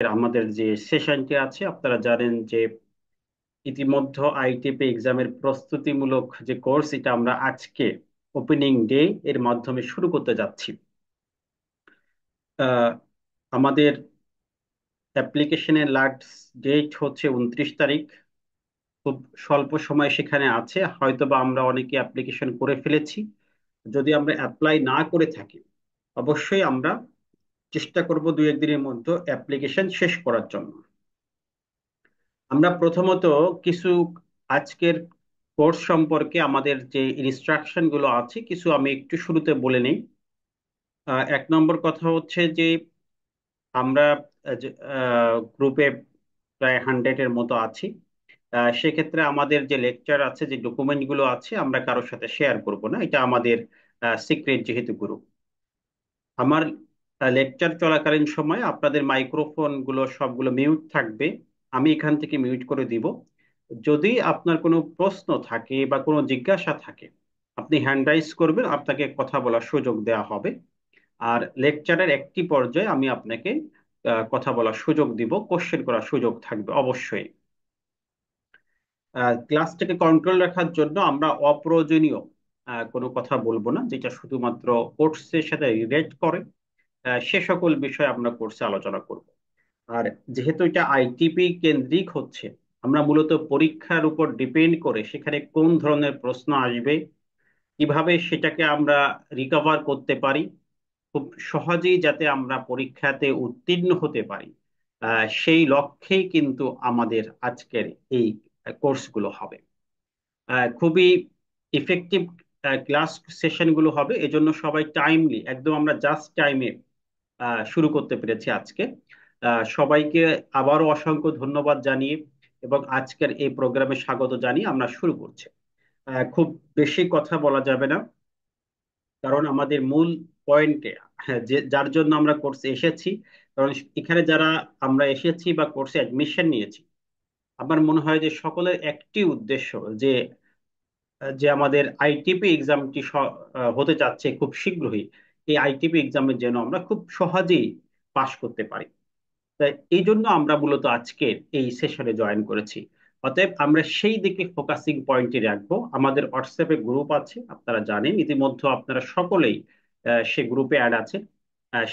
আমাদের যে সেশনটি আছে আপনারা জানেন যে ইতিমধ্যে আইটিপি এক্সামের প্রস্তুতিমূলক যে কোর্স এটা আমরা আজকে ওপেনিং ডে এর মাধ্যমে শুরু করতে যাচ্ছি। আহ, আমাদের অ্যাপ্লিকেশনের লাস্ট ডেট হচ্ছে 29 তারিখ। খুব স্বল্প সময় সেখানে আছে, হয়তোবা আমরা অনেকে অ্যাপ্লিকেশন করে ফেলেছি। যদি আমরা অ্যাপ্লাই না করে থাকি, অবশ্যই আমরা চেষ্টা করব 2-1 দিনের মধ্যে অ্যাপ্লিকেশন শেষ করার জন্য। আমরা প্রথমত কিছু আজকের কোর্স সম্পর্কে আমাদের যে ইনস্ট্রাকশন গুলো আছে কিছু আমি একটু শুরুতে বলে নেই। 1 নম্বর কথা হচ্ছে যে আমরা গ্রুপে প্রায় 100-এর মতো আছি। সেক্ষেত্রে আমাদের যে লেকচার আছে, যে ডকুমেন্ট গুলো আছে, আমরা কারোর সাথে শেয়ার করব না, এটা আমাদের সিক্রেট যেহেতু গ্রুপ। আমার লেকচার চলাকালীন সময় আপনাদের মাইক্রোফোন গুলো সবগুলো মিউট থাকবে। আমি এখান থেকে মিউট করে দিব। যদি আপনার কোনো প্রশ্ন থাকে বা কোনো জিজ্ঞাসা থাকে, আপনি হ্যান্ড রাইজ করবেন, আপনাকে কথা বলার সুযোগ দেওয়া হবে। আর লেকচারের একটি পর্যায়ে আমি আপনাকে কথা বলার সুযোগ দিব, কোশ্চেন করার সুযোগ থাকবে অবশ্যই। ক্লাসটাকে কন্ট্রোল রাখার জন্য আমরা অপ্রয়োজনীয় কোনো কথা বলবো না, যেটা শুধুমাত্র কোর্সের সাথে রিলেট করে। সে সকল বিষয়ে আমরা কোর্সে আলোচনা করব। আর যেহেতু এটা আইটিপি কেন্দ্রিক হচ্ছে, আমরা মূলত পরীক্ষার উপর ডিপেন্ড করে সেখানে কোন ধরনের প্রশ্ন আসবে, কিভাবে সেটাকে আমরা রিকভার করতে পারি খুব সহজেই, যাতে আমরা পরীক্ষাতে উত্তীর্ণ হতে পারি, সেই লক্ষ্যেই কিন্তু আমাদের আজকের এই কোর্সগুলো হবে। খুবই ইফেক্টিভ ক্লাস সেশনগুলো হবে, এজন্য সবাই টাইমলি, একদম আমরা জাস্ট টাইমে শুরু করতে পেরেছি আজকে। সবাইকে আবারও অসংখ্য ধন্যবাদ জানিয়ে এবং আজকের এই প্রোগ্রামে স্বাগত জানিয়ে আমরা শুরু করছি। খুব বেশি কথা বলা যাবে না, কারণ আমাদের মূল পয়েন্টে, হ্যাঁ, যে যার জন্য আমরা কোর্সে এসেছি, কারণ এখানে যারা আমরা এসেছি বা কোর্সে অ্যাডমিশন নিয়েছি, আমার মনে হয় যে সকলের একটি উদ্দেশ্য যে যে আমাদের আইটিপি এক্সামটি হতে যাচ্ছে খুব শীঘ্রই। এই আইটিপি এক্সামের যেন আমরা খুব সহজেই পাশ করতে পারি। তাই এই জন্য আমরা মূলত আজকের এই সেশনে জয়েন করেছি। অতএব আমরা সেই দিকে ফোকাসিং পয়েন্টে রাখবো। আমাদের হোয়াটসঅ্যাপে গ্রুপ আছে, আপনারা জানেন ইতিমধ্যে, আপনারা সকলেই সে গ্রুপে অ্যাড আছেন।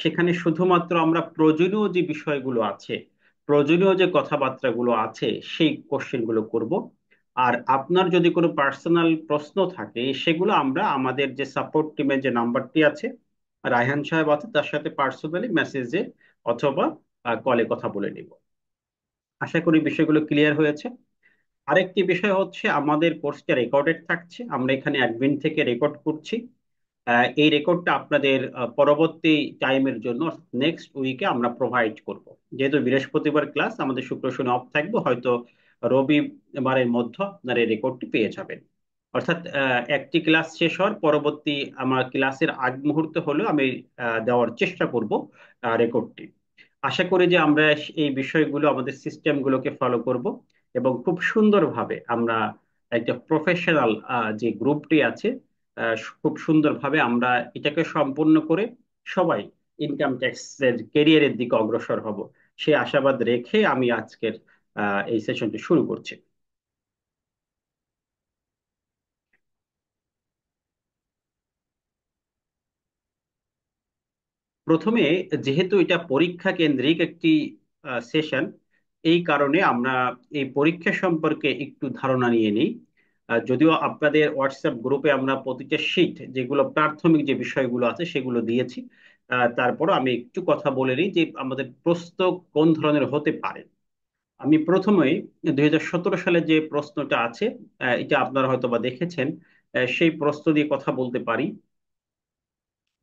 সেখানে শুধুমাত্র আমরা প্রয়োজনীয় যে বিষয়গুলো আছে, প্রয়োজনীয় যে কথাবার্তাগুলো আছে, সেই কোশ্চেনগুলো করব। আর আপনার যদি কোনো পার্সোনাল প্রশ্ন থাকে, সেগুলো আমরা আমাদের যে সাপোর্ট টিমের যে নাম্বারটি আছে, রায়হান সাহেব আছে, তার সাথে পার্সোনালি মেসেজে অথবা কলে কথা বলে নিব। আশা করি বিষয়গুলো ক্লিয়ার হয়েছে। আরেকটি বিষয় হচ্ছে, আমাদের কোর্সটা রেকর্ডেড থাকছে, আমরা এখানে অ্যাডমিন থেকে রেকর্ড করছি। এই রেকর্ডটা আপনাদের পরবর্তী টাইমের জন্য, নেক্সট উইকে আমরা প্রোভাইড করব। যেহেতু বৃহস্পতিবার ক্লাস, আমাদের শুক্র শনি অফ থাকবে, হয়তো রবিবারের মধ্যে আপনারা এই রেকর্ডটি পেয়ে যাবেন। অর্থাৎ একটি ক্লাস শেষ হওয়ার পরবর্তী আমার ক্লাসের আগ মুহূর্তে হলেও আমি দেওয়ার চেষ্টা করব রেকর্ডটি। আশা করি যে আমরা এই বিষয়গুলো, আমাদের সিস্টেমগুলোকে ফলো করব এবং খুব সুন্দরভাবে আমরা একটা প্রফেশনাল যে গ্রুপটি আছে, খুব সুন্দরভাবে আমরা এটাকে সম্পূর্ণ করে সবাই ইনকাম ট্যাক্সের কেরিয়ারের দিকে অগ্রসর হব, সে আশাবাদ রেখে আমি আজকের এই সেশনটি শুরু করছি। প্রথমে, যেহেতু এটা পরীক্ষা কেন্দ্রিক একটি সেশন, এই কারণে আমরা এই পরীক্ষা সম্পর্কে একটু ধারণা নিয়ে নিই। যদিও আপনাদের হোয়াটসঅ্যাপ গ্রুপে আমরা প্রতিটা শীট, যেগুলো প্রাথমিক যে বিষয়গুলো আছে সেগুলো দিয়েছি, তারপরও আমি একটু কথা বলে নিই যে আমাদের প্রশ্ন কোন ধরনের হতে পারে। আমি প্রথমেই 2017 সালে যে প্রশ্নটা আছে, এটা আপনারা হয়তো বা দেখেছেন, সেই প্রশ্ন দিয়ে কথা বলতে পারি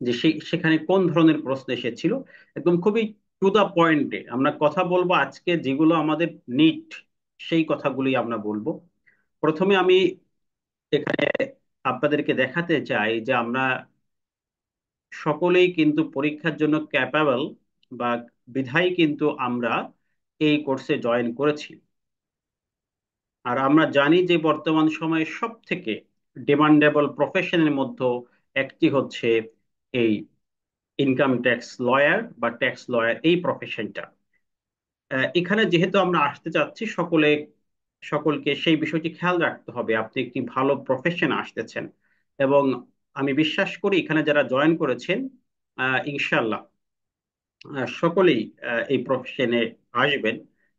যে সেখানে কোন ধরনের প্রশ্ন এসেছিল। একদম খুবই টু দা পয়েন্টে আমরা কথা বলবো আজকে, যেগুলো আমাদের নিট, সেই কথাগুলোই আমরা বলবো। প্রথমে আমি এখানে আপনাদেরকে দেখাতে চাই যে আমরা সকলেই কিন্তু পরীক্ষার জন্য ক্যাপাবল, বা বিধায় কিন্তু আমরা এই কোর্সে জয়েন করেছি। আর আমরা জানি যে বর্তমান সময়ে সব থেকে ডিমান্ডেবল প্রফেশনের মধ্যে একটি হচ্ছে এই ইনকাম ট্যাক্স লয়ার বা ট্যাক্স লয়ার, এই প্রফেশনটা। এখানে যেহেতু আমরা আসতে চাচ্ছি, সকলকে সেই বিষয়টি খেয়াল রাখতে হবে, আপনি একটি ভালো প্রফেশন আসতেছেন। এবং আমি বিশ্বাস করি এখানে যারা জয়েন করেছেন, ইনশাল্লাহ সকলেই এই প্রফেশনে আসবেন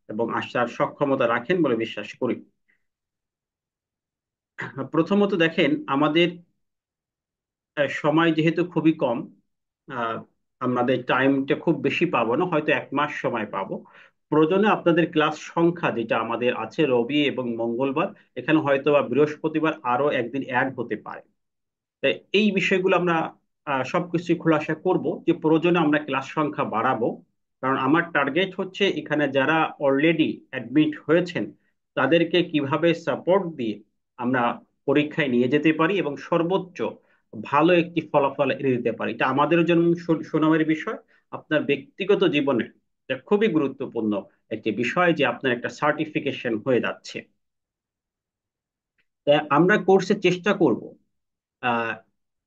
এবং আসার সক্ষমতা রাখেন বলে বিশ্বাস করি। প্রথমত দেখেন, আমাদের সময় যেহেতু খুবই কম, আহ, আমাদের টাইমটা খুব বেশি পাবো না, হয়তো 1 মাস সময় পাবো। প্রয়োজনে আপনাদের ক্লাস সংখ্যা যেটা আমাদের আছে রবি এবং মঙ্গলবার, এখানে হয়তো বা বৃহস্পতিবার আরো একদিন অ্যাড হতে পারে। তাই এই বিষয়গুলো আমরা সবকিছু খোলাসা করব, যে প্রয়োজনে আমরা ক্লাস সংখ্যা বাড়াবো। কারণ আমার টার্গেট হচ্ছে এখানে যারা অলরেডি অ্যাডমিট হয়েছেন তাদেরকে কিভাবে সাপোর্ট দিয়ে আমরা পরীক্ষায় নিয়ে যেতে পারি এবং সর্বোচ্চ ভালো একটি ফলাফল এনে দিতে পারি। এটা আমাদের জন্য সুনামের বিষয়, আপনার ব্যক্তিগত জীবনে এটা খুবই গুরুত্বপূর্ণ একটি বিষয় যে আপনার একটা সার্টিফিকেশন হয়ে যাচ্ছে। তাই আমরা কোর্সে চেষ্টা করব আহ,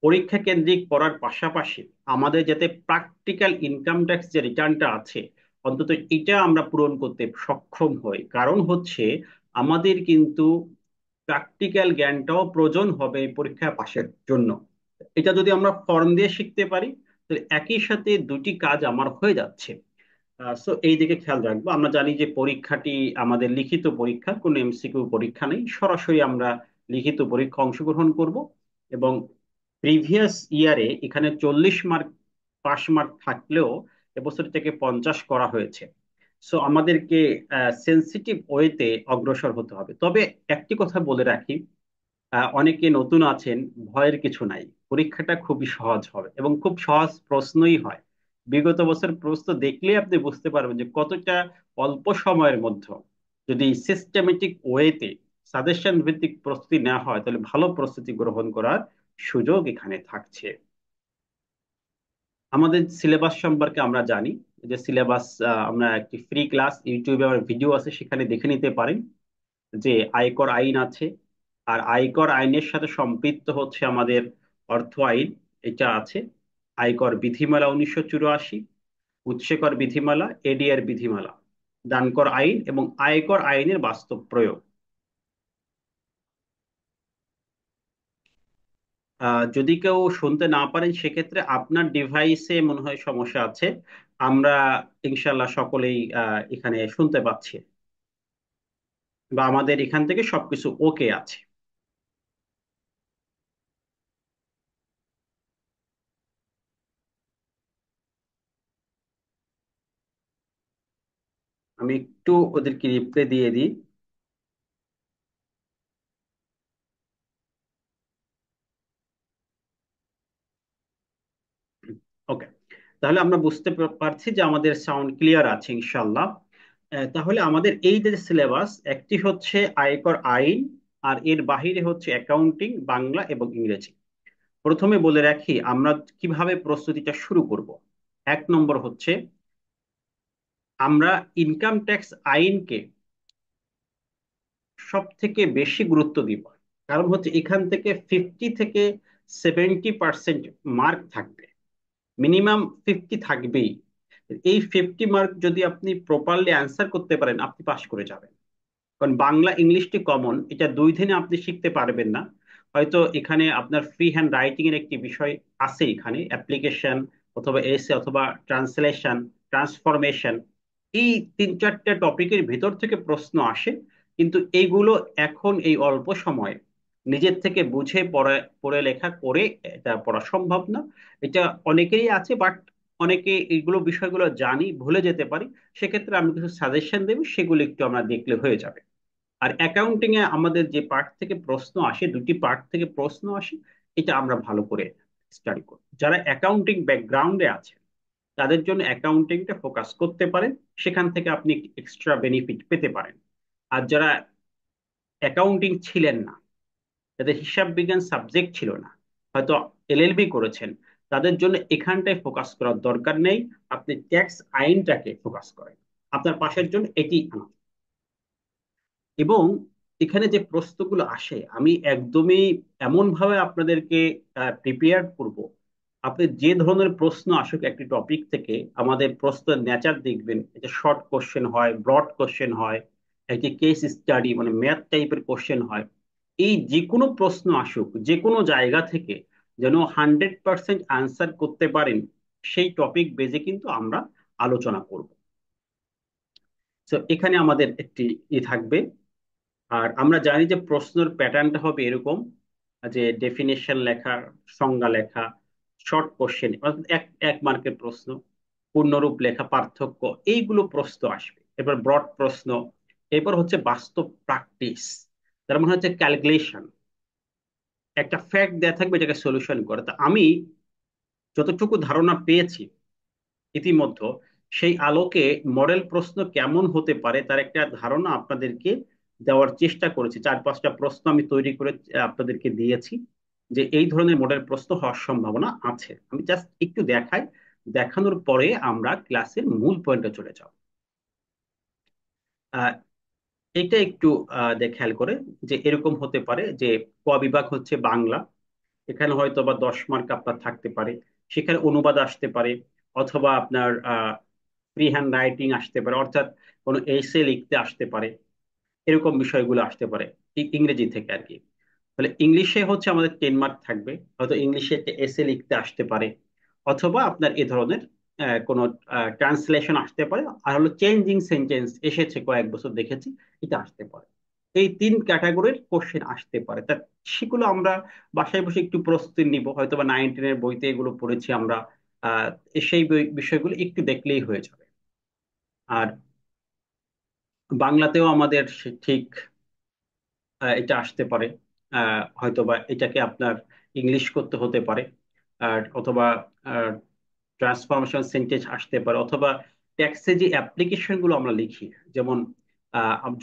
পরীক্ষা কেন্দ্রিক পড়ার পাশাপাশি আমাদের যাতে প্র্যাকটিক্যাল ইনকাম ট্যাক্স যে রিটার্নটা আছে, অন্তত এটা আমরা পূরণ করতে সক্ষম হই। কারণ হচ্ছে আমাদের কিন্তু প্র্যাকটিক্যাল জ্ঞানটাও প্রয়োজন হবে এই পরীক্ষা পাশের জন্য। এটা যদি আমরা ফর্ম দিয়ে শিখতে পারি, তাহলে একই সাথে দুটি কাজ আমার হয়ে যাচ্ছে। সো এই দিকে খেয়াল রাখবো। আমরা জানি যে পরীক্ষাটি আমাদের লিখিত পরীক্ষা, কোনো এমসিকিউ পরীক্ষা নেই, সরাসরি আমরা লিখিত পরীক্ষা অংশগ্রহণ করব। এবং প্রিভিয়াস ইয়ারে এখানে 40 মার্ক পাস মার্ক থাকলেও এবছর থেকে 50 করা হয়েছে। সো আমাদেরকে সেন্সিটিভ ওয়েতে অগ্রসর হতে হবে। তবে একটি কথা বলে রাখি, অনেকে নতুন আছেন, ভয়ের কিছু নাই। পরীক্ষাটা খুবই সহজ হবে এবং খুব সহজ প্রশ্নই হয়। বিগত বছর প্রশ্ন দেখলেই আপনি বুঝতে পারবেন যে কতটা অল্প সময়ের মধ্যে যদি সিস্টেমেটিক ওয়েতে সাজেশন ভিত্তিক প্রস্তুতি নেওয়া হয়, তাহলে ভালো প্রস্তুতি গ্রহণ করার সুযোগ এখানে থাকছে। আমাদের সিলেবাস সম্পর্কে আমরা জানি যে সিলেবাস, আমরা একটি ফ্রি ক্লাস ইউটিউবে আমার ভিডিও আছে, সেখানে দেখে নিতে পারেন। যে আয়কর আইন আছে, আর আয়কর আইনের সাথে সম্পৃক্ত হচ্ছে আমাদের অর্থ আইন, এটা আছে। আয়কর বিধিমালা 1984, উৎসেকর বিধিমালা, এডিআর বিধিমালা, দানকর আইন এবং আয়কর আইনের বাস্তব প্রয়োগ। যদি কেউ শুনতে না পারেন, সেক্ষেত্রে আপনার ডিভাইসে মনে হয় সমস্যা আছে। আমরা ইনশাল্লাহ সকলেই এখানে শুনতে পাচ্ছি, বা আমাদের এখান থেকে সবকিছু ওকে আছে। আমি একটু ওদেরকে রিপ্লাই দিয়ে দিই। ওকে, তাহলে আমরা বুঝতে পারছি যে আমাদের সাউন্ড ক্লিয়ার আছে ইনশাল্লাহ। তাহলে আমাদের এই যে সিলেবাস, একটি হচ্ছে আয়কর আইন, আর এর বাহিরে হচ্ছে অ্যাকাউন্টিং, বাংলা এবং ইংরেজি। প্রথমে বলে রাখি আমরা কিভাবে প্রস্তুতিটা শুরু করব। 1 নম্বর হচ্ছে আমরা ইনকাম ট্যাক্স আইনকে সব থেকে বেশি গুরুত্ব দিব। কারণ হচ্ছে এখান থেকে 50 থেকে 70% মার্ক থাকবে, মিনিমাম 50 থাকবেই। এই 50 মার্ক যদি আপনি প্রপারলি অ্যান্সার করতে পারেন, আপনি পাস করে যাবেন। কারণ বাংলা ইংলিশটি কমন, এটা 2 দিনে আপনি শিখতে পারবেন না। হয়তো এখানে আপনার ফ্রি হ্যান্ড রাইটিং এর একটি বিষয় আছে, এখানে অ্যাপ্লিকেশন অথবা এসে অথবা ট্রান্সলেশন, ট্রান্সফরমেশন, এই 3-4টে টপিকের ভিতর থেকে প্রশ্ন আসে। কিন্তু এইগুলো এখন এই অল্প সময়ে নিজের থেকে বুঝে পড়ে পড়ে লেখা করে এটা পড়া সম্ভব না। এটা অনেকেরই আছে, বাট অনেকে এইগুলো বিষয়গুলো জানি ভুলে যেতে পারি। সেক্ষেত্রে আমি কিছু সাজেশন দেবো, সেগুলো একটু আমরা দেখলে হয়ে যাবে। আর অ্যাকাউন্টিং এ আমাদের যে পার্ট থেকে প্রশ্ন আসে, 2টি পার্ট থেকে প্রশ্ন আসে, এটা আমরা ভালো করে স্টাডি করব। যারা অ্যাকাউন্টিং ব্যাকগ্রাউন্ডে আছে তাদের জন্য অ্যাকাউন্টিংটা ফোকাস করতে পারেন, সেখান থেকে আপনি এক্সট্রা বেনিফিট পেতে পারেন। আর যারা অ্যাকাউন্টিং ছিলেন না, যাদের হিসাব বিজ্ঞান সাবজেক্ট ছিল না, হয়তো এলএলবি করেছেন, তাদের জন্য এখানটায় ফোকাস করার দরকার নেই। আপনি ট্যাক্স আইনটাকে ফোকাস করেন, আপনার পাশের জন্য এটি আনা। এবং এখানে যে প্রশ্নগুলো আসে, আমি একদমই এমন ভাবে আপনাদেরকে প্রিপেয়ার করব আপনি যে ধরনের প্রশ্ন আসুক একটি টপিক থেকে, আমাদের প্রশ্নের নেচার দেখবেন, এটা শর্ট কোশ্চেন হয়, ব্রড কোশ্চেন হয়, একটি কেস স্টাডি মানে ম্যাথ টাইপের কোশ্চেন হয়। এই যে কোনো প্রশ্ন আসুক যে কোনো জায়গা থেকে, যেন 100% আনসার করতে পারেন, সেই টপিক বেজে কিন্তু আমরা আলোচনা করব। তো এখানে আমাদের একটি থাকবে। আর আমরা জানি যে প্রশ্নের প্যাটার্নটা হবে এরকম, যে ডেফিনেশন লেখা, সংজ্ঞা লেখা, শর্ট কোশ্চেন এক এক মার্কের প্রশ্ন, পূর্ণরূপ লেখা, পার্থক্য, এইগুলো প্রশ্ন আসবে। এবার ব্রড প্রশ্ন, এরপর হচ্ছে বাস্তব প্র্যাকটিস, তার মানে হচ্ছে ক্যালকুলেশন। একটা ফ্যাক্ট দেয়া থাকবে, এটাকে সলিউশন করে। তা আমি যতটুকু ধারণা পেয়েছি ইতিমধ্যে, সেই আলোকে মডেল প্রশ্ন কেমন হতে পারে তার একটা ধারণা আপনাদেরকে দেওয়ার চেষ্টা করেছি। 4-5টা প্রশ্ন আমি তৈরি করে আপনাদেরকে দিয়েছি, যে এই ধরনের মডেল প্রশ্ন হওয়ার সম্ভাবনা আছে। আমি জাস্ট একটু দেখাই, দেখানোর পরে আমরা ক্লাসের মূল পয়েন্টে চলে যাব। আহ, এটা একটু খেয়াল করে, যে এরকম হতে পারে যে ক বিভাগ হচ্ছে বাংলা, এখানে হয়তো বা 10 মার্ক আপনার থাকতে পারে। সেখানে অনুবাদ আসতে পারে, অথবা আপনার ফ্রি হ্যান্ড রাইটিং আসতে পারে, অর্থাৎ কোনো এসে লিখতে আসতে পারে, এরকম বিষয়গুলো আসতে পারে ইংরেজি থেকে আর কি। তাহলে ইংলিশে হচ্ছে আমাদের 10 মার্ক থাকবে, হয়তো ইংলিশে একটা এসে লিখতে আসতে পারে, অথবা আপনার এ ধরনের কোনো ট্রান্সলেশন আসতে পারে। আর হলো চেঞ্জিং সেন্টেন্স এসেছে, কয়েক বছর দেখেছি, এটা আসতে পারে। এই 3 ক্যাটাগরির কোশ্চেন আসতে পারে। তা সেগুলো আমরা বাসায় বসে একটু প্রস্তুতি নিব, হয়তো বা 9-10-এর বইতে এগুলো পড়েছি আমরা। আহ সেই বিষয়গুলো একটু দেখলেই হয়ে যাবে। আর বাংলাতেও আমাদের ঠিক এটা আসতে পারে। হয়তোবা এটাকে আপনার ইংলিশ করতে হতে পারে, আর অথবা ট্রান্সফরমেশন সেন্টেন্স আসতে পারে, অথবা ট্যাক্সে যে অ্যাপ্লিকেশন গুলো আমরা লিখি, যেমন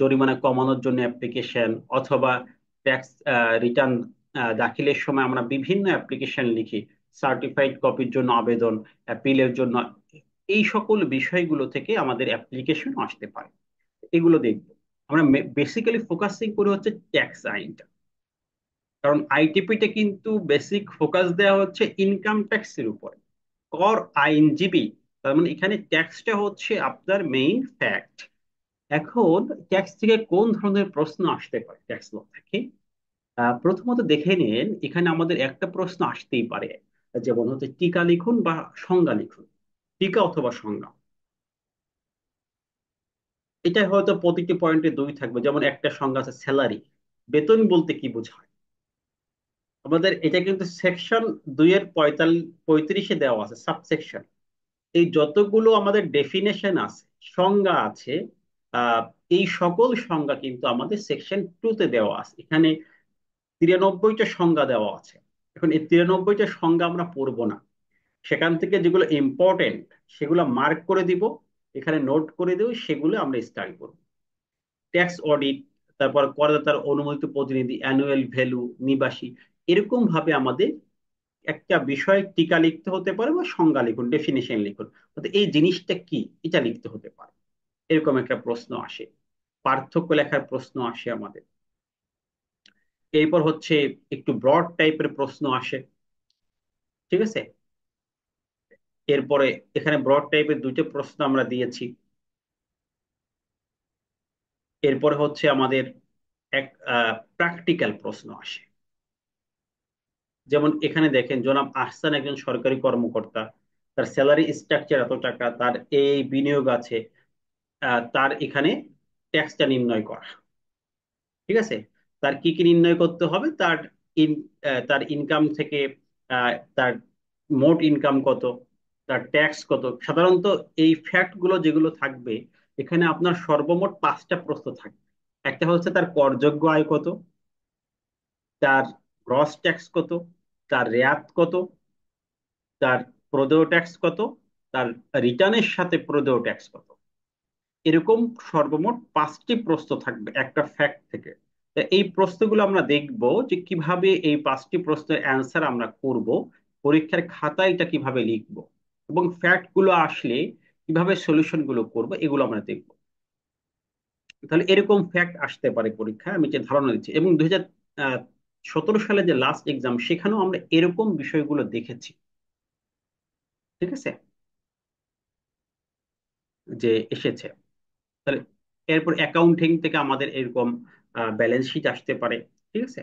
জরিমানা কমানোর জন্য অ্যাপ্লিকেশন, অথবা ট্যাক্স রিটার্ন দাখিলের সময় আমরা বিভিন্ন অ্যাপ্লিকেশন লিখি, সার্টিফাইড কপির জন্য আবেদন, অ্যাপিলের জন্য, এই সকল বিষয়গুলো থেকে আমাদের অ্যাপ্লিকেশন আসতে পারে। এগুলো দেখবো। আমরা বেসিক্যালি ফোকাসিং করে হচ্ছে ট্যাক্স আইনটা, কারণ আইটিপিতে কিন্তু বেসিক ফোকাস দেওয়া হচ্ছে ইনকাম ট্যাক্সের উপরে। কর আইনজীবী, তার মানে এখানে ট্যাক্সটা হচ্ছে আপনার মেইন ফ্যাক্ট। এখন ট্যাক্স থেকে কোন ধরনের প্রশ্ন আসতে পারে ট্যাক্স ল থেকে, প্রথমত দেখে নিন, এখানে আমাদের একটা প্রশ্ন আসতেই পারে, যেমন হচ্ছে টিকা লিখুন বা সংজ্ঞা লিখুন। টিকা অথবা সংজ্ঞা, এটা হয়তো প্রতিটি পয়েন্টে দুই থাকবে। যেমন একটা সংজ্ঞা আছে স্যালারি, বেতন বলতে কি বোঝায়। আমাদের এটা কিন্তু সেকশন 2-এর 35-এ দেওয়া আছে, সাবসেকশন। এই যতগুলো আমাদের ডেফিনেশন আছে, সংজ্ঞা আছে, আহ, এই সকল সংজ্ঞা কিন্তু আমাদের সেকশন 2-তে দেওয়া আছে। এখানে 93টা সংজ্ঞা দেওয়া আছে। এখন এই 93টা সংজ্ঞা আমরা পড়বো না, সেখান থেকে যেগুলো ইম্পর্টেন্ট সেগুলো মার্ক করে দিব, এখানে নোট করে দেব, সেগুলো আমরা স্টাডি করবো। ট্যাক্স অডিট, তারপর করদাতার অনুমোদিত প্রতিনিধি, অ্যানুয়াল ভ্যালু, নিবাসী, এরকম ভাবে আমাদের একটা বিষয় টিকা লিখতে হতে পারে, বা সংজ্ঞা লিখুন, ডেফিনেশন লিখুন, অর্থাৎ এই জিনিসটা কি এটা লিখতে হতে পারে। এরকম একটা প্রশ্ন আসে। পার্থক্য লেখার প্রশ্ন আসে আমাদের। এরপর হচ্ছে একটু ব্রড টাইপের প্রশ্ন আসে, ঠিক আছে। এরপরে এখানে ব্রড টাইপের 2টা প্রশ্ন আমরা দিয়েছি। এরপরে হচ্ছে আমাদের এক প্র্যাকটিক্যাল প্রশ্ন আসে। যেমন এখানে দেখেন, জনাব আহসান একজন সরকারি কর্মকর্তা, তার স্যালারি স্ট্রাকচার এত টাকা, তার এই বিনিয়োগ আছে, তার এখানে ট্যাক্সটা নির্ণয় করা, ঠিক আছে। তার কি কি নির্ণয় করতে হবে, ইন তার ইনকাম থেকে তার মোট ইনকাম কত, তার ট্যাক্স কত। সাধারণত এই ফ্যাক্ট গুলো যেগুলো থাকবে, এখানে আপনার সর্বমোট 5টা প্রশ্ন থাকবে। একটা হচ্ছে তার করযোগ্য আয় কত, তার গ্রস ট্যাক্স কত, তার রেয়াত কত, তার প্রদেয় ট্যাক্স কত, তার রিটার্নের সাথে প্রদেয় ট্যাক্স কত। এরকম সর্বমোট 5টি প্রশ্ন থাকবে একটা ফ্যাক্ট থেকে। তা এই প্রশ্নগুলো আমরা দেখব, যে কিভাবে এই 5টি প্রশ্নের অ্যান্সার আমরা করব, পরীক্ষার খাতায় এটা কিভাবে লিখব, এবং ফ্যাক্ট গুলো আসলে কিভাবে সলিউশন গুলো করব, এগুলো আমরা দেখব। তাহলে এরকম ফ্যাক্ট আসতে পারে পরীক্ষায়, আমি যে ধারণা দিচ্ছি। এবং 2017 সালে যে লাস্ট এক্সাম, সেখানেও আমরা এরকম বিষয়গুলো দেখেছি। ঠিক আছে, যে এসেছে। তাহলে এরপর অ্যাকাউন্টিং থেকে আমাদের এরকম ব্যালেন্স শিট আসতে পারে। ঠিক আছে,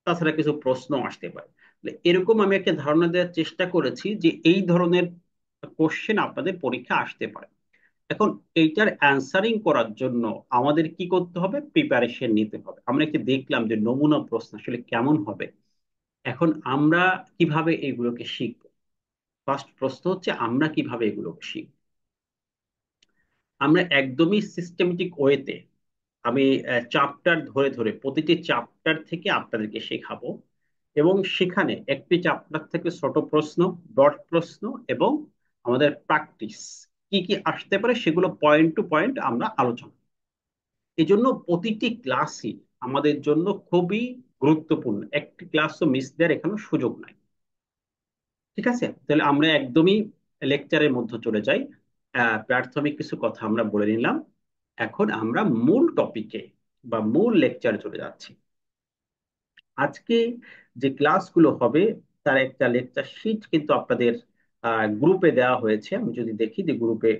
তাছাড়া কিছু প্রশ্ন আসতে পারে। তাহলে এরকম আমি একটা ধারণা দেওয়ার চেষ্টা করেছি যে এই ধরনের কোশ্চেন আপনাদের পরীক্ষা আসতে পারে। এখন এইটার অ্যান্সারিং করার জন্য আমাদের কি করতে হবে, প্রিপারেশন নিতে হবে। আমরা একটু দেখলাম যে নমুনা প্রশ্ন আসলে কেমন হবে। এখন আমরা কিভাবে এগুলোকে শিখব? ফার্স্ট প্রশ্ন হচ্ছে আমরা কিভাবে এগুলোকে শিখব। আমরা একদমই সিস্টেমেটিক ওয়েতে, আমি চ্যাপ্টার ধরে ধরে প্রতিটি চ্যাপ্টার থেকে আপনাদেরকে শেখাবো, এবং সেখানে একটি চ্যাপ্টার থেকে ছোট প্রশ্ন, ব্রড প্রশ্ন, এবং আমাদের প্র্যাকটিস কি কি আসতে পারে সেগুলো পয়েন্ট টু পয়েন্ট আমরা আলোচনা। এই জন্য প্রতিটি ক্লাসই আমাদের জন্য খুবই গুরুত্বপূর্ণ, একটি ক্লাসও মিস দেওয়ার এখানে সুযোগ নাই। ঠিক আছে, তাহলে আমরা একদমই লেকচারের মধ্যে চলে যাই। প্রাথমিক কিছু কথা আমরা বলে নিলাম, এখন আমরা মূল টপিকে বা মূল লেকচারে চলে যাচ্ছি। আজকে যে ক্লাসগুলো হবে তার একটা লেকচার শিট কিন্তু আপনাদের গ্রুপে দেওয়া হয়েছে। আমি যদি দেখি যে গ্রুপে,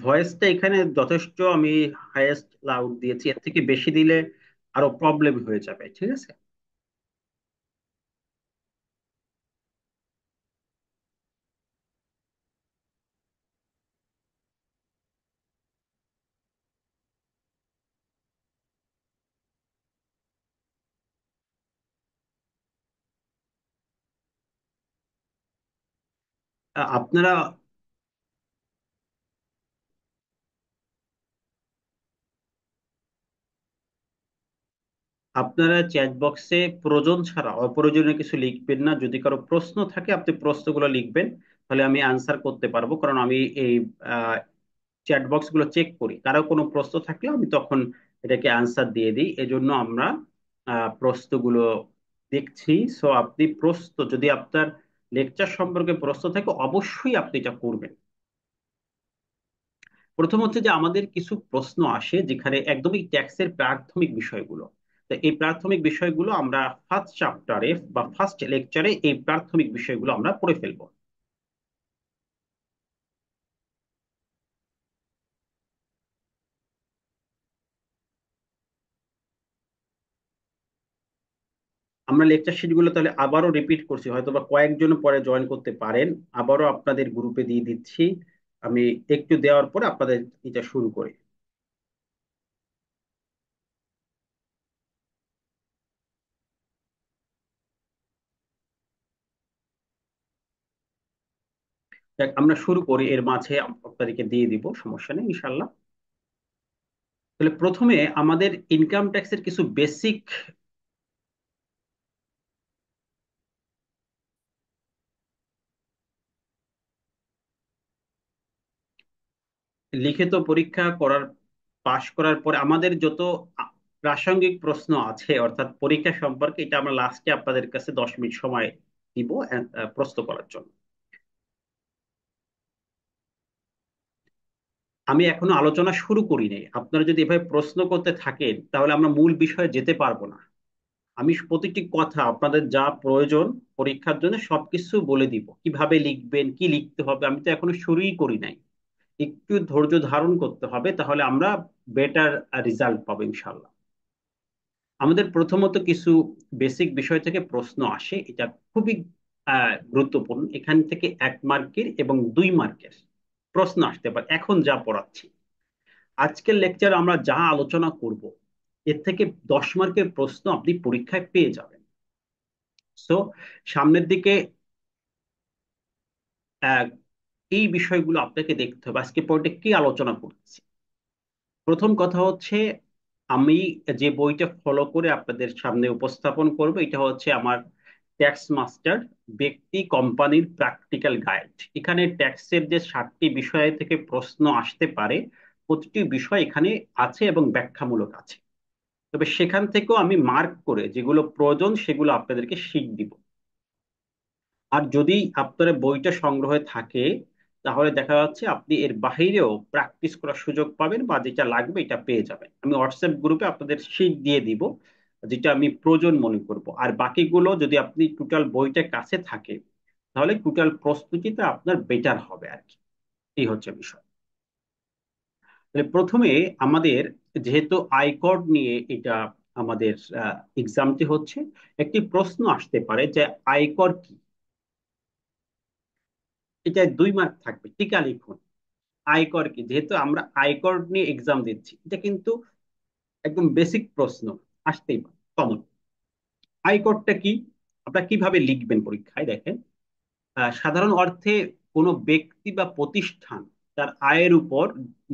ভয়েসটা এখানে যথেষ্ট, আমি হাইয়েস্ট লাউড দিয়েছি, এর থেকে বেশি দিলে আরো প্রবলেম হয়ে যাবে। ঠিক আছে, আপনারা আপনারা চ্যাট বক্সে প্রয়োজন ছাড়া অপ্রয়োজনীয় কিছু লিখবেন না। যদি কারো প্রশ্ন থাকে আপনি প্রশ্নগুলো লিখবেন, তাহলে আমি আনসার করতে পারবো, কারণ আমি এই চ্যাট বক্স গুলো চেক করি। কারো কোনো প্রশ্ন থাকলে আমি তখন এটাকে আনসার দিয়ে দিই। এজন্য আমরা প্রশ্নগুলো দেখছি। সো আপনি প্রশ্ন, যদি আপনার লেকচার সম্পর্কে প্রশ্ন থাকে অবশ্যই আপনি এটা করবেন। প্রথম হচ্ছে যে আমাদের কিছু প্রশ্ন আসে যেখানে একদমই ট্যাক্সের প্রাথমিক বিষয়গুলো। তো এই প্রাথমিক বিষয়গুলো আমরা ফার্স্ট চ্যাপ্টারে বা ফার্স্ট লেকচারে এই প্রাথমিক বিষয়গুলো আমরা পড়ে ফেলবো। আমরা লেকচার শিটগুলো তাহলে আবারও রিপিট করছি, হয়তো বা কয়েকজন পরে জয়েন করতে পারেন। আবারও আপনাদের গ্রুপে দিয়ে দিচ্ছি। আমি একটু দেওয়ার পরে আপনাদের এটা শুরু করি। দেখ, আমরা শুরু করি, এর মাঝে আপনাদেরকে দিয়ে দিব, সমস্যা নেই ইনশাল্লাহ। তাহলে প্রথমে আমাদের ইনকাম ট্যাক্সের কিছু বেসিক, লিখিত পরীক্ষা করার, পাশ করার পরে আমাদের যত প্রাসঙ্গিক প্রশ্ন আছে অর্থাৎ পরীক্ষা সম্পর্কে, এটা আমরা লাস্টে আপনাদের কাছে 10 মিনিট সময় দিব প্রশ্ন করার জন্য। আমি এখনো আলোচনা শুরু করি নাই। আপনারা যদি এভাবে প্রশ্ন করতে থাকেন তাহলে আমরা মূল বিষয়ে যেতে পারবো না। আমি প্রতিটি কথা আপনাদের যা প্রয়োজন পরীক্ষার জন্য সবকিছু বলে দিব, কিভাবে লিখবেন, কি লিখতে হবে, আমি তো এখনো শুরুই করি নাই। একটু ধৈর্য ধারণ করতে হবে, তাহলে আমরা বেটার রেজাল্ট পাবো ইনশাল্লাহ। আমাদের প্রথমত কিছু বেসিক বিষয় থেকে প্রশ্ন আসে, এটা খুবই গুরুত্বপূর্ণ। এখান থেকে 1 মার্কের এবং 2 মার্কের প্রশ্ন আসতে পারে। এখন যা পড়াচ্ছি, আজকের লেকচার আমরা যা আলোচনা করব, এর থেকে 10 মার্কের প্রশ্ন আপনি পরীক্ষায় পেয়ে যাবেন। সো সামনের দিকে আহ, এই বিষয়গুলো আপনাকে দেখতে হবে। আজকে পয়েন্টে কি আলোচনা করতেছি, প্রথম কথা হচ্ছে আমি যে বইটা ফলো করে আপনাদের সামনে উপস্থাপন করব, এটা হচ্ছে আমার ট্যাক্স মাস্টার ব্যক্তি কোম্পানির প্র্যাকটিক্যাল গাইড। এখানে ট্যাক্সের যে 7টি বিষয় থেকে প্রশ্ন আসতে পারে, প্রতিটি বিষয় এখানে আছে এবং ব্যাখ্যামূলক আছে। তবে সেখান থেকেও আমি মার্ক করে যেগুলো প্রয়োজন সেগুলো আপনাদেরকে শিখ দিব। আর যদি আপনার বইটা সংগ্রহে থাকে, তাহলে দেখা যাচ্ছে আপনি এর বাহিরেও প্র্যাকটিস করার সুযোগ পাবেন, বা যেটা লাগবে এটা পেয়ে যাবেন। আমি হোয়াটসঅ্যাপ গ্রুপে আপনাদের শিট দিয়ে দিব, যেটা আমি প্রয়োজন মনে করব। আর বাকিগুলো যদি আপনি টোটাল বইটা কাছে থাকে, তাহলে টোটাল প্রস্তুতিটা আপনার বেটার হবে আর কি। এই হচ্ছে বিষয়। তাহলে প্রথমে আমাদের, যেহেতু আয়কর নিয়ে এটা আমাদের এক্সামটি হচ্ছে, একটি প্রশ্ন আসতে পারে যে আয়কর কি। এটা 2 মার্ক থাকবে, টিকা লিখুন। আয়কর কি, যেহেতু আমরা আয়কর নিয়ে এক্সাম দিচ্ছি, এটা কিন্তু একদম বেসিক প্রশ্ন, আসতেই পারে কমন। আয়করটা কি, আপনারা কিভাবে লিখবেন পরীক্ষায় দেখেন। সাধারণ অর্থে কোনো ব্যক্তি বা প্রতিষ্ঠান তার আয়ের উপর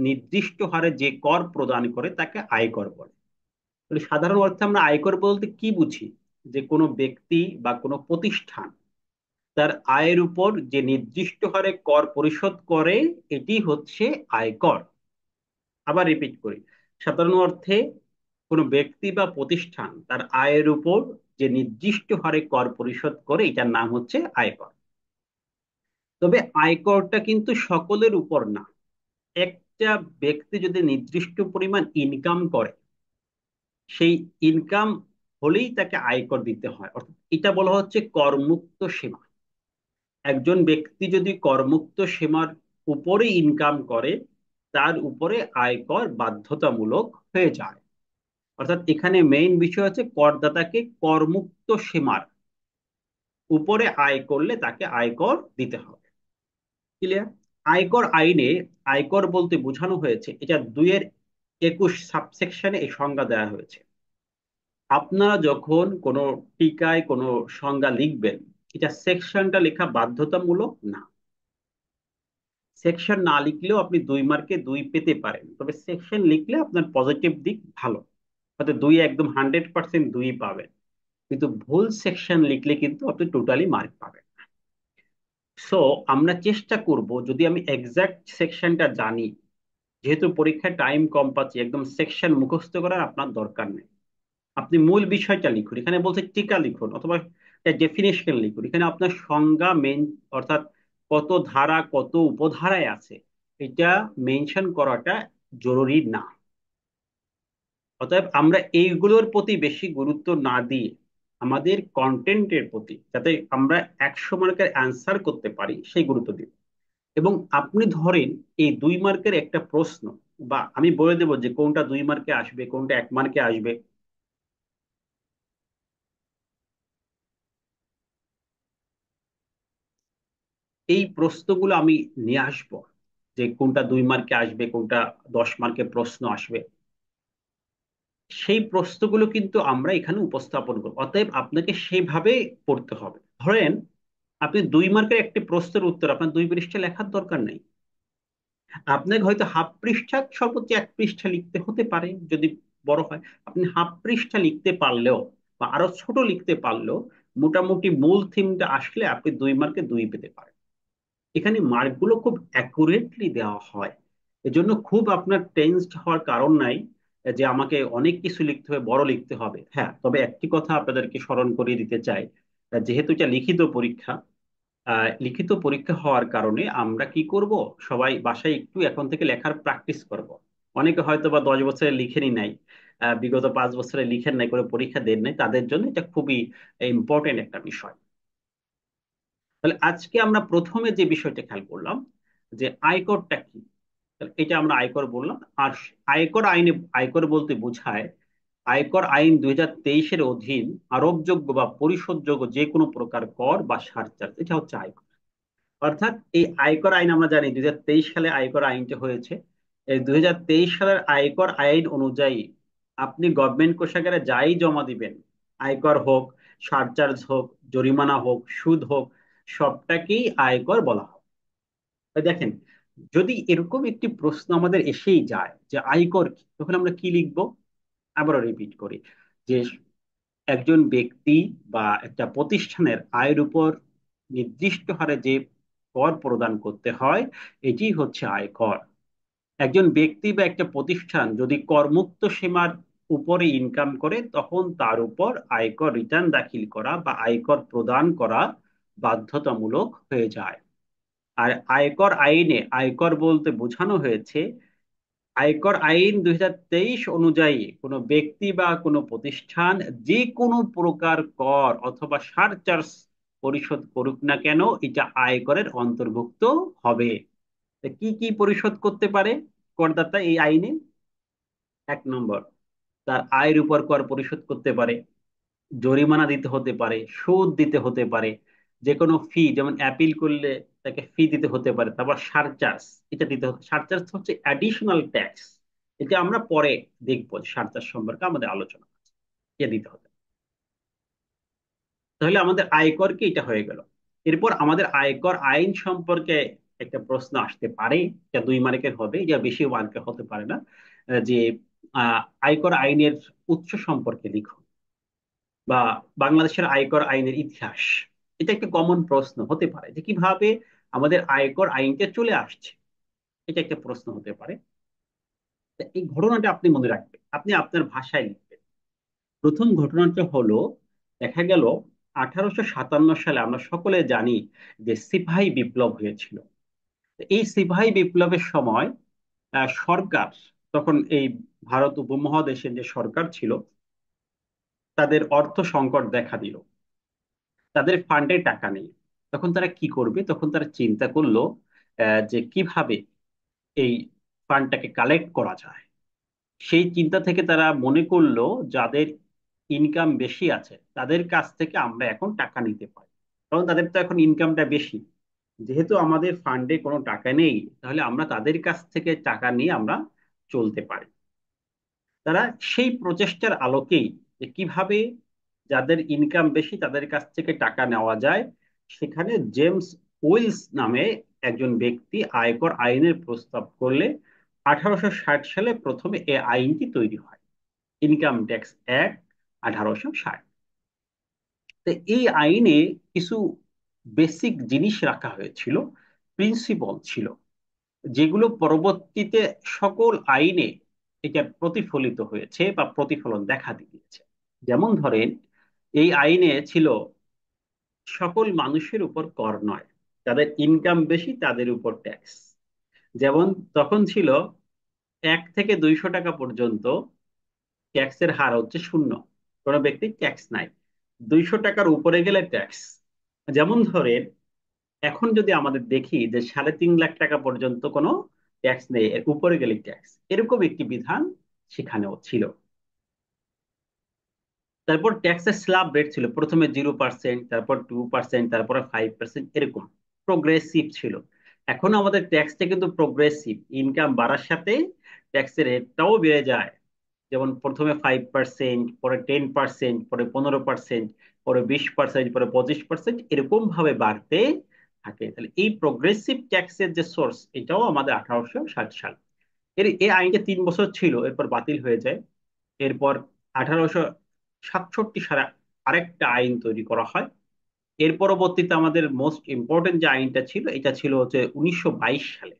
নির্দিষ্ট হারে যে কর প্রদান করে তাকে আয়কর বলে। তাহলে সাধারণ অর্থে আমরা আয়কর বলতে কি বুঝি? যে কোনো ব্যক্তি বা কোনো প্রতিষ্ঠান তার আয়ের উপর যে নির্দিষ্ট হারে কর পরিশোধ করে, এটি হচ্ছে আয়কর। আবার রিপিট করি, সাধারণ অর্থে কোনো ব্যক্তি বা প্রতিষ্ঠান তার আয়ের উপর যে নির্দিষ্ট হারে কর পরিশোধ করে, এটার নাম হচ্ছে আয়কর। তবে আয়করটা কিন্তু সকলের উপর না। একটা ব্যক্তি যদি নির্দিষ্ট পরিমাণ ইনকাম করে, সেই ইনকাম হলেই তাকে আয়কর দিতে হয়। অর্থাৎ এটা বলা হচ্ছে করমুক্ত সীমা। একজন ব্যক্তি যদি করমুক্ত সীমার উপরে ইনকাম করে, তার উপরে আয়কর বাধ্যতামূলক হয়ে যায়। অর্থাৎ এখানে মেইন বিষয় হচ্ছে করদাতাকে করমুক্ত সীমার উপরে আয় করলে তাকে আয়কর দিতে হবে। ক্লিয়ার? আয়কর আইনে আয়কর বলতে বোঝানো হয়েছে, এটা 2-এর 21 সাবসেকশনে এই সংজ্ঞা দেওয়া হয়েছে। আপনারা যখন কোনো টিকায় কোনো সংজ্ঞা লিখবেন, এটা সেকশনটা লেখা বাধ্যতামূলক না। সেকশন না লিখলেও আপনি 2 মার্কে 2 পেতে পারেন, তবে সেকশন লিখলে আপনার পজিটিভ দিক ভালো, হয়তো 2 একদম 100% 2 পাবেন। কিন্তু ভুল সেকশন লিখলে কিন্তু আপনি টোটালি মার্ক পাবেন। সো আমরা চেষ্টা করব, যদি আমি এক্সাক্ট সেকশনটা জানি, যেহেতু পরীক্ষায় টাইম কম পাচ্ছি, একদম সেকশন মুখস্থ করার আপনার দরকার নেই। আপনি মূল বিষয়টা লিখুন, এখানে বলছে টিকা লিখুন অথবা ডেফিনেশন লিখুন। এখানে আপনার সংজ্ঞা মেন, অর্থাৎ কত ধারা কত উপধারায় আছে, এটা মেনশন করাটা জরুরি না। অতএব আমরা এইগুলোর প্রতি বেশি গুরুত্ব না দিয়ে আমাদের কন্টেন্টের প্রতি, যাতে আমরা 100 মার্কের অ্যান্সার করতে পারি, সেই গুরুত্ব দিব। এবং আপনি ধরেন এই 2 মার্কের একটা প্রশ্ন, বা আমি বলে দেবো যে কোনটা 2 মার্কে আসবে, কোনটা 1 মার্কে আসবে। এই প্রশ্নগুলো আমি নিয়ে আসবো, যে কোনটা 2 মার্কে আসবে, কোনটা 10 মার্কে প্রশ্ন আসবে। সেই প্রশ্নগুলো কিন্তু আমরা এখানে উপস্থাপন করবো, অতএব আপনাকে সেইভাবে পড়তে হবে। ধরেন আপনি 2 মার্কের একটি প্রশ্নের উত্তর আপনার 2 পৃষ্ঠা লেখার দরকার নেই। আপনাকে হয়তো হাফ পৃষ্ঠা, সর্বোচ্চ 1 পৃষ্ঠা লিখতে হতে পারে যদি বড় হয়। আপনি হাফ পৃষ্ঠা লিখতে পারলেও বা আরো ছোট লিখতে পারলেও, মোটামুটি মূল থিমটা আসলে আপনি 2 মার্কে 2 পেতে পারেন। এখানে মার্কগুলো খুব অ্যাকুরেটলি দেওয়া হয়। এজন্য খুব আপনার টেনসড হওয়ার কারণ নাই যে আমাকে অনেক কিছু লিখতে হবে, বড় লিখতে হবে। হ্যাঁ, তবে একটি কথা আপনাদেরকে স্মরণ করিয়ে দিতে চাই, যেহেতু এটা লিখিত পরীক্ষা, লিখিত পরীক্ষা হওয়ার কারণে আমরা কি করব, সবাই বাসায় একটু এখন থেকে লেখার প্র্যাকটিস করব। অনেকে হয়তো বা 10 বছরে লিখেনি নাই, বিগত 5 বছরে লিখেন নাই, করে পরীক্ষা দেন নাই, তাদের জন্য এটা খুবই ইম্পর্টেন্ট একটা বিষয়। তাহলে আজকে আমরা প্রথমে যে বিষয়টা খেয়াল করলাম, যে আয়করটা কি। তাহলে এটা আমরা আয়কর বললাম। আর আয়কর আইনে আয়কর বলতে বোঝায় আয়কর আইন 2023-এর অধীন আরোপযোগ্য বা পরিশোধযোগ্য যে কোনো প্রকার কর বা সারচার্জ, এটা হচ্ছে আয়কর। অর্থাৎ এই আয়কর আইন আমরা জানি 2023 সালে আয়কর আইনটা হয়েছে। এই 2023 সালের আয়কর আইন অনুযায়ী আপনি গভর্নমেন্ট কোষাগারে যাই জমা দিবেন, আয়কর হোক, সারচার্জ হোক, জরিমানা হোক, সুদ হোক, সবটাকেই আয়কর বলা হয়। তাই দেখেন, যদি এরকম একটি প্রশ্ন আমাদের এসেই যায় যে আয়কর কি, তখন আমরা কি লিখবো? আবারও রিপিট করি, যে একজন ব্যক্তি বা একটা প্রতিষ্ঠানের আয়ের উপর নির্দিষ্ট হারে যে কর প্রদান করতে হয়, এটি হচ্ছে আয়কর। একজন ব্যক্তি বা একটা প্রতিষ্ঠান যদি করমুক্ত সীমার উপরে ইনকাম করে তখন তার উপর আয়কর রিটার্ন দাখিল করা বা আয়কর প্রদান করা বাধ্যতামূলক হয়ে যায়। আর আয়কর আইনে আয়কর বলতে বোঝানো হয়েছে, আয়কর আইন 2023 অনুযায়ী কোনো ব্যক্তি বা কোনো প্রতিষ্ঠান যে কোনো প্রকার কর অথবা সারচার্জ পরিশোধ করুক না কেন, এটা আয়করের অন্তর্ভুক্ত হবে। তা কি কি পরিশোধ করতে পারে করদাতা এই আইনে? 1 নম্বর, তার আয়ের উপর কর পরিশোধ করতে পারে, জরিমানা দিতে হতে পারে, সুদ দিতে হতে পারে, যে কোনো ফি, যেমন অ্যাপিল করলে তাকে ফি দিতে হতে পারে, তারপর সারচার্জ, এটা দিতে হতে, সারচার্জ হচ্ছে অ্যাডিশনাল ট্যাক্স। এটা আমরা পরে দেখবো, সারচার্জ সম্পর্কে আমাদের আলোচনা আছে, এটা দিতে হবে। তাহলে আমাদের আয়কর কি, এটা হয়ে গেল। এরপর আমাদের আয়কর আইন সম্পর্কে একটা প্রশ্ন আসতে পারে, এটা 2 মার্কের হবে, এটা বেশি মার্কের হতে পারে না। যে আয়কর আইনের উৎস সম্পর্কে লিখো, বা বাংলাদেশের আয়কর আইনের ইতিহাস। এটা একটা কমন প্রশ্ন হতে পারে, যে কিভাবে আমাদের আয়কর আইনটা চলে আসছে, এটা একটা প্রশ্ন হতে পারে। তা এই ঘটনাটা আপনি মনে রাখবেন, আপনি আপনার ভাষায় লিখবেন। প্রথম ঘটনাটা হলো, দেখা গেল 1857 সালে আমরা সকলে জানি যে সিপাহী বিপ্লব হয়েছিল। তো এই সিপাহী বিপ্লবের সময় সরকার, তখন এই ভারত উপমহাদেশের যে সরকার ছিল, তাদের অর্থ সংকট দেখা দিল, তাদের ফান্ডে টাকা নেই। তখন তারা কি করবে? তখন তারা চিন্তা করলো যে কিভাবে এই ফান্ডটাকে কালেক্ট করা যায়। সেই চিন্তা থেকে তারা মনে করলো, যাদের ইনকাম বেশি আছে তাদের কাছ থেকে আমরা এখন টাকা নিতে পারি, কারণ তাদের তো এখন ইনকামটা বেশি। যেহেতু আমাদের ফান্ডে কোনো টাকা নেই, তাহলে আমরা তাদের কাছ থেকে টাকা নিয়ে আমরা চলতে পারি। তারা সেই প্রচেষ্টার আলোকেই, যে কিভাবে যাদের ইনকাম বেশি তাদের কাছ থেকে টাকা নেওয়া যায়, সেখানে জেমস উইলস নামে একজন ব্যক্তি আয়কর আইনের প্রস্তাব করলে 1860 সালে প্রথমে এই আইনটি তৈরি হয়, ইনকাম ট্যাক্স অ্যাক্ট 1860। তো এই আইনে কিছু বেসিক জিনিস রাখা হয়েছিল, প্রিন্সিপাল ছিল, যেগুলো পরবর্তীতে সকল আইনে এটা প্রতিফলিত হয়েছে বা প্রতিফলন দেখা দিয়েছে। যেমন ধরেন, এই আইনে ছিল সকল মানুষের উপর কর নয়, যাদের ইনকাম বেশি তাদের উপর ট্যাক্স। যেমন তখন ছিল 1 থেকে 200 টাকা পর্যন্ত ট্যাক্সের হার হচ্ছে 0, কোনো ব্যক্তি ট্যাক্স নাই। 200 টাকার উপরে গেলে ট্যাক্স। যেমন ধরেন, এখন যদি আমাদের দেখি যে 3.5 লাখ টাকা পর্যন্ত কোনো ট্যাক্স নেই, এর উপরে গেলে ট্যাক্স, এরকম একটি বিধান সেখানেও ছিল। তারপর ট্যাক্সের স্ল্যাব রেট ছিল, প্রথমে 0%, তারপর 2%, তারপরে 5%, এরকম প্রোগ্রেসিভ ছিল। এখন আমাদের ট্যাক্সটা কিন্তু প্রোগ্রেসিভ, ইনকাম বাড়ার সাথে ট্যাক্সের রেটটাও বেড়ে যায়। যেমন প্রথমে 5%, পরে 10%, পরে 15%, পরে 20%, পরে 25%, এরকম ভাবে বাড়তে থাকে। তাহলে এই প্রোগ্রেসিভ ট্যাক্সের যে সোর্স, এটাও আমাদের 1860 সাল। এই আইনটা 3 বছর ছিল, এরপর বাতিল হয়ে যায়। এরপর 1867 সালে আরেকটা আইন তৈরি করা হয়। এর পরবর্তীতে আমাদের মোস্ট ইম্পর্টেন্ট যে আইনটা ছিল, এটা ছিল হচ্ছে 1922 সালে,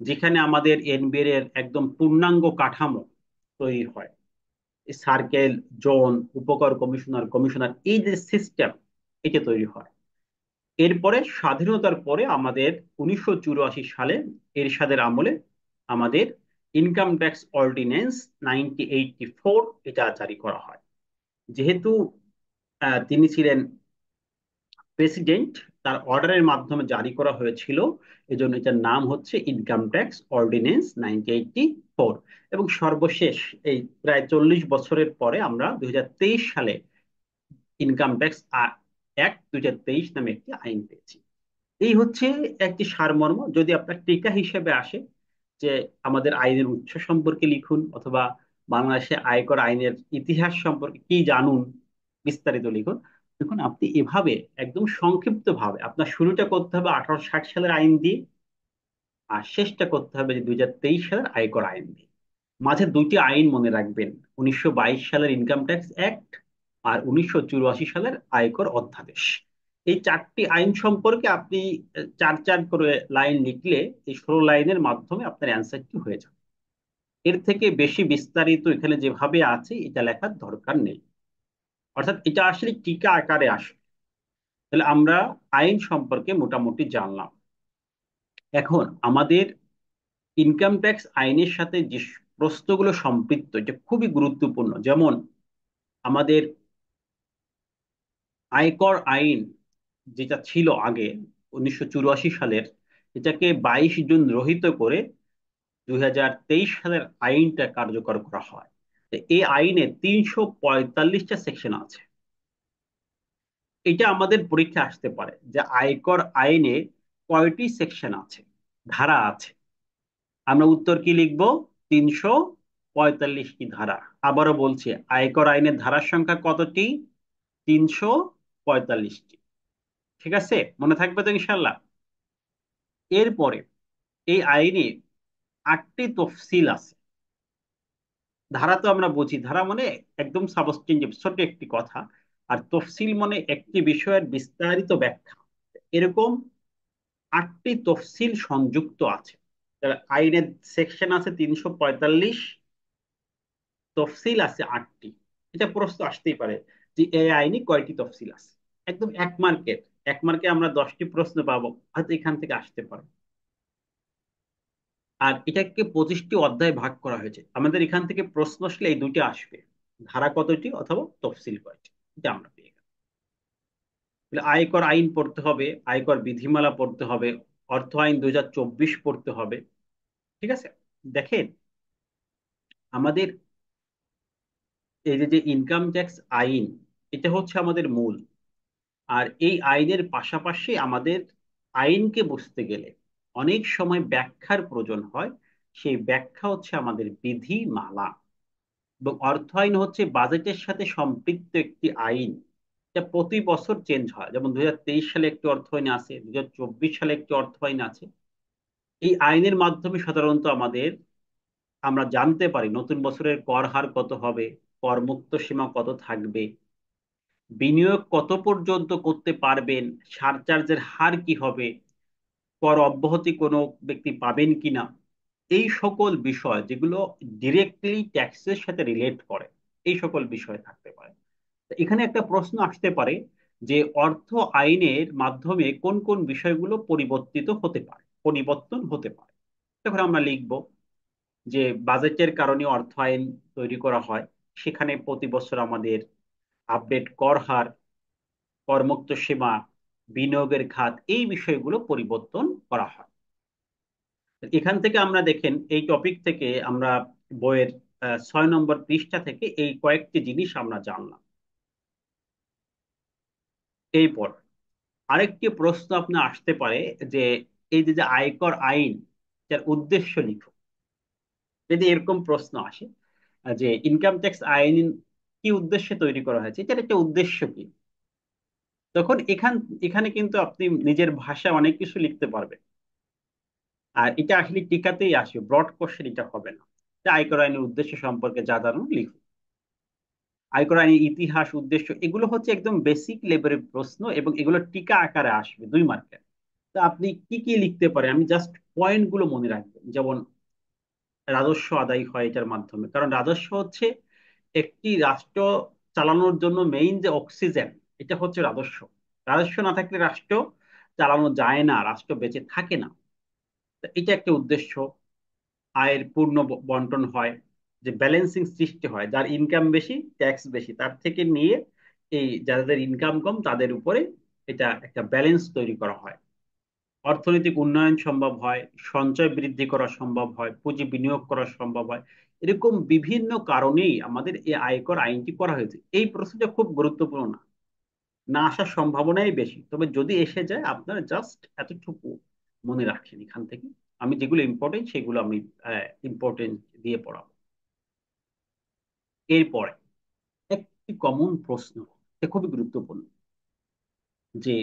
যেখানে আমাদের এনবিআর এর একদম পূর্ণাঙ্গ কাঠামো তৈরি হয়। সার্কেল, জোন, উপকর কমিশনার, কমিশনার, এই যে সিস্টেম, এটা তৈরি হয়। এরপরে স্বাধীনতার পরে আমাদের 1984 সালে এরশাদের আমলে আমাদের ইনকাম ট্যাক্স অর্ডিন্যান্স 1984 এটা জারি করা হয়। যেহেতু তিনি ছিলেন প্রেসিডেন্ট, তার অর্ডারের মাধ্যমে জারি করা হয়েছিল, এজন্য এটার নাম হচ্ছে ইনকাম ট্যাক্স অর্ডিন্যান্স 1984। এবং সর্বশেষ এই প্রায় 40 বছরের পরে আমরা 2023 সালে ইনকাম ট্যাক্স অ্যাক্ট 2023 নামে একটি আইন পেয়েছি। এই হচ্ছে একটি সারমর্ম। যদি আপনার টিকা হিসেবে আসে যে আমাদের আইনের উৎস সম্পর্কে লিখুন, অথবা বাংলাদেশে আয়কর আইনের ইতিহাস সম্পর্কে কি জানুন, বিস্তারিত লিখুন, দেখুন আপনি এভাবে একদম সংক্ষিপ্ত ভাবে আপনার শুরুটা করতে হবে 1860 সালের আইন দিয়ে, আর শেষটা করতে হবে যে 2023 সালের আয়কর আইন দিয়ে। মাঝে দুইটি আইন মনে রাখবেন, 1922 সালের ইনকাম ট্যাক্স অ্যাক্ট আর 1984 সালের আয়কর অধ্যাদেশ। এই 4টি আইন সম্পর্কে আপনি 4 4 করে লাইন লিখলে এই 16 লাইনের মাধ্যমে আপনার অ্যান্সারটি হয়ে যাবে। এর থেকে বেশি বিস্তারিত এখানে যেভাবে আছে এটা লেখার দরকার নেই। অর্থাৎ এটা আসলে টিকা আকারে আসে। তাহলে আমরা আইন সম্পর্কে মোটামুটি জানলাম। এখন আমাদের ইনকাম ট্যাক্স আইনের সাথে যে প্রশ্নগুলো সম্পৃক্ত এটা খুবই গুরুত্বপূর্ণ। যেমন আমাদের আয়কর আইন যেটা ছিল আগে 1984 সালের, এটাকে 22 জুন রহিত করে 2023 সালের আইনটা কার্যকর করা হয়। তো এই আইনে 345টা সেকশন আছে। এটা আমাদের পরীক্ষা আসতে পারে যে আয়কর আইনে কয়টি সেকশন আছে, ধারা আছে। আমরা উত্তর কি লিখব? 345টি ধারা। আবারও বলছি, আয়কর আইনের ধারার সংখ্যা কতটি? 345টি। ঠিক আছে, মনে থাকবে তো ইনশাল্লাহ? এরপরে এই আইনে 8টি তফসিল আছে। ধারা তো আমরা বুঝি, ধারা মানে একদম সাবস্টেন্টিভ ছোট একটি কথা, আর তফসিল মানে একটি বিষয়ের বিস্তারিত ব্যাখ্যা। এরকম 8টি তফসিল সংযুক্ত আছে। আইনের সেকশন আছে 345, তফসিল আছে 8টি। এটা প্রশ্ন আসতেই পারে যে এই আইনে কয়টি তফসিল আছে। একদম 1 মার্কের, 1 মার্কে আমরা 10টি প্রশ্ন পাবো, হয়তো এখান থেকে আসতে পারে। আর এটাকে 25টি অধ্যায়ে ভাগ করা হয়েছে। আমাদের এখান থেকে প্রশ্ন আসলে এই দুইটা আসবে, ধারা কতটি অথবা তফসিল কয়টি, এটা আমরা পেয়ে গেলাম। তাহলে আয়কর আইন পড়তে হবে, আয়কর বিধিমালা পড়তে হবে, অর্থ আইন 2024 পড়তে হবে। ঠিক আছে, দেখেন আমাদের এই যে যে ইনকাম ট্যাক্স আইন, এটা হচ্ছে আমাদের মূল। আর এই আইনের পাশাপাশি আমাদের আইনকে বুঝতে গেলে অনেক সময় ব্যাখ্যার প্রয়োজন হয়। সেই ব্যাখ্যা হচ্ছে আমাদের বিধিমালা। এবং অর্থ আইন হচ্ছে বাজেটের সাথে সম্পৃক্ত একটি আইন। এটা প্রতি বছর চেঞ্জ হয়। যেমন 2023 সালে একটি অর্থ আইন আছে, 2024 সালে একটি অর্থ আইন আছে। এই আইনের মাধ্যমে সাধারণত আমরা জানতে পারি নতুন বছরের কর হার কত হবে, করমুক্ত সীমা কত থাকবে, বিনিয়োগ কত পর্যন্ত করতে পারবেন, সারচার্জের হার কি হবে, কর অব্যাহতি কোনো ব্যক্তি পাবেন কিনা। এই সকল বিষয় যেগুলো ডিরেক্টলি ট্যাক্সের সাথে রিলেট করে, এই সকল বিষয় থাকতে পারে। তো এখানে একটা প্রশ্ন আসতে পারে যে অর্থ আইনের মাধ্যমে কোন কোন বিষয়গুলো পরিবর্তন হতে পারে। তখন আমরা লিখব যে বাজেটের কারণে অর্থ আইন তৈরি করা হয়, সেখানে প্রতি বছর আমাদের আপডেট কর হার, করমুক্ত সীমা, বিনিয়োগের খাত, এই বিষয়গুলো পরিবর্তন করা হয়। এখান থেকে আমরা দেখেন এই টপিক থেকে আমরা বইয়ের 6 নম্বর পৃষ্ঠা থেকে এই কয়েকটি জিনিস আমরা জানলাম। এরপর আরেকটি প্রশ্ন আপনার আসতে পারে যে এই যে যে আয়কর আইন, যার উদ্দেশ্য লিখো। যদি এরকম প্রশ্ন আসে যে ইনকাম ট্যাক্স আইন কি উদ্দেশ্যে তৈরি করা হয়েছে, এটার একটা উদ্দেশ্য কি, তখন এখানে কিন্তু আপনি নিজের ভাষায় অনেক কিছু লিখতে পারবেন। আর এটা আসলে টিকাতেই আসবে, ব্রড কোশ্চেন এটা হবে না। যে আয়কর আইনের উদ্দেশ্য সম্পর্কে যা জানুন লিখুন। আয়কর আইনের ইতিহাস, উদ্দেশ্য, এগুলো হচ্ছে একদম বেসিক লেভেলের প্রশ্ন এবং এগুলো টিকা আকারে আসবে 2 মার্কের। তো আপনি কি কি লিখতে পারেন, আমি জাস্ট পয়েন্ট গুলো মনে রাখবেন। যেমন রাজস্ব আদায় হয় এটার মাধ্যমে, কারণ রাজস্ব হচ্ছে একটি রাষ্ট্র চালানোর জন্য মেইন যে অক্সিজেন, এটা হচ্ছে রাজস্ব। রাজস্ব না থাকলে রাষ্ট্র চালানো যায় না, রাষ্ট্র বেঁচে থাকে না। তো এটা একটা উদ্দেশ্য। আয়ের পূর্ণ বন্টন হয়, যে ব্যালেন্সিং সৃষ্টি হয়, যার ইনকাম বেশি ট্যাক্স বেশি, তার থেকে নিয়ে এই যাদের ইনকাম কম তাদের উপরে এটা একটা ব্যালেন্স তৈরি করা হয়। অর্থনৈতিক উন্নয়ন সম্ভব হয়, সঞ্চয় বৃদ্ধি করা সম্ভব হয়, পুঁজি বিনিয়োগ করা সম্ভব হয়। এরকম বিভিন্ন কারণেই আমাদের এই আয়কর আইনটি করা হয়েছে। এই প্রশ্নটা খুব গুরুত্বপূর্ণ না, না আসার সম্ভাবনাই বেশি, তবে যদি এসে যায় আপনারা জাস্ট এতটুকু মনে রাখেন এখান থেকে। আমি যেগুলো ইম্পর্টেন্ট সেগুলো আমি ইম্পর্টেন্ট দিয়ে পড়াবো। এরপরে একটি কমন প্রশ্ন, এটা খুবই গুরুত্বপূর্ণ, যে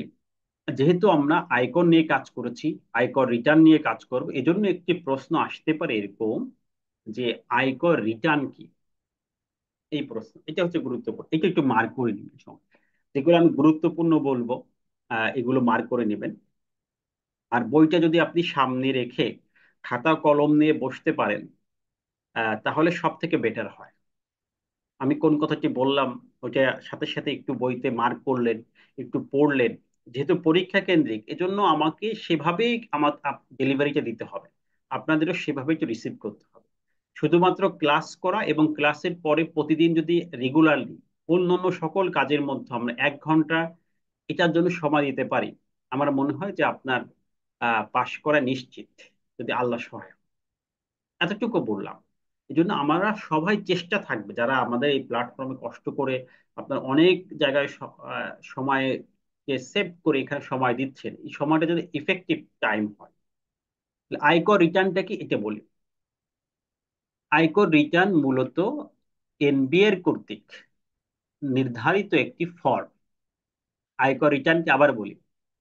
যেহেতু আমরা আয়কর নিয়ে কাজ করেছি, আয়কর রিটার্ন নিয়ে কাজ করব, এজন্য একটি প্রশ্ন আসতে পারে এরকম যে আয়কর রিটার্ন কি। এই প্রশ্ন এটা হচ্ছে গুরুত্বপূর্ণ, এটা একটু মার্ক করে নেবেন সঙ্গে। যেগুলো আমি গুরুত্বপূর্ণ বলবো এগুলো মার্ক করে নেবেন। আর বইটা যদি আপনি সামনে রেখে খাতা কলম নিয়ে বসতে পারেন, তাহলে সব থেকে বেটার হয়। আমি কোন কথাটি বললাম ওইটা সাথে সাথে একটু বইতে মার্ক করলেন, একটু পড়লেন। যেহেতু পরীক্ষা কেন্দ্রিক, এজন্য আমাকে সেভাবেই আমার ডেলিভারিটা দিতে হবে, আপনাদেরও সেভাবেই তো রিসিভ করতে হবে। শুধুমাত্র ক্লাস করা এবং ক্লাসের পরে প্রতিদিন যদি রেগুলারলি অন্যান্য সকল কাজের মধ্যে আমরা 1 ঘন্টা এটার জন্য সময় দিতে পারি, আমার মনে হয় যে আপনার পাশ করা নিশ্চিত, যদি আল্লাহ সহায় হয়। এতটুকু বললাম। এই জন্য আমরা সবাই চেষ্টা থাকবে, যারা আমাদের এই প্ল্যাটফর্মে কষ্ট করে আপনার অনেক জায়গায় সময়কে সেভ করে এখানে সময় দিচ্ছেন, এই সময়টা যদি ইফেক্টিভ টাইম হয়। তাহলে আয়কর রিটার্নটা কি এটা বলি। আয়কর রিটার্ন মূলত এনবিআর কর্তৃক নির্ধারিত একটি ফর্ম। আয়কর রিটার্নকে আবার বলি,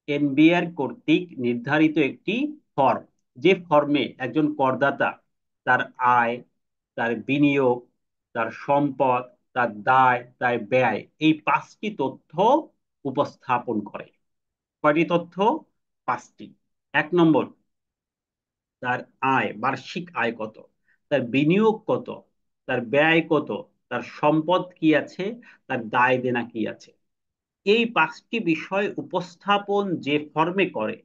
এনবিআর কর্তৃক নির্ধারিত একটি ফর্ম, যে ফর্মে একজন করদাতা তার আয়, তার বিনিয়োগ, তার সম্পদ, তার দায়, তার ব্যয়, এই 5টি তথ্য উপস্থাপন করে। কয়টি তথ্য? 5টি। 1 নম্বর, তার আয়, বার্ষিক আয় কত, তার বিনিয়োগ কত, তার ব্যয় কত, তার সম্পদ কি আছে, তার দায় দেনা কি আছে। এই 5টি বিষয় উপস্থাপন যে ফর্মে করে,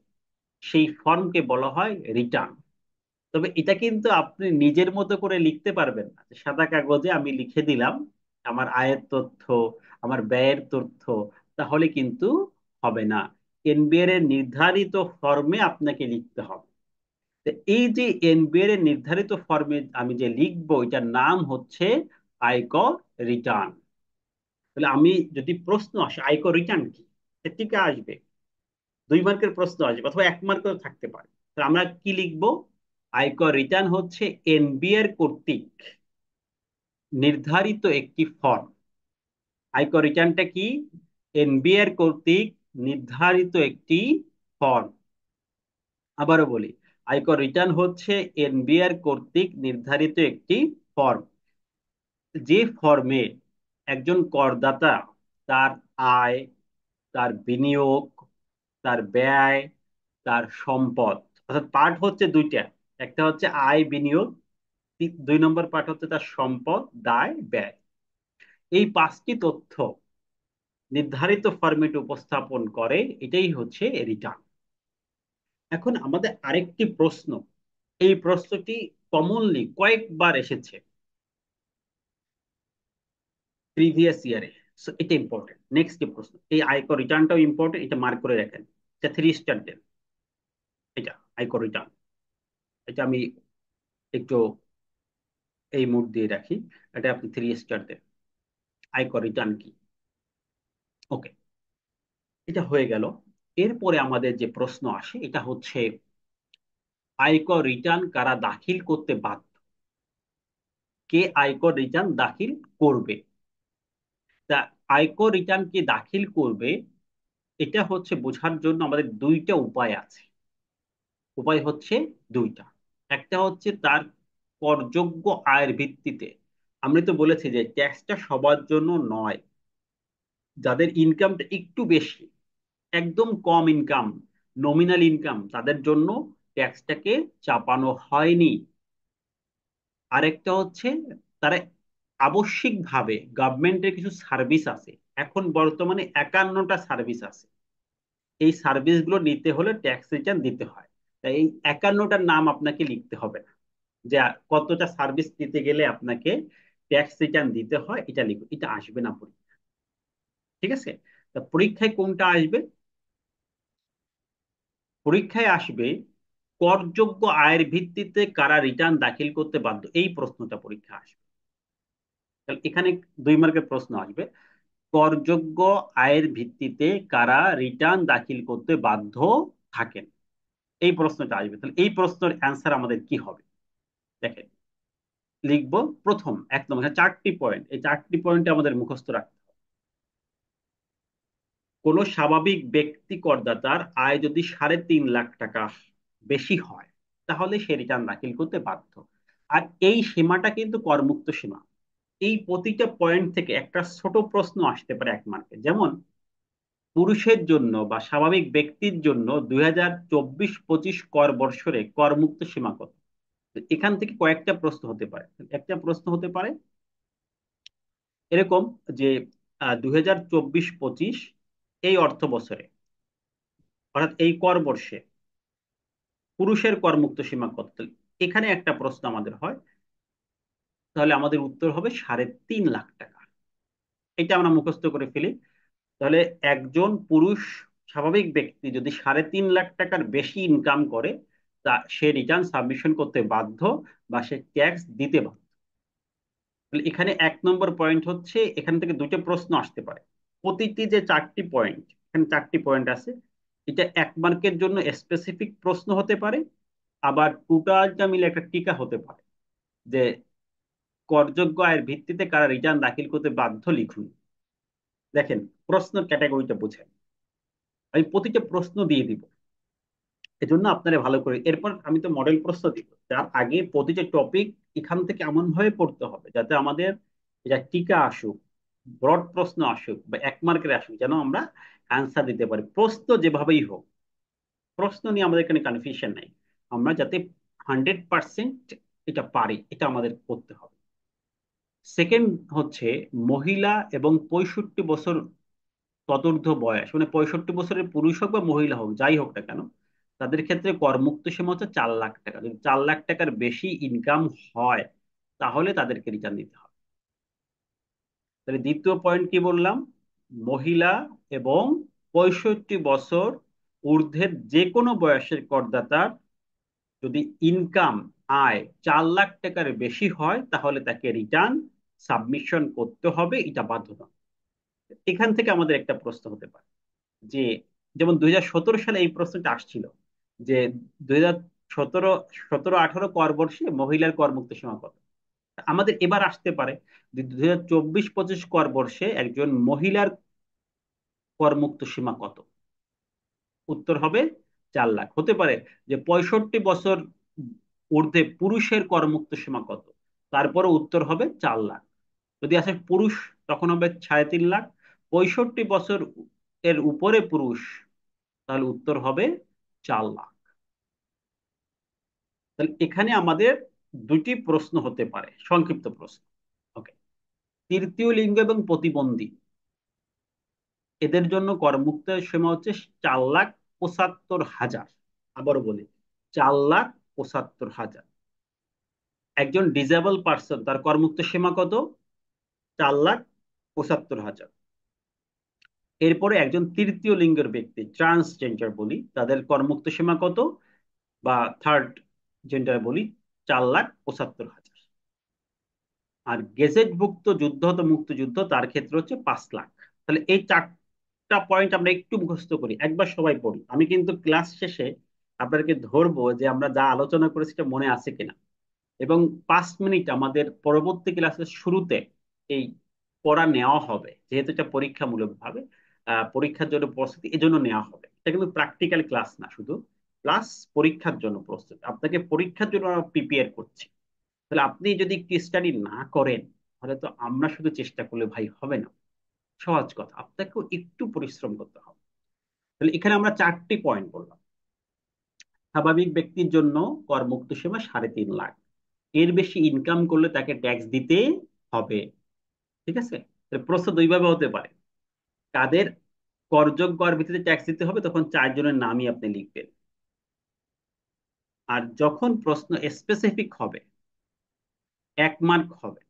সেই ফর্মকে বলা হয় রিটার্ন। তবে এটা কিন্তু আপনি নিজের মতো করে লিখতে পারবেন না, যে সাদা কাগজে আমি লিখে দিলাম আমার আয়ের তথ্য, আমার ব্যয়ের তথ্য, তাহলে কিন্তু হবে না। এনবিআর এর নির্ধারিত ফর্মে আপনাকে লিখতে হবে। তো এই যে এনবিআর এর নির্ধারিত ফর্মে আমি যে লিখবো, এটার নাম হচ্ছে আয়কর রিটার্ন। তাহলে আমি যদি প্রশ্ন আসে আয়কর রিটার্ন কি, সেটিকে আসবে 2 মার্কের প্রশ্ন আসবে, অথবা 1 মার্কেও থাকতে পারে। তো আমরা কি লিখবো? আয়কর রিটার্ন হচ্ছে এনবিআর কর্তৃক নির্ধারিত একটি ফর্ম। আয়কর রিটার্নটা কি? এনবিআর কর্তৃক নির্ধারিত একটি ফর্ম। আবারও বলি, আয়কর রিটার্ন হচ্ছে এনবিআর কর্তৃক নির্ধারিত একটি ফর্ম, যে ফর্মে একজন করদাতা তার আয়, তার বিনিয়োগ, তার ব্যয়, তার সম্পদ, অর্থাৎ পার্ট হচ্ছে দুইটা, একটা হচ্ছে আয় বিনিয়োগ, 2 নম্বর পার্ট হচ্ছে তার সম্পদ, দায়, ব্যয়। এই 5টি তথ্য নির্ধারিত ফরম্যাটে উপস্থাপন করে, এটাই হচ্ছে রিটার্ন। এখন আমাদের আরেকটি প্রশ্ন, এই প্রশ্নটি কমনলি কয়েকবার এসেছে প্রিভিয়াস ইয়ারে। সো এটা ইম্পর্টেন্ট। নেক্সট প্রশ্ন, এই আয়কর রিটার্নটাও ইম্পর্টেন্ট, এটা মার্ক করে রাখেন। এটা 3 স্টার দেন। এটা আয়কর রিটার্ন, এটা আমি একটু এই মুড দিয়ে রাখি। এটা আপনি 3 স্টার দেন। আয়কর রিটার্ন কি? ওকে, এটা হয়ে গেল। এরপরে আমাদের যে প্রশ্ন আসে এটা হচ্ছে আয়কর রিটার্ন কারা দাখিল করতে বাধ্য, কে আয়কর রিটার্ন দাখিল করবে। তা আয়কর রিটার্ন কে দাখিল করবে, এটা হচ্ছে বোঝার জন্য আমাদের দুইটা উপায় আছে। উপায় হচ্ছে দুইটা। একটা হচ্ছে তার করযোগ্য আয়ের ভিত্তিতে। আমি তো বলেছি যে ট্যাক্সটা সবার জন্য নয়, যাদের ইনকামটা একটু বেশি, একদম কম ইনকাম, নমিনাল ইনকাম, তাদের জন্য ট্যাক্সটাকে চাপানো হয়নি। আরেকটা হচ্ছে তারা আবশ্যিকভাবে গভর্নমেন্টের কিছু সার্ভিস আছে, এখন বর্তমানে 51টা সার্ভিস আছে, এই সার্ভিসগুলো নিতে হলে ট্যাক্স রিটার্ন দিতে হয়। তাই এই 51টার নাম আপনাকে লিখতে হবে না, যে কতটা সার্ভিস দিতে গেলে আপনাকে ট্যাক্স রিটার্ন দিতে হয়, এটা লিখুন, এটা আসবে না পরীক্ষা। ঠিক আছে? তা পরীক্ষায় কোনটা আসবে? পরীক্ষায় আসবে করযোগ্য আয়ের ভিত্তিতে কারা রিটার্ন দাখিল করতে বাধ্য, এই প্রশ্নটা পরীক্ষা আসবে। তাহলে এখানে 2 মার্কের প্রশ্ন আসবে, করযোগ্য আয়ের ভিত্তিতে কারা রিটার্ন দাখিল করতে বাধ্য থাকেন, এই প্রশ্নটা আসবে। তাহলে এই প্রশ্নের অ্যান্সার আমাদের কি হবে? দেখেন, লিখবো প্রথম একদম, এখানে 4টি পয়েন্ট, এই 4টি পয়েন্টে আমাদের মুখস্থ রাখতে হবে। কোন স্বাভাবিক ব্যক্তি করদাতার আয় যদি 3.5 লাখ টাকা বেশি হয়, তাহলে সে রিটার্ন দাখিল করতে বাধ্য। আর এই সীমাটা কিন্তু করমুক্ত সীমা। এই প্রতিটা পয়েন্ট থেকে একটা ছোট প্রশ্ন আসতে পারে 1 মার্কে। যেমন পুরুষের জন্য বা স্বাভাবিক ব্যক্তির জন্য 2024-25 কর বৎসরে করমুক্ত সীমা কত? তো এখান থেকে কয়েকটা প্রশ্ন হতে পারে। একটা প্রশ্ন হতে পারে এরকম যে 2024-25 এই অর্থ বছরে, অর্থাৎ এই কর বর্ষে পুরুষের করমুক্ত সীমা কত। এখানে একটা প্রশ্ন আমাদের হয়, তাহলে আমাদের উত্তর হবে 3.5 লাখ টাকা। এটা আমরা মুখস্থ করে ফেলি। তাহলে একজন পুরুষ স্বাভাবিক ব্যক্তি যদি 3.5 লাখ টাকার বেশি ইনকাম করে, তা সে রিটার্ন সাবমিশন করতে বাধ্য, বা সে ট্যাক্স দিতে বাধ্য। তাহলে এখানে 1 নম্বর পয়েন্ট হচ্ছে, এখান থেকে দুটো প্রশ্ন আসতে পারে। প্রতিটি যে 4টি পয়েন্ট, এখানে 4টি পয়েন্ট আছে, এটা 1 মার্কের জন্য স্পেসিফিক প্রশ্ন হতে পারে, আবার টোটালটা মিলে একটা টিকা হতে পারে যে করযোগ্য আয়ের ভিত্তিতে কারা রিটার্ন দাখিল করতে বাধ্য লিখুন। দেখেন, প্রশ্নের ক্যাটাগরিটা বুঝেন। আমি প্রতিটা প্রশ্ন দিয়ে দিব, এজন্য আপনারা ভালো করে, এরপর আমি তো মডেল প্রশ্ন দিব, তার আগে প্রতিটা টপিক এখান থেকে এমন ভাবে পড়তে হবে যাতে আমাদের এটা টিকা আসুক, ব্রড প্রশ্ন আসুক বা 1 মার্কের আসুক, যেন আমরা অ্যান্সার দিতে পারি প্রশ্ন যেভাবেই হোক। প্রশ্ন নিয়ে আমাদের এখানে কনফিউশন নাই, আমরা যাতে 100% এটা পারি, এটা আমাদের করতে হবে। সেকেন্ড হচ্ছে, মহিলা এবং 65 বছর তদূর্ধ্ব বয়স, মানে 65 বছরের পুরুষ হোক বা মহিলা হোক, যাই হোক না কেন, তাদের ক্ষেত্রে করমুক্ত সীমা হচ্ছে 4 লাখ টাকা। যদি 4 লাখ টাকার বেশি ইনকাম হয়, তাহলে তাদেরকে রিটার্ন দিতে হবে। তাহলে দ্বিতীয় পয়েন্ট কি বললাম, মহিলা এবং 65 বছর ঊর্ধ্বের যে কোনো বয়সের করদাতার যদি ইনকাম, আয় 4 লাখ টাকার বেশি হয়, তাহলে তাকে রিটার্ন সাবমিশন করতে হবে, এটা বাধ্যতা। এখান থেকে আমাদের একটা প্রশ্ন হতে পারে যে, যেমন 2017 সালে এই প্রশ্নটা আসছিল যে 2017, 17, 18 কর বর্ষে মহিলার করমুক্ত সীমা কত। আমাদের এবার আসতে পারে যে 2024-25 কর বর্ষে একজন মহিলার করমুক্ত সীমা কত। উত্তর হবে 4 লাখ। হতে পারে যে 65 বছর ঊর্ধ্বে পুরুষের করমুক্ত সীমা কত, তারপরে উত্তর হবে 4 লাখ। যদি আসে পুরুষ, তখন হবে 3.5 লাখ। 65 বছর এর উপরে পুরুষ, তাহলে উত্তর হবে 4 লাখ। তাহলে এখানে আমাদের দুটি প্রশ্ন হতে পারে, সংক্ষিপ্ত প্রশ্ন। ওকে। তৃতীয় লিঙ্গ এবং প্রতিবন্ধী, এদের জন্য করমুক্ত সীমা হচ্ছে 4,75,000। আবারও বলি, 4,75,000। একজন ডিজেবল পার্সন, তার করমুক্ত সীমা কত? 4,75,000। এরপরে একজন তৃতীয় লিঙ্গের ব্যক্তি, ট্রান্সজেন্ডার বলি, তাদের করমুক্ত সীমা কত, বা থার্ড জেন্ডার বলি, 4,75,000। আর গেজেটভুক্ত যুদ্ধ মুক্তিযুদ্ধ, তার ক্ষেত্রে হচ্ছে 5 লাখ। তাহলে এই 4টা পয়েন্ট আমরা একটু মুখস্থ করি, একবার সবাই পড়ি। আমি কিন্তু ক্লাস শেষে আপনাদেরকে ধরবো যে আমরা যা আলোচনা করেছি সেটা মনে আছে কিনা। এবং 5 মিনিট আমাদের পরবর্তী ক্লাসের শুরুতে এই পড়া নেওয়া হবে, যেহেতু এটা পরীক্ষামূলক ভাবে পরীক্ষার জন্য প্রস্তুতি, এজন্য নেওয়া হবে। এটা কিন্তু প্র্যাকটিক্যাল ক্লাস না শুধু, প্লাস পরীক্ষার জন্য প্রস্তুতি, আপনাকে পরীক্ষার জন্য প্রিপেয়ার করছি। তাহলে আপনি যদি একটু স্টাডি না করেন, তাহলে তো আমরা শুধু চেষ্টা করলে ভাই হবে না। সহজ কথা, আপনাকেও একটু পরিশ্রম করতে হবে। তাহলে এখানে আমরা 4টি পয়েন্ট বললাম। স্বাভাবিক ব্যক্তির জন্য করমুক্ত সীমা 3.5 লাখ, এর বেশি ইনকাম করলে তাকে ট্যাক্স দিতে হবে। ঠিক আছে। তাহলে প্রশ্ন দুইভাবে হতে পারে, কাদের করযোগ্য আর ভিত্তিতে ট্যাক্স দিতে হবে, তখন 4 জনের নামই আপনি লিখবেন। আর যখন প্রশ্ন স্পেসিফিক হবে, 1 মার্ক হবে,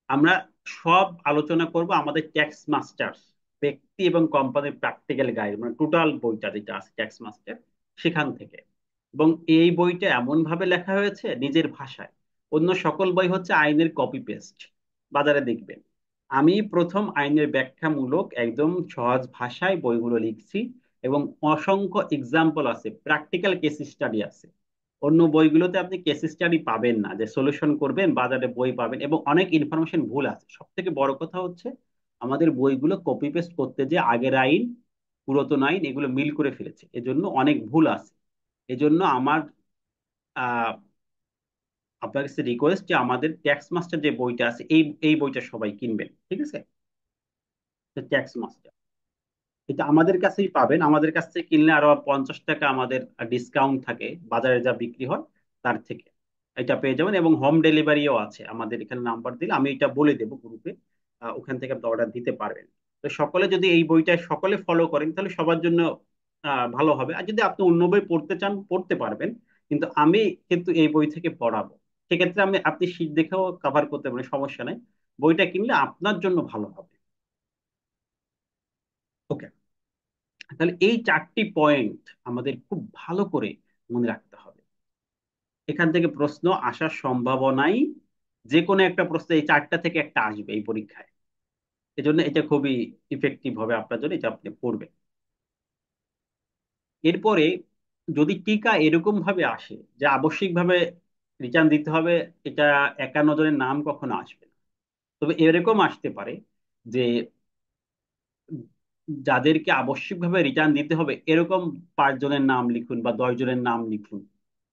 আমরা সব আলোচনা করব আমাদের ট্যাক্স মাস্টার, ব্যক্তি এবং কোম্পানির প্র্যাকটিক্যাল গাইড, মানে টোটাল বইটা যেটা আছে ট্যাক্স মাস্টার, সেখান থেকে। এবং এই বইটা এমন ভাবে লেখা হয়েছে নিজের ভাষায়, অন্য সকল বই হচ্ছে আইনের কপি পেস্ট, বাজারে দেখবেন। আমি প্রথম আইনের ব্যাখ্যামূলক একদম সহজ ভাষায় বইগুলো লিখছি, এবং অসংখ্য এক্সাম্পল আছে, প্র্যাকটিক্যাল কেস স্টাডি আছে। অন্য বইগুলোতে আপনি কেস স্টাডি পাবেন না, যে সলিউশন করবেন, বাজারে বই পাবেন, এবং অনেক ইনফরমেশন ভুল আছে। সব থেকে বড় কথা হচ্ছে, আমাদের বইগুলো কপি পেস্ট করতে যে আগের আইন, পুরাতন আইন, এগুলো মিল করে ফেলেছে, এজন্য অনেক ভুল আছে। এজন্য আমার আহ আপনার কাছে রিকোয়েস্ট যে আমাদের ট্যাক্স মাস্টার যে বইটা আছে, এই এই বইটা সবাই কিনবেন, ঠিক আছে। ট্যাক্স মাস্টার, এটা আমাদের কাছেই পাবেন। আমাদের কাছ থেকে কিনলে আরো 50 টাকা আমাদের ডিসকাউন্ট থাকে, বাজারে যা বিক্রি হয় তার থেকে এটা পেয়ে যাবেন, এবং হোম ডেলিভারিও আছে। আমাদের এখানে নাম্বার দিলে আমি এটা বলে দেবো গ্রুপে, ওখান থেকে আপনি অর্ডার দিতে পারবেন। তো সকলে যদি এই বইটা সকলে ফলো করেন তাহলে সবার জন্য ভালো হবে। আর যদি আপনি অন্য বই পড়তে চান পড়তে পারবেন, কিন্তু আমি কিন্তু এই বই থেকে পড়াবো। সেক্ষেত্রে আপনি শীট দেখেও কভার করতে পারেন, সমস্যা নাই। বইটা কিনলে আপনার জন্য ভালো হবে। ওকে, তাহলে এই চারটি পয়েন্ট আমাদের খুব ভালো করে মনে রাখতে হবে। এখান থেকে প্রশ্ন আসার সম্ভাবনাই, যে কোনো একটা প্রশ্ন এই চারটা থেকে একটা আসবে এই পরীক্ষায়। এজন্য এটা খুবই ইফেক্টিভ হবে আপনার জন্য, এটা আপনি পড়বেন। এরপরে যদি টিকা এরকম ভাবে আসে যে আবশ্যিকভাবে রিটার্ন দিতে হবে, এটা 51 জনের নাম কখনো আসবে না। তবে এরকম আসতে পারে যে যাদেরকে আবশ্যিকভাবে রিটার্ন দিতে হবে এরকম 5 জনের নাম লিখুন বা 10 জনের নাম লিখুন।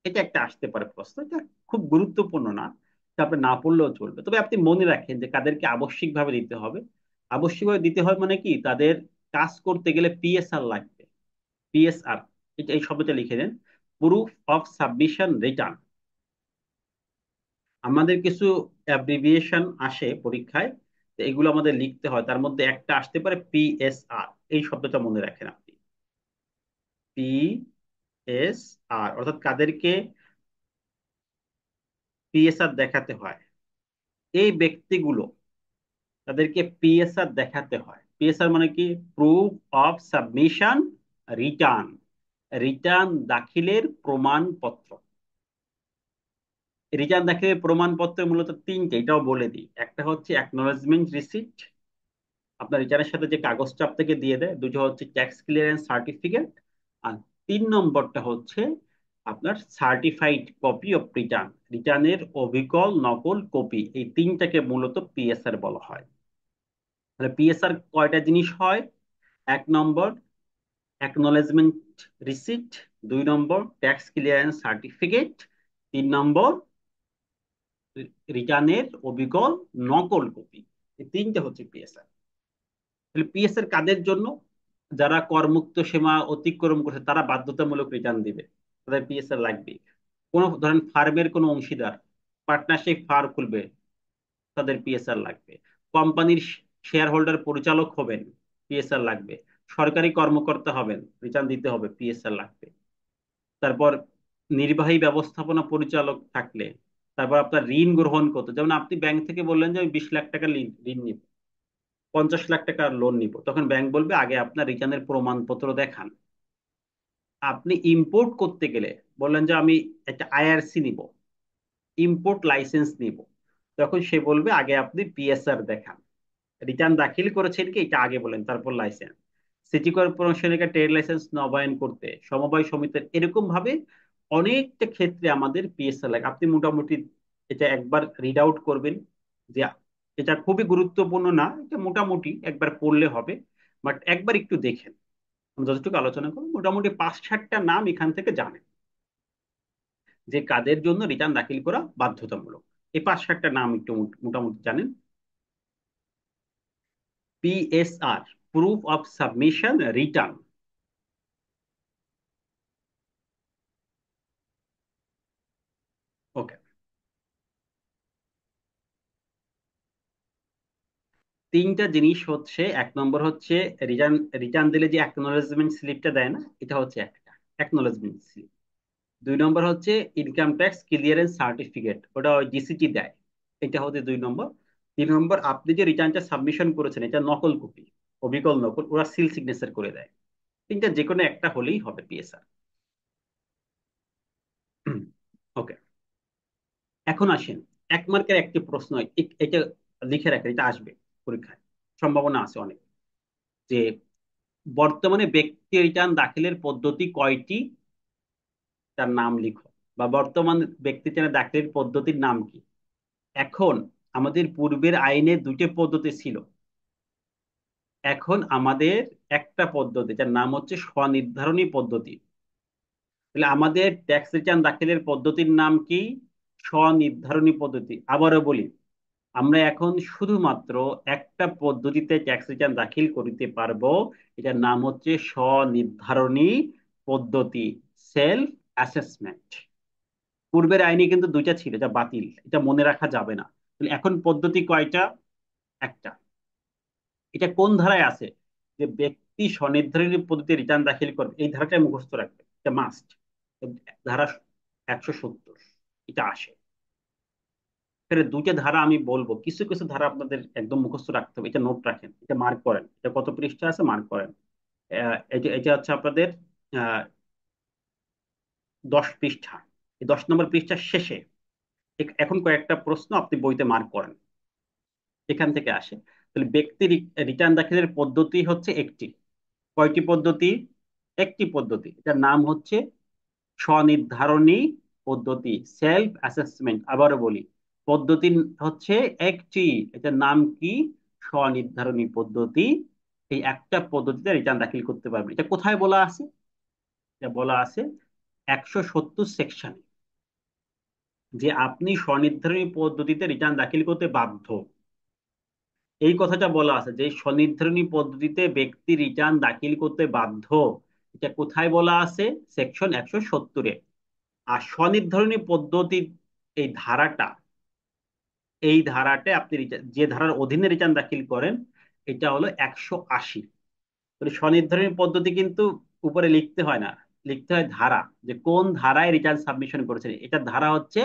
এটা একটা আসতে পারে প্রশ্ন, এটা খুব গুরুত্বপূর্ণ না, এটা আপনি না পড়লেও চলবে। তবে আপনি মনে রাখেন যে কাদেরকে আবশ্যিকভাবে দিতে হবে। আবশ্যিকভাবে দিতে হয় মানে কি, তাদের কাজ করতে গেলে পিএসআর লাগবে। পিএসআর, এটা এই শব্দটা লিখে দেন, প্রুফ অফ সাবমিশন রিটার্ন। আমাদের কিছু অ্যাব্রিভিয়েশন আসে পরীক্ষায়, তো এগুলো আমাদের লিখতে হয়। তার মধ্যে একটা আসতে পারে পিএসআর, এই শব্দটা মনে রাখেন আপনি। পিএসআর অর্থাৎ কাদেরকে পিএসআর দেখাতে হয়, এই ব্যক্তিগুলো, তাদেরকে পিএসআর দেখাতে হয়। পিএসআর মানে কি, proof of submission return, return দাখিলের প্রমাণপত্র। রিটার্ন দাখিলের প্রমাণপত্র মূলত তিনটে, এটাও বলে দিই। একটা হচ্ছে অ্যাকনলেজমেন্ট রিসিপ্ট, আপনার রিটার্নের সাথে যে কাগজটা আপনাকে দিয়ে দেয়। দুটো হচ্ছে ট্যাক্স ক্লিয়ারেন্স সার্টিফিকেট। আর 3 নম্বরটা হচ্ছে আপনার সার্টিফাইড কপি অফ রিটার্ন, রিটার্নের অবিকল নকল কপি। এই তিনটাকে মূলত পিএসআর বলা হয়। তাহলে পিএসআর কয়টা জিনিস হয়? 1 নম্বর অ্যাকনলেজমেন্ট রিসিপ্ট, 2 নম্বর ট্যাক্স ক্লিয়ারেন্স সার্টিফিকেট, 3 নম্বর রিটার্নের অবিকল নকল কপি। এই তিনটা হচ্ছে পিএসআর। তাহলে পিএসআর কাদের জন্য? যারা করমুক্ত সীমা অতিক্রম করছে তারা বাধ্যতামূলক রিটার্ন দিবে, তাদের পিএসআর লাগবে। কোন ধরেন ফার্মের কোন অংশীদার পার্টনারশিপ ফার্ম খুলবে, তাদের পিএসআর লাগবে। কোম্পানির শেয়ার হোল্ডার পরিচালক হবেন, পিএসআর লাগবে। সরকারি কর্মকর্তা হবেন, রিটার্ন দিতে হবে, পিএসআর লাগবে। তারপর নির্বাহী ব্যবস্থাপনা পরিচালক থাকলে, তারপর আপনার ঋণ গ্রহণ করতে, যেমন আপনি ব্যাংক থেকে বললেন যে আমি 20 লাখ টাকা ঋণ নিব, 50 লাখ টাকার লোন নিব, তখন ব্যাংক বলবে আগে আপনার রিটার্নের প্রমাণপত্র দেখান। আপনি ইম্পোর্ট করতে গেলে বললেন যে আমি একটা আইআরসি নিব, ইম্পোর্ট লাইসেন্স নিব, তখন সে বলবে আগে আপনি পিএসআর দেখান। রিটার্ন দাখিল করেছেন কি এটা আগে বলেন, তারপর লাইসেন্স। সিটি কর্পোরেশনের ট্রেড লাইসেন্স নবায়ন করতে, সমবায় সমিতির, এরকম ভাবে অনেকটা ক্ষেত্রে আমাদের পিএসআর লাগে। আপনি মোটামুটি এটা একবার রিড আউট করবেন, যে এটা খুবই গুরুত্বপূর্ণ না, এটা মোটামুটি একবার পড়লে হবে। বাট একবার একটু দেখেন, আমরা যতটুকু আলোচনা করবো মোটামুটি 5-6টা নাম এখান থেকে জানেন যে কাদের জন্য রিটার্ন দাখিল করা বাধ্যতামূলক। এই 5-6টা নাম একটু মোটামুটি জানেন। PSR, proof of submission return. Okay, 3টা জিনিস হচ্ছে, 1 নম্বর হচ্ছে রিটার্ন, রিটার্ন দিলে যে অ্যাকনোলেজমেন্ট স্লিপটা দেয় না, এটা হচ্ছে একটা অ্যাকনোলেজমেন্ট স্লিপ। 2 নম্বর হচ্ছে ইনকাম ট্যাক্স ক্লিয়ারেন্স সার্টিফিকেট, ওটা ওই ডিসিটি দেয়, এটা হচ্ছে 2 নম্বর। 3 নম্বর আপনি যে রিটার্নটা সাবমিশন করেছেন এটা নকল কপি, অবিকল নকল, ওরা সিল সিগনেচার করে দেয়। তিনটা যে কোনো একটা হলেই হবে পিএসআর। ওকে, এখন আসেন 1 মার্কের একটি প্রশ্ন, এটা লিখে রাখেন, এটা আসবে পরীক্ষায়, সম্ভাবনা আছে অনেক। যে বর্তমানে ব্যক্তি রিটার্ন দাখিলের পদ্ধতি কয়টি, তার নাম লিখো। বা বর্তমান ব্যক্তি রিটার্ন দাখিলের পদ্ধতির নাম কি? এখন আমাদের পূর্বের আইনে 2টি পদ্ধতি ছিল, এখন আমাদের একটা পদ্ধতি যার নাম হচ্ছে স্বনির্ধারণী পদ্ধতি। তাহলে আমাদের ট্যাক্স রিটার্ন দাখিলের পদ্ধতির নাম কি? স্বনির্ধারণী পদ্ধতি। আবারও বলি, আমরা এখন শুধুমাত্র একটা পদ্ধতিতে ট্যাক্স রিটার্ন দাখিল করিতে পারবো, এটার নাম হচ্ছে স্বনির্ধারণী পদ্ধতি, সেলফ অ্যাসেসমেন্ট। পূর্বের আইনে কিন্তু দুইটা ছিল, যা বাতিল, এটা মনে রাখা যাবে না। তাহলে এখন পদ্ধতি কয়টা? একটা। এটা কোন ধারায় আছে? যে ব্যক্তি স্বনির্ধারিত পদ্ধতিতে রিটার্ন দাখিল করবে, এই ধারাটা মুখস্থ রাখবে, এটা মাস্ট। ধারা 170 এটা আসে। এখানে দুইটা ধারা আমি বলবো, কিছু কিছু ধারা আপনাদের একদম মুখস্থ রাখতে হবে, এটা নোট রাখেন, এটা মার্ক করেন, এটা কত পৃষ্ঠা আছে মার্ক করেন। এটা এটা হচ্ছে আপনাদের আহ 10 পৃষ্ঠা। এই 10 নম্বর পৃষ্ঠার শেষে এখন কয়েকটা প্রশ্ন আপনি বইতে মার্ক করেন, এখান থেকে আসে। তাহলে ব্যক্তি রিটার্ন দাখিলের পদ্ধতি হচ্ছে একটি। কয়টি পদ্ধতি? একটি পদ্ধতি, এটার নাম হচ্ছে স্বনির্ধারণী পদ্ধতি, সেলফ অ্যাসেসমেন্ট। আবারও বলি, পদ্ধতি হচ্ছে একটি, এটার নাম কি? স্বনির্ধারণী পদ্ধতি। এই একটা পদ্ধতিতে রিটার্ন দাখিল করতে পারবেন। এটা কোথায় বলা আছে? এটা বলা আছে 170 সেকশনে, যে আপনি স্বনির্ধারণী পদ্ধতিতে রিটার্ন দাখিল করতে বাধ্য। এই কথাটা বলা আছে যে স্বনির্ধারণী পদ্ধতিতে ব্যক্তি রিটার্ন দাখিল করতে বাধ্য। এটা কোথায় বলা আছে? সেকশন 170-এ। আর স্বনির্ধারণী পদ্ধতির এই ধারাটা, এই ধারাতে আপনি যে ধারার অধীনে রিটার্ন দাখিল করেন, এটা হলো 180। তো স্বনির্ধারণী পদ্ধতি কিন্তু উপরে লিখতে হয় না, লিখতে হয় ধারা, যে কোন ধারায় রিটার্ন সাবমিশন করেছেন, এটা ধারা হচ্ছে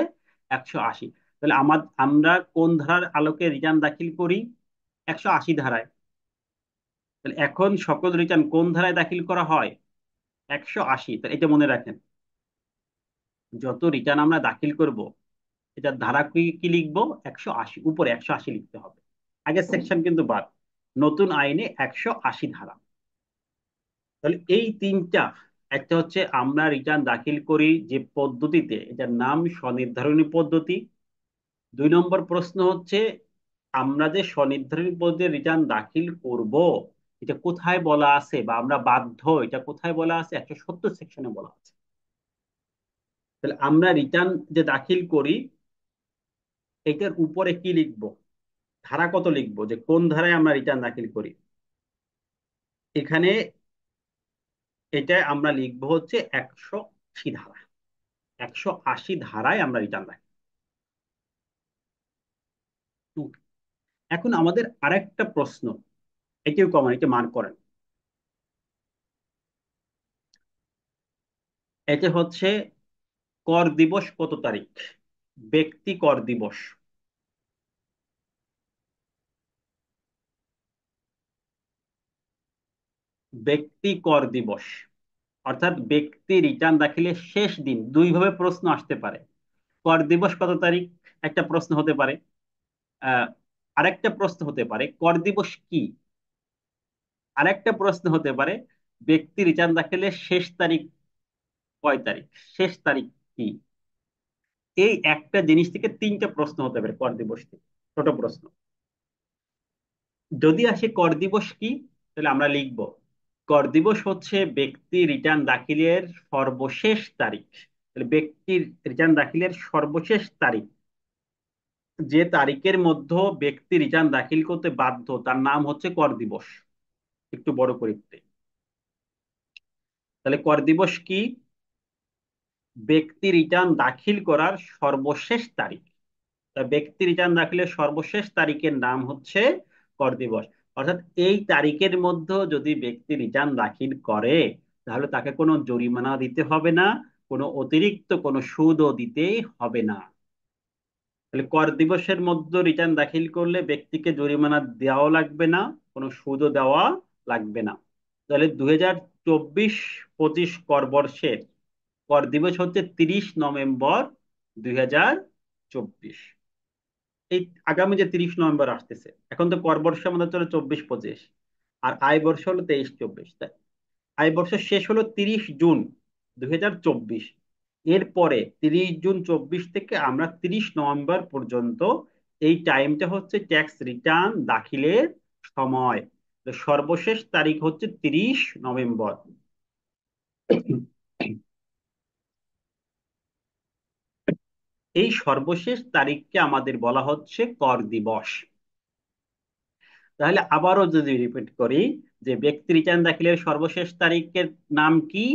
180। তাহলে আমরা কোন ধারার আলোকে রিটার্ন দাখিল করি? 180 ধারায়। তাহলে এখন সকল রিটার্ন কোন ধারায় দাখিল করা হয়? 180। তাহলে এটা মনে রাখেন, যত রিটার্ন আমরা দাখিল করব, এটা ধারা কি কি লিখবো? 180, উপরে 180 লিখতে হবে। আগের সেকশন কিন্তু বাদ, নতুন আইনে 180 ধারা। তাহলে এই তিনটা, একটা হচ্ছে আমরা রিটার্ন দাখিল করি যে পদ্ধতিতে, এটার নাম স্বনির্ধারণী পদ্ধতি। 2 নম্বর প্রশ্ন হচ্ছে, আমরা যে স্বনির্ধারণী পদ্ধতিতে রিটার্ন দাখিল করব, এটা কোথায় বলা আছে, বা আমরা বাধ্য, এটা কোথায় বলা আছে? 170 সেকশনে বলা আছে। তাহলে আমরা রিটার্ন যে দাখিল করি, এটার উপরে কি লিখবো? ধারা কত লিখবো, যে কোন ধারায় আমরা রিটার্ন দাখিল করি। এখানে এটা আমরা লিখবো হচ্ছে 180 ধারা। 180 ধারায় আমরা রিটার্ন দাখিল। এখন আমাদের আরেকটা প্রশ্ন, এটিও কমন, এটা মার্ক করেন। এটা হচ্ছে কর দিবস কত তারিখ? ব্যক্তি কর দিবস। ব্যক্তি কর দিবস অর্থাৎ ব্যক্তি রিটার্ন দাখিলের শেষ দিন। দুই ভাবে প্রশ্ন আসতে পারে, কর দিবস কত তারিখ একটা প্রশ্ন হতে পারে, আহ আরেকটা প্রশ্ন হতে পারে কর দিবস কি। আরেকটা প্রশ্ন হতে পারে ব্যক্তি রিটার্ন দাখিলের শেষ তারিখ কয় তারিখ, শেষ তারিখ কি। এই একটা জিনিস থেকে তিনটা প্রশ্ন হতে পারে কর দিবস থেকে, ছোট প্রশ্ন। যদি আসে কর দিবস কি, তাহলে আমরা লিখব কর দিবস হচ্ছে ব্যক্তি রিটার্ন দাখিলের সর্বশেষ তারিখ। তাহলে ব্যক্তির রিটার্ন দাখিলের সর্বশেষ তারিখ, যে তারিখের মধ্যে ব্যক্তি রিটার্ন দাখিল করতে বাধ্য, তার নাম হচ্ছে কর দিবস। একটু বড় করে দিতে। তাহলে কর দিবস কি? ব্যক্তি রিটার্ন দাখিল করার সর্বশেষ তারিখ। তা ব্যক্তি রিটার্ন দাখিলের সর্বশেষ তারিখের নাম হচ্ছে কর দিবস। অর্থাৎ এই তারিখের মধ্যে যদি ব্যক্তি রিটার্ন দাখিল করে, তাহলে তাকে কোনো জরিমানা দিতে হবে না, কোনো অতিরিক্ত কোনো সুদও দিতে হবে না। তাহলে কর দিবসের মধ্যে রিটার্ন দাখিল করলে ব্যক্তিকে জরিমানা দেওয়াও লাগবে না, কোনো সুদও দেওয়া লাগবে না। তাহলে 2024-25 কর বর্ষের কর দিবস হচ্ছে 30 নভেম্বর 2024। এই আগামী যে 30 নভেম্বর আসতেছে, এখন তো কর বর্ষ আমাদের চলে 24-25, আর আয় বর্ষ হলো 23-24। তাই আয় বর্ষ শেষ হলো 30 জুন 2024। এরপরে 30 জুন 2024 থেকে আমরা 30 নভেম্বর পর্যন্ত, এই টাইমটা হচ্ছে ট্যাক্স রিটার্ন দাখিলের সময়। তো সর্বশেষ তারিখ হচ্ছে 30 নভেম্বর। এই সর্বশেষ তারিখকে আমাদের বলা হচ্ছে কর দিবস। তাহলে আবারও যদি রিপিট করি, যে ব্যক্তি রিটার্ন দাখিলের সর্বশেষ তারিখের নাম কি?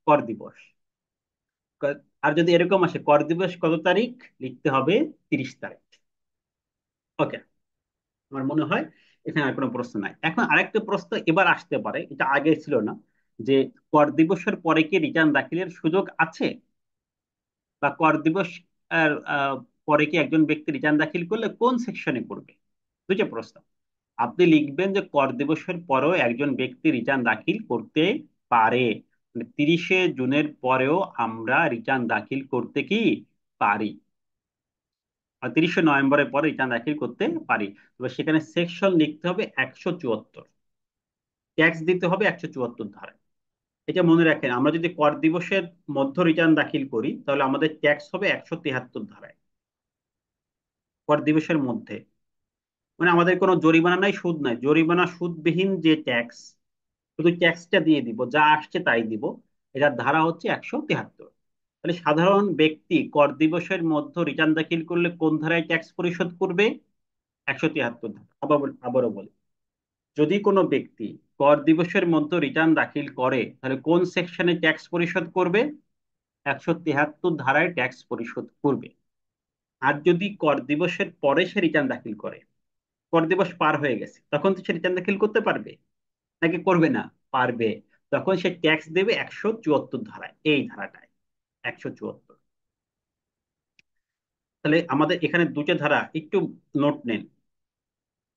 কর দিবস। আর যদি এরকম আসে কর দিবস কত তারিখ, লিখতে হবে 30 তারিখ। ওকে, আমার মনে হয় এখানে আর কোনো প্রশ্ন নাই। এখন আরেকটা প্রশ্ন এবার আসতে পারে, এটা আগে ছিল না, যে কর দিবসের পরে কি রিটার্ন দাখিলের সুযোগ আছে, বা কর দিবস আর পরে কি একজন ব্যক্তি রিটার্ন দাখিল করলে কোন সেকশনে পড়বে। দুইটা প্রশ্ন। আপনি লিখবেন যে কর দিবসের পরেও একজন ব্যক্তি রিটার্ন দাখিল করতে পারে, মানে 30শে জুনের পরেও আমরা রিটার্ন দাখিল করতে কি পারি, আর 30শে নভেম্বরের পরে রিটার্ন দাখিল করতে পারি। তবে সেখানে সেকশন লিখতে হবে 174, ট্যাক্স দিতে হবে 174 ধারায়। এটা মনে রাখেন, আমরা যদি কর দিবসের মধ্যে রিটার্ন দাখিল করি তাহলে আমাদের ট্যাক্স হবে 173 ধারায়, কর দিবসের মধ্যে। মানে আমাদের কোনো জরিমানা নাই, সুদ নাই, জরিমানা সুদবিহীন যে ট্যাক্স, শুধু ট্যাক্সটা দিয়ে দিব, যা আসছে তাই দিব। এটার ধারা হচ্ছে 173। তাহলে সাধারণ ব্যক্তি কর দিবসের মধ্যে রিটার্ন দাখিল করলে কোন ধারায় ট্যাক্স পরিশোধ করবে? 173 ধারা। আবারও বলি, যদি কোনো ব্যক্তি কর দিবসের মধ্যে রিটার্ন দাখিল করে তাহলে কোন সেকশনে ট্যাক্স পরিশোধ করবে? 173 ধারায় ট্যাক্স পরিশোধ করবে। আর যদি কর দিবসের পরে সে রিটার্ন দাখিল করে, কর দিবস পার হয়ে গেছে, তখন তো সে রিটার্ন দাখিল করতে পারবে নাকি করবে না? পারবে। তখন সে ট্যাক্স দেবে 174 ধারায়, এই ধারাটায় 174। তাহলে আমাদের এখানে দুটো ধারা একটু নোট নেন।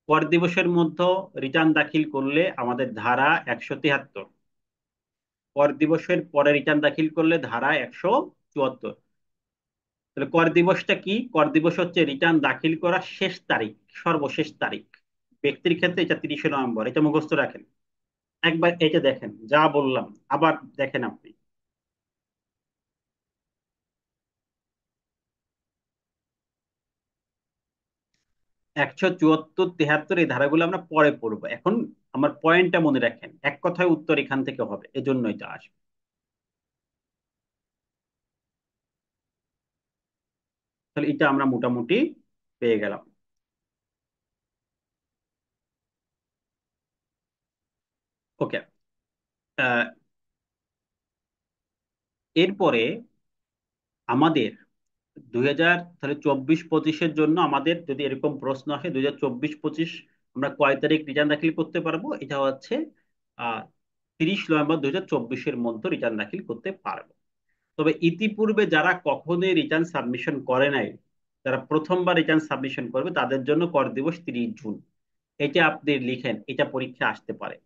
কর দিবসের মধ্যে রিটার্ন দাখিল করলে আমাদের ধারা 173, কর দিবসের পরে রিটার্ন দাখিল করলে ধারা 174। তাহলে কর দিবসটা কি? কর দিবস হচ্ছে রিটার্ন দাখিল করার শেষ তারিখ, সর্বশেষ তারিখ। ব্যক্তির ক্ষেত্রে এটা 30শে নভেম্বর, এটা মুখস্থ রাখেন। একবার এটা দেখেন যা বললাম, আবার দেখেন আপনি। 174, 73 এই ধারাগুলো আমরা পরে পড়বো, এখন আমার পয়েন্টটা মনে রাখেন, এক কথায় উত্তর এখান থেকে হবে, এজন্য এটা আসবে। তাহলে এটা আমরা মোটামুটি পেয়ে গেলাম। ওকে। এরপরে আমাদের 2024-25-এর জন্য আমাদের যদি এরকম প্রশ্ন আসে, 2024-25 আমরা কয় তারিখ রিটার্ন দাখিল করতে পারবো, এটা হচ্ছে 30 নভেম্বর 2024-এর মধ্যে রিটার্ন দাখিল করতে পারবো। তবে ইতিপূর্বে যারা কখনোই রিটার্ন সাবমিশন করে নাই, যারা প্রথমবার রিটার্ন সাবমিশন করবে, তাদের জন্য কর দিবস 30 জুন। এটা আপনি লিখেন, এটা পরীক্ষা আসতে পারে,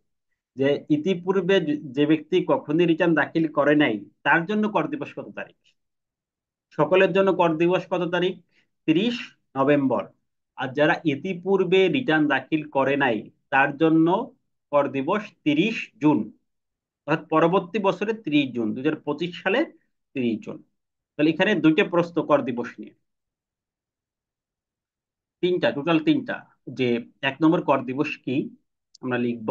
যে ইতিপূর্বে যে ব্যক্তি কখনোই রিটার্ন দাখিল করে নাই তার জন্য কর দিবস কত তারিখ। সকলের জন্য কর দিবস কত তারিখ? 30 নভেম্বর। আর যারা ইতিপূর্বে রিটার্ন দাখিল করে নাই তার জন্য কর দিবস 30 জুন, অর্থাৎ পরবর্তী বছরে 30 জুন, 2025 সালে 30 জুন। তাহলে এখানে দুইটা প্রশ্ন কর দিবস নিয়ে, তিনটা, টোটাল তিনটা। যে 1 নম্বর কর দিবস কি, আমরা লিখব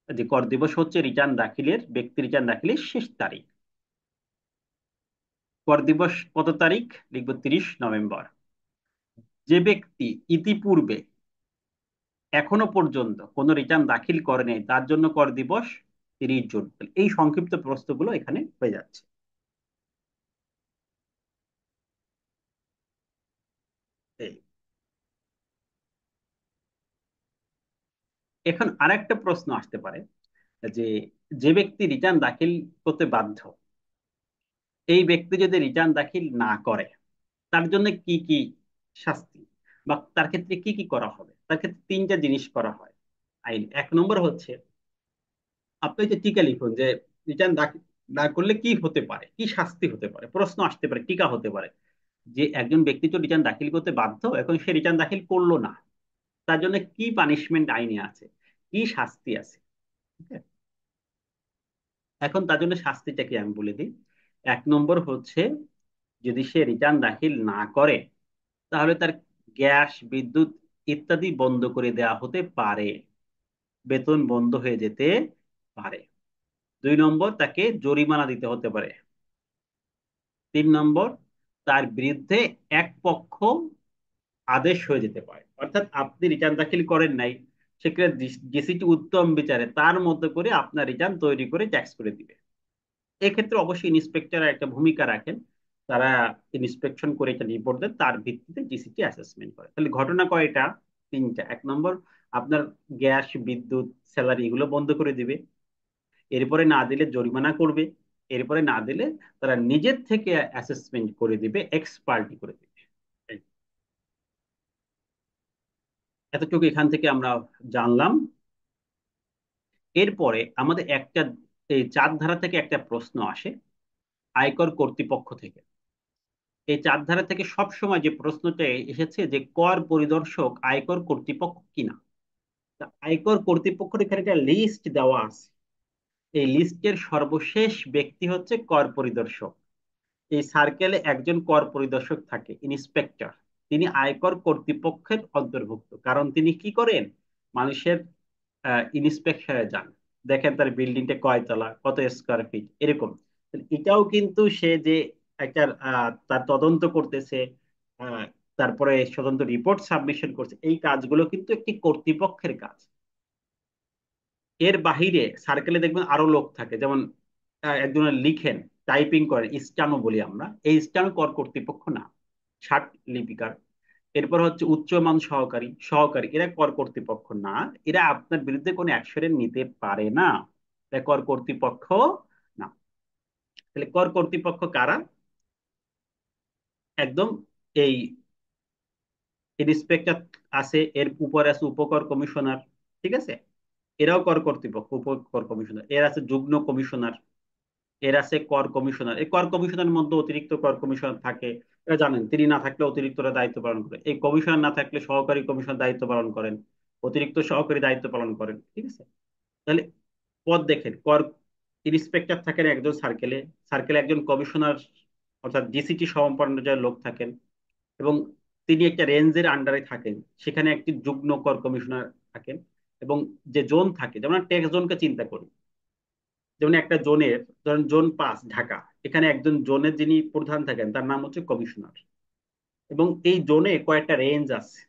যে কর দিবস হচ্ছে রিটার্ন দাখিলের, ব্যক্তি রিটার্ন দাখিলের শেষ তারিখ। কর দিবস কত তারিখ, লিখব 30 নভেম্বর। যে ব্যক্তি ইতিপূর্বে এখনো পর্যন্ত কোনো রিটার্ন দাখিল করেনি তার জন্য কর দিবস 30 জুন। এই সংক্ষিপ্ত প্রশ্নগুলো এখানে হয়ে যাচ্ছে। এই, এখন আরেকটা প্রশ্ন আসতে পারে, যে যে ব্যক্তি রিটার্ন দাখিল করতে বাধ্য, এই ব্যক্তি যদি রিটার্ন দাখিল না করে তার জন্য কি কি শাস্তি, বা তার ক্ষেত্রে কি কি করা হবে। তার ক্ষেত্রে তিনটা জিনিস করা হয় আইন। 1 নম্বর হচ্ছে, আপনি যে টিকা লিখুন যে রিটার্ন দাখিল না করলে কি হতে পারে, কি শাস্তি হতে পারে, প্রশ্ন আসতে পারে, টিকা হতে পারে। যে একজন ব্যক্তি তো রিটার্ন দাখিল করতে বাধ্য, এখন সে রিটার্ন দাখিল করলো না, তার জন্য কি পানিশমেন্ট আইনে আছে, কি শাস্তি আছে। ঠিক আছে? এখন তার জন্য শাস্তিটা কি আমি বলে দিই। 1 নম্বর হচ্ছে, যদি সে রিটার্ন দাখিল না করে তাহলে তার গ্যাস, বিদ্যুৎ ইত্যাদি বন্ধ করে দেওয়া হতে পারে, বেতন বন্ধ হয়ে যেতে পারে। 2 নম্বর, তাকে জরিমানা দিতে হতে পারে। 3 নম্বর, তার বিরুদ্ধে এক পক্ষ আদেশ হয়ে যেতে পারে, অর্থাৎ আপনি রিটার্ন দাখিল করেন নাই, সেক্ষেত্রে জিসিটি উত্তম বিচারে তার মতো করে আপনার রিটার্ন তৈরি করে ট্যাক্স করে দিবে। এক্ষেত্রে অবশ্যই ইন্সপেক্টর একটা ভূমিকা রাখেন। তারা ইন্সপেকশন করে একটা রিপোর্ট দেন, তার ভিত্তিতে জিসিটি অ্যাসেসমেন্ট করে। তাহলে ঘটনা কয়টা? তিনটা। এক নম্বর, আপনার গ্যাস, বিদ্যুৎ, স্যালারি এগুলো বন্ধ করে দিবে। এরপরে না দিলে জরিমানা করবে। এরপরে না দিলে তারা নিজের থেকে অ্যাসেসমেন্ট করে দিবে, এক্সপার্টি করে দিবে। এই, এতটুকু এখান থেকে আমরা জানলাম। এরপরে আমাদের একটা, এই চার ধারা থেকে একটা প্রশ্ন আসে আয়কর কর্তৃপক্ষ থেকে। এই চার ধারা থেকে সব সময় যে প্রশ্নটা এসেছে যে কর পরিদর্শক আয়কর কর্তৃপক্ষ কিনা। তা আয়কর কর্তৃপক্ষের এখানে একটা লিস্ট দেওয়া আছে। এই লিস্টের সর্বশেষ ব্যক্তি হচ্ছে কর পরিদর্শক। এই সার্কেলে একজন কর পরিদর্শক থাকে, ইন্সপেক্টর। তিনি আয়কর কর্তৃপক্ষের অন্তর্ভুক্ত, কারণ তিনি কি করেন? মানুষের ইন্সপেকশনে যান, দেখেন তার বিল্ডিংটা কয়তলা, কত স্কোয়ার ফিট, এরকম। এটাও কিন্তু সে যে একটা তার তদন্ত করতেছে, আহ, তারপরে স্বতন্ত্র রিপোর্ট সাবমিশন করছে, এই কাজগুলো কিন্তু একটি কর্তৃপক্ষের কাজ। এর বাহিরে সার্কেলে দেখবেন আরো লোক থাকে, যেমন একজনের লিখেন, টাইপিং করেন, স্টানো বলি আমরা, এই স্টানো কর কর্তৃপক্ষ না, ষাট লিপিকার। এরপর হচ্ছে উচ্চমান সহকারী, এরা কর কর্তৃপক্ষ না। এরা আপনার বিরুদ্ধে কোনো অ্যাকশন নিতে পারে না, এরা কর কর্তৃপক্ষ না। তাহলে কর কর্তৃপক্ষ কারা? একদম এই ইন্সপেক্টর আছে, এর উপরে আছে উপকর কমিশনার, ঠিক আছে? এরাও কর কর্তৃপক্ষ, উপকর কমিশনার। এর আছে যুগ্ম কমিশনার, এর আছে কর কমিশনার। এই কর কমিশনারের মধ্যে অতিরিক্ত কর কমিশনার থাকে, এটা জানেন, তিনি না থাকলে অতিরিক্তরা দায়িত্ব পালন করে। এই কমিশনার না থাকলে সহকারী কমিশনার দায়িত্ব পালন করেন, অতিরিক্ত সহকারী দায়িত্ব পালন করেন, ঠিক আছে? তাহলে পদ দেখেন, কর ইন্সপেক্টর থাকেন একজন সার্কেলে, সার্কেলে একজন কমিশনার অর্থাৎ জিসিটি সমপর্যায়ের লোক থাকেন, এবং তিনি একটা রেঞ্জের আন্ডারে থাকেন। সেখানে একটি যুগ্ম কর কমিশনার থাকেন, এবং যে জোন থাকে, যেমন ট্যাক্স জোনকে চিন্তা করি, যেমন একটা জোনের, ধরেন জোন 5 ঢাকা, এখানে একজন জোনের যিনি প্রধান থাকেন তার নাম হচ্ছে কমিশনার। এবং এই জোনে কয়েকটা রেঞ্জ আছে,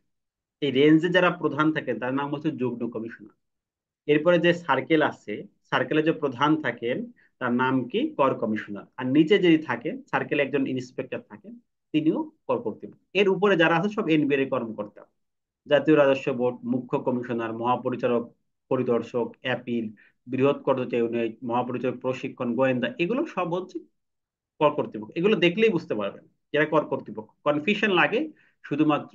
এই রেঞ্জে যারা প্রধান থাকেন তার নাম হচ্ছে যুগ্ম কমিশনার। এরপরে যে সার্কেল আছে, সার্কেলে যে প্রধান থাকেন তার নাম কি? কর কমিশনার। আর নিচে যিনি থাকেন সার্কেলে একজন ইন্সপেক্টর থাকেন, তিনিও কর কর্তৃপক্ষ। এর উপরে যারা আছে সব এনবিআর এর কর্মকর্তা, জাতীয় রাজস্ব বোর্ড, মুখ্য কমিশনার, মহাপরিচালক, পরিদর্শক, অ্যাপিল, বৃহৎ করদাতা ইউনিট, মহাপরিচালক প্রশিক্ষণ, গোয়েন্দা, এগুলো সব হচ্ছে কর কর্তৃপক্ষ। এগুলো দেখলেই বুঝতে পারবেন এরা কর কর্তৃপক্ষ। কনফিউশন লাগে শুধুমাত্র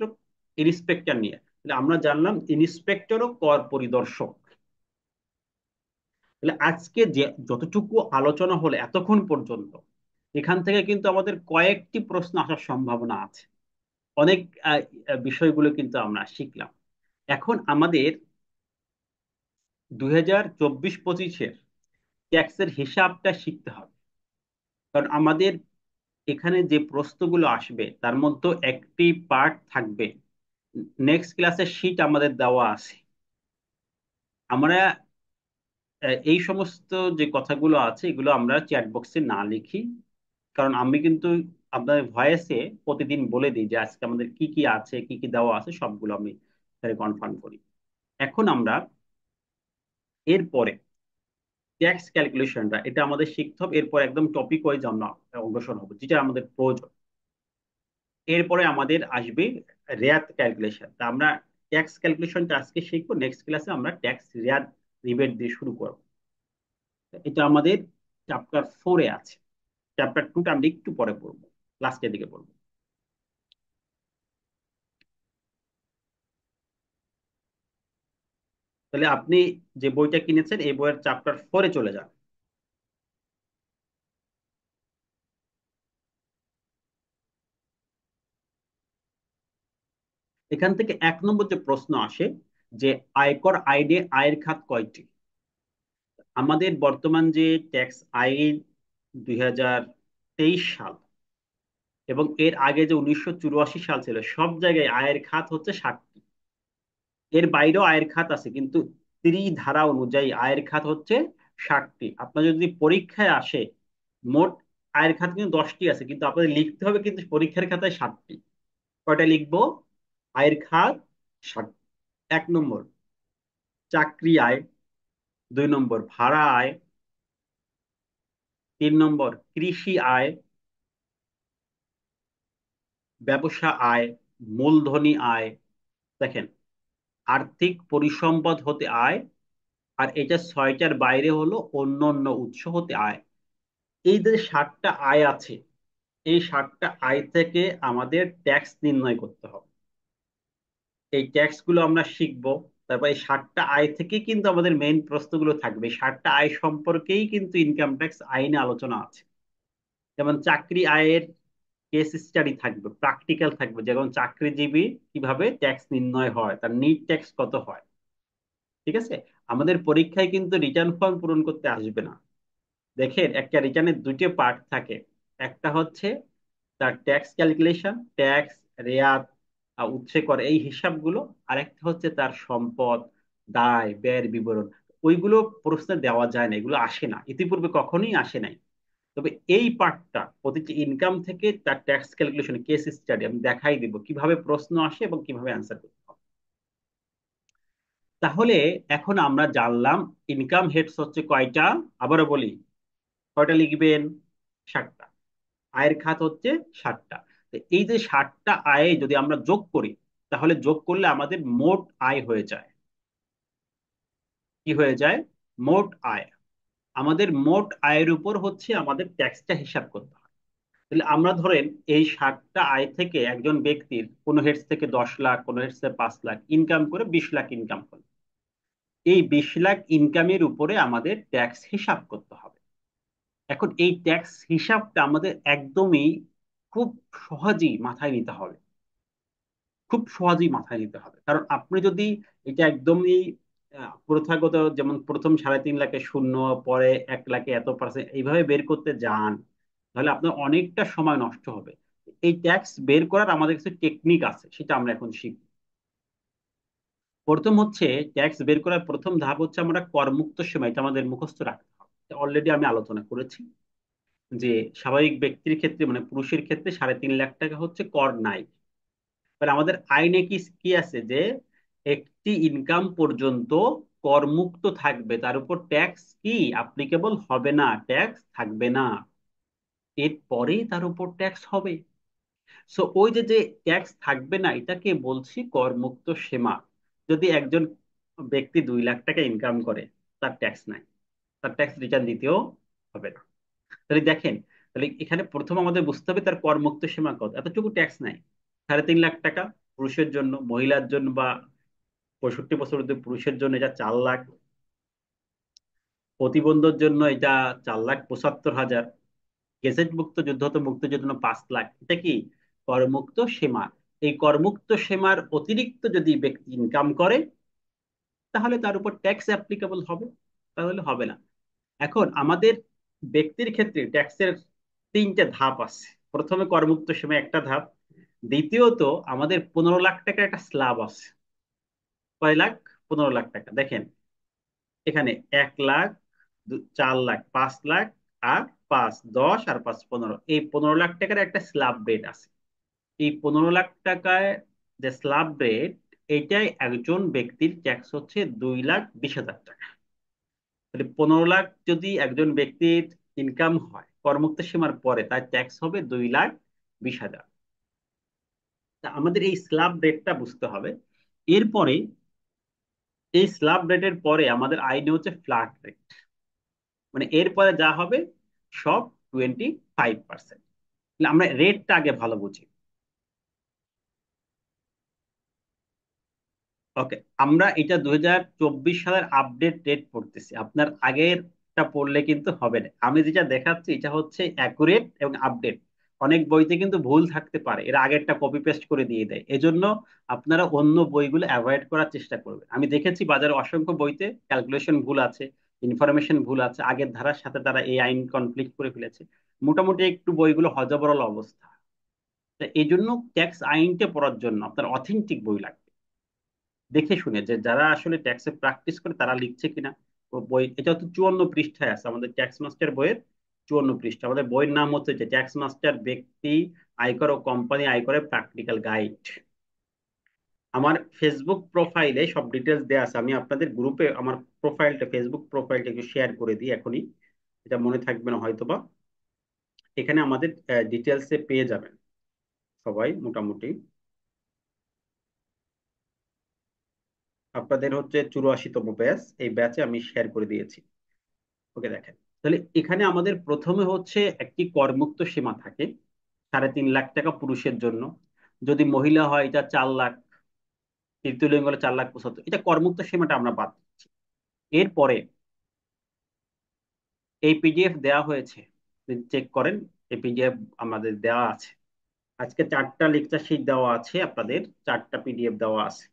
ইন্সপেক্টর নিয়ে। তাহলে আমরা জানলাম ইন্সপেক্টরও কর পরিদর্শক। তাহলে আজকে যে যতটুকু আলোচনা হলো এতক্ষণ পর্যন্ত, এখান থেকে কিন্তু আমাদের কয়েকটি প্রশ্ন আসার সম্ভাবনা আছে। অনেক বিষয়গুলো কিন্তু আমরা শিখলাম। এখন আমাদের 2024-25-এর ট্যাক্সের হিসাবটা শিখতে হবে। কারণ আমাদের এখানে যে প্রশ্নগুলো আসবে তার মধ্যে একটি পার্ট থাকবে, নেক্সট ক্লাসের শীট আমাদের দেওয়া আছে। আমরা এই সমস্ত যে কথাগুলো আছে এগুলো আমরা চ্যাট বক্সে না লিখি, কারণ আমি কিন্তু আপনার ভয়েসে প্রতিদিন বলে দিই যে আজকে আমাদের কি কি আছে, কি কি দেওয়া আছে, সবগুলো আমি কনফার্ম করি। এখন আমরা এরপরে ট্যাক্স ক্যালকুলেশনটা, এটা আমাদের শিখতে হবে। এরপর একদম টপিক ওয়াইজ আমরা অগ্রসর হবো, যেটা আমাদের প্রয়োজন। এরপরে আমাদের আসবে রেয়াত ক্যালকুলেশন। তা আমরা ট্যাক্স ক্যালকুলেশনটা আজকে শিখবো, নেক্সট ক্লাসে আমরা ট্যাক্স রেয়াত রিবেট দিয়ে শুরু করবো। এটা আমাদের চ্যাপ্টার 4-এ আছে। চ্যাপ্টার 2টা আমরা একটু পরে পড়বো, লাস্টের দিকে পড়বো। তাহলে আপনি যে বইটা কিনেছেন এই বইয়ের চ্যাপ্টার 4-এ চলে যান। এখান থেকে 1 নম্বর যে প্রশ্ন আসে যে আয়কর আইনে আয়ের খাত কয়টি। আমাদের বর্তমান যে ট্যাক্স আইন 2023 সাল, এবং এর আগে যে 1984 সাল ছিল, সব জায়গায় আয়ের খাত হচ্ছে 7টি। এর বাইরেও আয়ের খাত আছে, কিন্তু ত্রিধারা অনুযায়ী আয়ের খাত হচ্ছে 7টি। আপনার যদি পরীক্ষায় আসে মোট আয়ের খাত কিন্তু 10টি আছে, কিন্তু আপনাদের লিখতে হবে কিন্তু পরীক্ষার খাতায় 7টি। কয়টা লিখবো? আয়ের খাত 7। 1 নম্বর চাকরি আয়, 2 নম্বর ভাড়া আয়, 3 নম্বর কৃষি আয়, ব্যবসা আয়, মূলধনী আয়। দেখেন, আর্থিক পরিসম্পদ হতে আয়, আর এটা 6টার বাইরে হলো অন্য অন্য উৎস হতে আয়। এই যে 7টা আয় আছে, এই 7টা আয় থেকে আমাদের ট্যাক্স নির্ণয় করতে হবে। এই ট্যাক্স গুলো আমরা শিখবো। তারপর এই 7টা আয় থেকে কিন্তু আমাদের মেইন প্রশ্নগুলো থাকবে। 7টা আয় সম্পর্কেই কিন্তু ইনকাম ট্যাক্স আইনে আলোচনা আছে। যেমন চাকরি আয়ের কেস স্টাডি থাকবে, প্র্যাকটিক্যাল থাকবে, যেমন চাকরিজীবী কিভাবে ট্যাক্স নির্ণয় হয়, তার নিট ট্যাক্স কত হয়। ঠিক আছে। আমাদের পরীক্ষায় কিন্তু রিটার্ন ফর্ম পূরণ করতে আসবে না। দেখেন, একটা রিটার্নের দুটো পার্ট থাকে। একটা হচ্ছে তার ট্যাক্স ক্যালকুলেশন, ট্যাক্স, রেয়াত, উৎসে করে এই হিসাবগুলো। আর একটা হচ্ছে তার সম্পদ, দায়, ব্যয়ের বিবরণ। ওইগুলো প্রশ্নে দেওয়া যায় না, এগুলো আসে না, ইতিপূর্বে কখনোই আসে নাই। তবে এই পার্টটা, প্রতিটি ইনকাম থেকে তার ট্যাক্স ক্যালকুলেশন, কেস স্টাডি আমি দেখাই দিব কিভাবে প্রশ্ন আসে এবং কিভাবে অ্যান্সার করতে হবে। তাহলে এখন আমরা জানলাম ইনকাম হেডস হচ্ছে কয়টা। আবারও বলি, কয়টা লিখবেন? 7টা। আয়ের খাত হচ্ছে 7টা। তো এই যে 7টা আয়ে যদি আমরা যোগ করি, তাহলে যোগ করলে আমাদের মোট আয় হয়ে যায়। কি হয়ে যায়? মোট আয়। আমাদের মোট আয়ের উপর হচ্ছে আমাদের ট্যাক্সটা হিসাব করতে হয়। তাহলে আমরা ধরেন এই 7টা আয় থেকে একজন ব্যক্তির কোনো হেডস থেকে 10 লাখ, কোনো হেডস থেকে 5 লাখ ইনকাম করে 20 লাখ ইনকাম করে, এই 20 লাখ ইনকামের উপরে আমাদের ট্যাক্স হিসাব করতে হবে। এখন এই ট্যাক্স হিসাবটা আমাদের একদমই খুব সহজেই মাথায় নিতে হবে। খুব সহজেই মাথায় নিতে হবে, কারণ আপনি যদি এটা একদমই প্রথাগত, যেমন প্রথম 3.5 লাখে শূন্য, পরে 1 লাখে এত পার্সেন্ট এইভাবে বের করতে যান, তাহলে আপনার অনেকটা সময় নষ্ট হবে। এই ট্যাক্স বের করার আমাদের কিছু টেকনিক আছে, সেটা আমরা এখন শিখব। প্রথম হচ্ছে, ট্যাক্স বের করার প্রথম ধাপ হচ্ছে আমরা করমুক্ত সীমা, এটা আমাদের মুখস্থ রাখতে হবে। অলরেডি আমি আলোচনা করেছি যে স্বাভাবিক ব্যক্তির ক্ষেত্রে, মানে পুরুষের ক্ষেত্রে 3.5 লাখ টাকা হচ্ছে কর নাই। মানে আমাদের আইনে কি কি আছে যে একটি ইনকাম পর্যন্ত করমুক্ত থাকবে, তার উপর ট্যাক্স কি অ্যাপ্লিকেবল হবে না, ট্যাক্স থাকবে না। এরপরেই তার উপর ট্যাক্স হবে। সো ওই যে যে ট্যাক্স থাকবে না, এটাকে বলছি করমুক্ত সীমা। যদি একজন ব্যক্তি 2 লাখ টাকা ইনকাম করে, তার ট্যাক্স নাই, তার ট্যাক্স রিটার্ন দিতেও হবে না। তাহলে দেখেন, তাহলে এখানে প্রথম আমাদের বুঝতে হবে তার করমুক্ত সীমা কত, এতটুকু ট্যাক্স নাই। 3.5 লাখ টাকা পুরুষের জন্য, মহিলার জন্য বা 65 বছর অব্দি পুরুষের জন্য এটা 4 লাখ, প্রতিবন্ধীর জন্য এটা 4,75,000, গেজেটভুক্ত যুদ্ধত মুক্তিযোদ্ধার জন্য 5 লাখ। এটা কি করমুক্ত সীমা। এই করমুক্ত সীমার অতিরিক্ত যদি ব্যক্তি ইনকাম করে, তাহলে তার উপর ট্যাক্স অ্যাপ্লিকেবল হবে, তাহলে হবে না। এখন আমাদের ব্যক্তির ক্ষেত্রে ট্যাক্সের 3টে ধাপ আছে। প্রথমে করমুক্ত সীমা একটা ধাপ, দ্বিতীয়ত আমাদের 15 লাখ টাকার একটা স্ল্যাব আছে। কয় লাখ? 15 লাখ টাকা। দেখেন এখানে 1 লাখ, 4 লাখ, 5 লাখ, আর 5, 10 আর 5, 15, এই 15 লাখ টাকার একটা স্ল্যাব রেট আছে। এই 15 লাখ টাকায় যে স্ল্যাব রেট, এটাই একজন ব্যক্তির ট্যাক্স হচ্ছে 2,20,000 টাকা। তাহলে 15 লাখ যদি একজন ব্যক্তির ইনকাম হয় করমুক্ত সীমার পরে, তার ট্যাক্স হবে 2,20,000। তা আমাদের এই স্ল্যাব রেটটা বুঝতে হবে। এরপরে এই স্ল্যাব রেটের পরে আমাদের আইনে হচ্ছে ফ্ল্যাট রেট, মানে এরপরে যা হবে সব 25%। আমরা রেটটা আগে ভালো বুঝি। ওকে, আমরা এটা 2024 সালের আপডেট রেট পড়তেছি, আপনার আগেরটা পড়লে কিন্তু হবে না। আমি যেটা দেখাচ্ছি এটা হচ্ছে অ্যাকুরেট এবং আপডেট। অনেক বইতে কিন্তু ভুল থাকতে পারে, এর আগেরটা কপি পেস্ট করে দিয়ে দেয়, এজন্য আপনারা অন্য বইগুলো অ্যাভয়েড করার চেষ্টা করবেন। আমি দেখেছি বাজারে অসংখ্য বইতে ক্যালকুলেশন ভুল আছে, ইনফরমেশন ভুল আছে, আগের ধারার সাথে তারা এই আইন কনফ্লিক্ট করে ফেলেছে। মোটামুটি একটু বইগুলো হযবরল অবস্থা। তো এই জন্য ট্যাক্স আইনটা পড়ার জন্য আপনার অথেন্টিক বই লাগবে, দেখে শুনে, যে যারা আসলে ট্যাক্সে প্র্যাকটিস করে তারা লিখছে কিনা। ও বই এটা তো 54 পৃষ্ঠায় আছে, আমাদের ট্যাক্স মাস্টার বইয়ের 54 পৃষ্ঠা। আমাদের বইয়ের নাম হচ্ছে যে ট্যাক্স মাস্টার ব্যক্তি আয়কর ও কোম্পানি আয়করের প্র্যাকটিক্যাল গাইড। আমার ফেসবুক প্রোফাইলে সব ডিটেলস দেওয়া আছে। আমি আপনাদের গ্রুপে আমার প্রোফাইলটা, ফেসবুক প্রোফাইলটা একটু শেয়ার করে দিই এখনই। এটা মনে থাকবে না হয়তোবা। এখানে আমাদের ডিটেলসে পেয়ে যাবেন সবাই মোটামুটি। আপনাদের হচ্ছে 84তম ব্যাচ, এই ব্যাচে আমি শেয়ার করে দিয়েছি। ওকে, দেখেন তাহলে এখানে আমাদের প্রথমে হচ্ছে একটি করমুক্ত সীমা থাকে 3.5 লাখ টাকা পুরুষের জন্য। যদি মহিলা হয় এটা 4 লাখ, তৃতীয় লিঙ্গ হলে 4,75,000, এটা করমুক্ত সীমাটা আমরা বাদ দিচ্ছি। এরপরে এই পিডিএফ দেওয়া হয়েছে, চেক করেন, এই পিডিএফ আমাদের দেওয়া আছে। আজকে 4টা লেকচার শিট দেওয়া আছে, আপনাদের 4টা পিডিএফ দেওয়া আছে।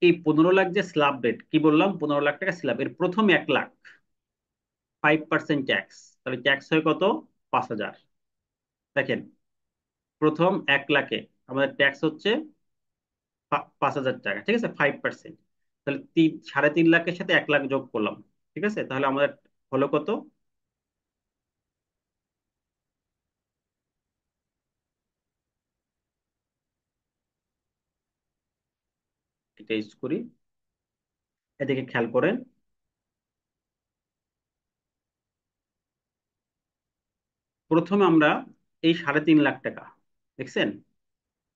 এই 15 লাখ যে স্ল্যাব রেট, কি বললাম, 15 লাখ টাকা স্ল্যাব, এর প্রথম 1 লাখ 5% ট্যাক্স, তাহলে ট্যাক্স হয় কত? 5,000। দেখেন, প্রথম 1 লাখে আমাদের ট্যাক্স হচ্ছে 5,000 টাকা, ঠিক আছে, 5%। তাহলে 3.5 লাখের সাথে 1 লাখ যোগ করলাম, ঠিক আছে, তাহলে আমাদের হলো কত? এটা ইউজ করি, এদিকে খেয়াল করেন। প্রথমে আমরা এই 3.5 লাখ টাকা, দেখছেন,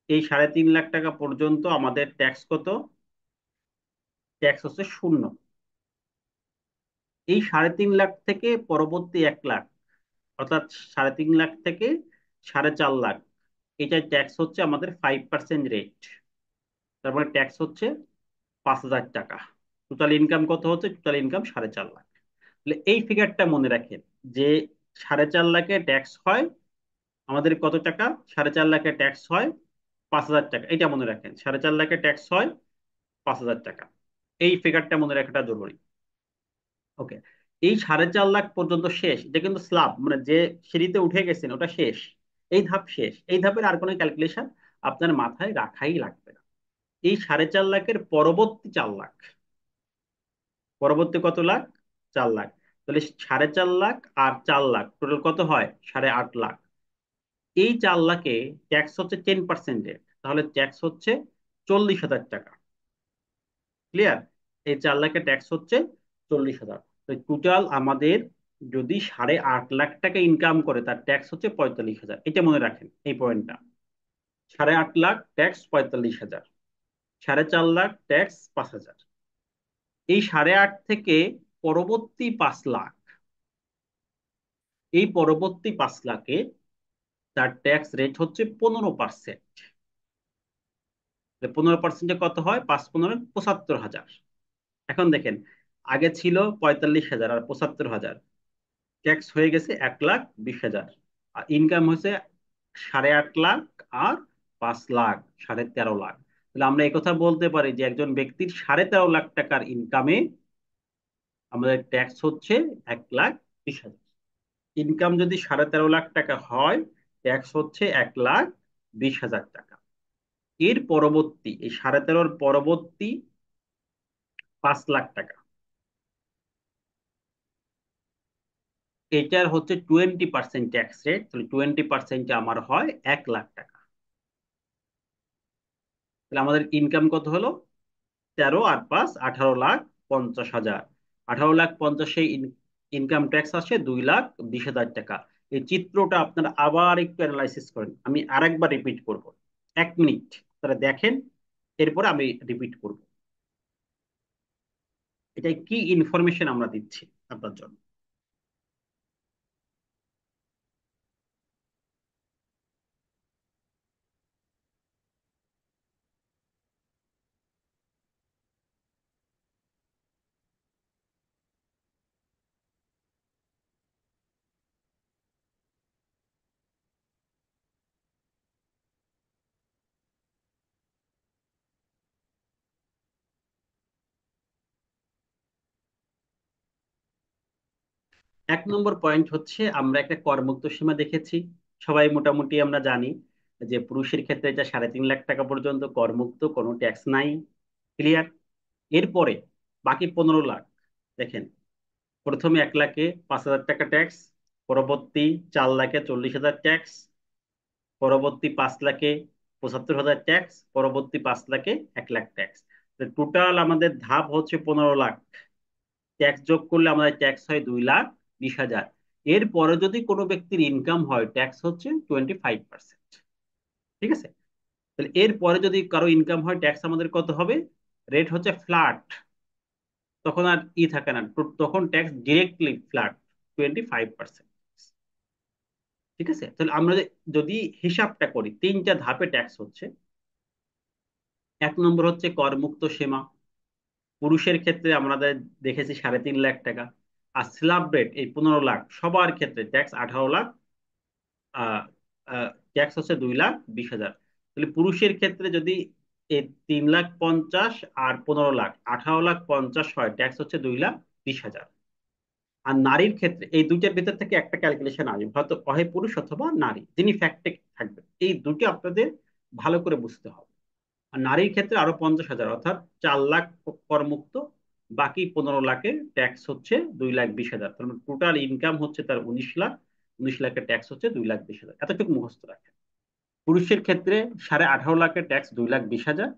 এই 3.5 লাখ টাকা পর্যন্ত আমাদের ট্যাক্স কত? ট্যাক্স হচ্ছে 0। এই 3.5 লাখ থেকে পরবর্তী 1 লাখ, অর্থাৎ 3.5 লাখ থেকে 4.5 লাখ, এটার ট্যাক্স হচ্ছে আমাদের 5% রেট। তারপরে ট্যাক্স হচ্ছে 5,000 টাকা। টোটাল ইনকাম কত হচ্ছে? Total income 4.5 lakh. তাহলে এই ফিগারটা মনে রাখেন যে 4.5 লাখে ট্যাক্স হয় আমাদের কত টাকা? 4.5 লাখে ট্যাক্স হয় 5,000 টাকা। এটা মনে রাখেন, 4.5 লাখে ট্যাক্স হয় 5,000 টাকা। এই ফিগারটা মনে রাখাটা জরুরি। ওকে, এই 4.5 লাখ পর্যন্ত শেষ, এটা কিন্তু স্ল্যাব, মানে যে সিঁড়িতে উঠে গেছেন ওটা শেষ। এই ধাপ শেষ, এই ধাপের আর কোনো ক্যালকুলেশন আপনার মাথায় রাখাই লাগবে না। এই 4.5 লাখের পরবর্তী 4 লাখ, পরবর্তী কত লাখ? 4 লাখ। তাহলে 4.5 লাখ আর 4 লাখ টোটাল কত হয়? 8.5 লাখ। এই 4 লাখে ট্যাক্স হচ্ছে 10% রেট, তাহলে ট্যাক্স হচ্ছে 40,000 টাকা। ক্লিয়ার? এই 4 লাখে ট্যাক্স হচ্ছে 40,000। তো টোটাল আমাদের যদি 8.5 লাখ টাকা ইনকাম করে, তার ট্যাক্স হচ্ছে 45,000। এটা মনে রাখেন এই পয়েন্টটা। 8.5 লাখ ট্যাক্স 45,000, 4.5 লাখ ট্যাক্স 5,000। এই 8.5 থেকে পরবর্তী 5 লাখ, এই পরবর্তী 5 লাখে তার ট্যাক্স রেট হচ্ছে 15%। 15%-এ কত হয়? 5 15 75,000। এখন দেখেন, আগে ছিল 45,000 আর 75,000, ট্যাক্স হয়ে গেছে 1,20,000, আর ইনকাম হয়েছে 8.5 লাখ আর 5 লাখ, 13.5 লাখ। তাহলে আমরা এই কথা বলতে পারি যে একজন ব্যক্তির 13.5 লাখ টাকার ইনকামে আমাদের ট্যাক্স হচ্ছে 1,20,000। ইনকাম যদি 13.5 লাখ টাকা হয়, ট্যাক্স হচ্ছে 1,20,000 টাকা। এর পরবর্তী, এই 13.5-র পরবর্তী 5 লাখ টাকা, এটার হচ্ছে 20% ট্যাক্স রেট, তাহলে 20%-এ আমার হয় 1 লাখ টাকা। তাহলে আমাদের ইনকাম কত হলো? 13 আর 5 18,50,000। 18,50,000 ইনকাম ট্যাক্স আসে 2,20,000 টাকা। এই চিত্রটা আপনারা আবার একটু অ্যানালাইসিস করেন, আমি আরেকবার রিপিট করব, 1 মিনিট আপনারা দেখেন, এরপরে আমি রিপিট করব। এটা কি ইনফরমেশন আমরা দিচ্ছি আপনার জন্য। 1 নম্বর পয়েন্ট হচ্ছে, আমরা একটা করমুক্ত সীমা দেখেছি, সবাই মোটামুটি আমরা জানি যে পুরুষের ক্ষেত্রে এটা 3.5 লাখ টাকা পর্যন্ত করমুক্ত, কোনো ট্যাক্স নাই। ক্লিয়ার? এরপরে বাকি 15 লাখ, দেখেন, প্রথমে 1 লাখে 5,000 টাকা ট্যাক্স, পরবর্তী 4 লাখে 40,000 ট্যাক্স, পরবর্তী 5 লাখে 75,000 ট্যাক্স, পরবর্তী 5 লাখে 1 লাখ ট্যাক্স। টোটাল আমাদের ধাপ হচ্ছে 15 লাখ। ট্যাক্স যোগ করলে আমাদের ট্যাক্স হয় 2,20,000। এরপরে যদি কোনো ব্যক্তির ইনকাম হয়, ট্যাক্স হচ্ছে 25%। ঠিক আছে? তাহলে এরপরে যদি কারো ইনকাম হয়, ট্যাক্স আমাদের কত হবে? রেট হচ্ছে ফ্ল্যাট। তখন আর থাকে না, তখন ট্যাক্স ডিরেক্টলি ফ্ল্যাট, 25%। ঠিক আছে? তাহলে আমরা যদি হিসাবটা করি, 3টা ধাপে ট্যাক্স হচ্ছে। 1 নম্বর হচ্ছে করমুক্ত সীমা। পুরুষের ক্ষেত্রে আমরা দেখেছি 3.5 লাখ টাকা। আর স্ল্যাব রেট এই 15 লাখ, সবার ক্ষেত্রে ট্যাক্স 18 লাখ। ট্যাক্স হচ্ছে 2,20,000। তাহলে পুরুষের ক্ষেত্রে যদি এই 3,50,000 আর 15 লাখ, 18,50,000 হয়, ট্যাক্স হচ্ছে 2,20,000। আর নারীর ক্ষেত্রে এই দুইটার ভিতর থেকে একটা ক্যালকুলেশন আসবে, হয়তো হয় পুরুষ অথবা নারী, যিনি ফ্যাক্টে থাকবে। এই দুটি আপনাদের ভালো করে বুঝতে হবে। আর নারীর ক্ষেত্রে আরো 50,000, অর্থাৎ 4 লাখ করমুক্ত, বাকি 15 লাখে ট্যাক্স হচ্ছে 2,20,000। তার মানে টোটাল ইনকাম হচ্ছে তার 19 লাখ। 19 লাখের ট্যাক্স হচ্ছে 2,20,000। এতটুকু মুখস্থ রাখেন। পুরুষের ক্ষেত্রে 18.5 লাখের ট্যাক্স 2,20,000।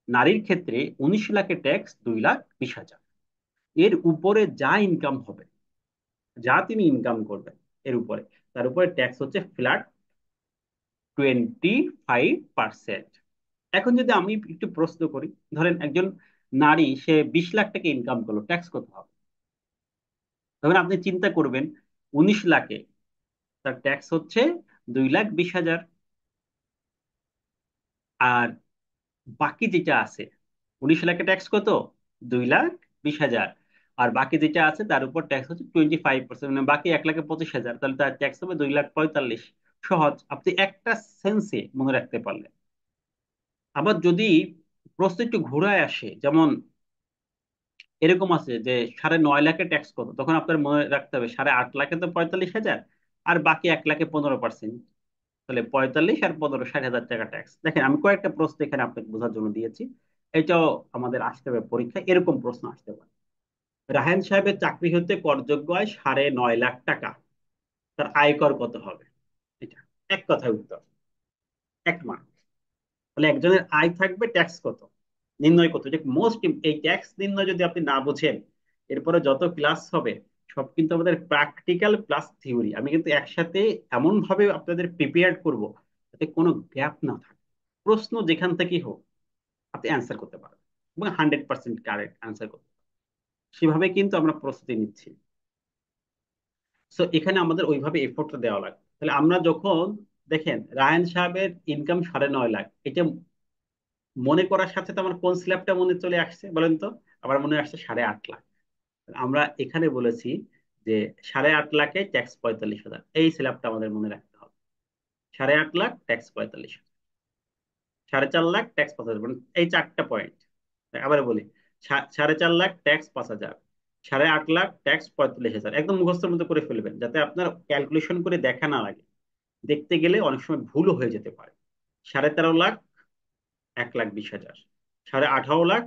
নারীর ক্ষেত্রে 19 লাখের ট্যাক্স 2,20,000। এর উপরে যা ইনকাম হবে, যা তিনি ইনকাম করবেন, এর উপরে, তার উপরে ট্যাক্স হচ্ছে ফ্ল্যাট 25%। এখন যদি আমি একটু প্রশ্ন করি, ধরেন একজন নারী, সে 20 লাখ টাকা ইনকাম করলো, ট্যাক্স কত হবে? তখন আপনি চিন্তা করবেন, 19 লাখে তার ট্যাক্স হচ্ছে 2,20,000। আর বাকি যেটা আছে, 19 লাখে ট্যাক্স কত? 2,20,000। আর বাকি যেটা আছে তার উপর ট্যাক্স হচ্ছে 25%, মানে বাকি 1,25,000। তাহলে তার ট্যাক্স হবে 2,45,000। সহজ, আপনি একটা সেন্সে মনে রাখতে পারলেন। আবার যদি প্রশ্ন একটু ঘুরায় আসে, যেমন এরকম আছে যে 9.5 লাখে ট্যাক্স কত, তখন আপনার মনে রাখতে হবে 8.5 লাখে তো 45,000, আর বাকি 1 লাখে 15%। তাহলে 45 আর 15, 60,000 টাকা ট্যাক্স। দেখেন, আমি কয়েকটা প্রশ্ন এখানে আপনাকে বোঝার জন্য দিয়েছি। এটাও আমাদের আসতে হবে পরীক্ষায়, এরকম প্রশ্ন আসতে পারে। রাহান সাহেবের চাকরি হতে করযোগ্য আয় 9.5 লাখ টাকা, তার আয়কর কত হবে? এটা এক কথায় উত্তর, 1 মার্ক। তাহলে একজনের আয় থাকবে, ট্যাক্স কত নির্ণয় করতে, যে মোস্ট, এই ট্যাক্স নির্ণয় যদি আপনি না বুঝেন, এরপরে যত ক্লাস হবে সব কিন্তু আমাদের প্র্যাকটিক্যাল প্লাস থিওরি। আমি কিন্তু একসাথে এমন ভাবে আপনাদের প্রিপেয়ার করব যাতে কোনো গ্যাপ না থাকে। প্রশ্ন যেখান থেকেই হোক আপনি অ্যান্সার করতে পারবেন, এবং 100% কারেক্ট অ্যান্সার করতে পারবেন। সেভাবে কিন্তু আমরা প্রস্তুতি নিচ্ছি। সো এখানে আমাদের ওইভাবে এফোর্টটা দেওয়া লাগে। তাহলে আমরা যখন, দেখেন রায়হান সাহেবের ইনকাম 9.5 লাখ, এটা মনে করার সাথে তো আমার কোন স্ল্যাবটা মনে চলে আসছে বলেন তো? আমার মনে আসছে 8.5 লাখ। আমরা এখানে বলেছি যে 8.5 লাখে ট্যাক্স 45,000, এই স্ল্যাবটা আমাদের মনে রাখতে হবে। 8.5 লাখ ট্যাক্স 45,000, 4.5 লাখ ট্যাক্স 5,000, মানে এই 4টা পয়েন্ট। আবার বলি, 4.5 লাখ ট্যাক্স 5,000, 8.5 লাখ ট্যাক্স 45,000। একদম মুখস্থের মতো করে ফেলবেন, যাতে আপনার ক্যালকুলেশন করে দেখা না লাগে। দেখতে গেলে অনেক সময় ভুলও হয়ে যেতে পারে। 13.5 লাখ 1,20,000, 18.5 লাখ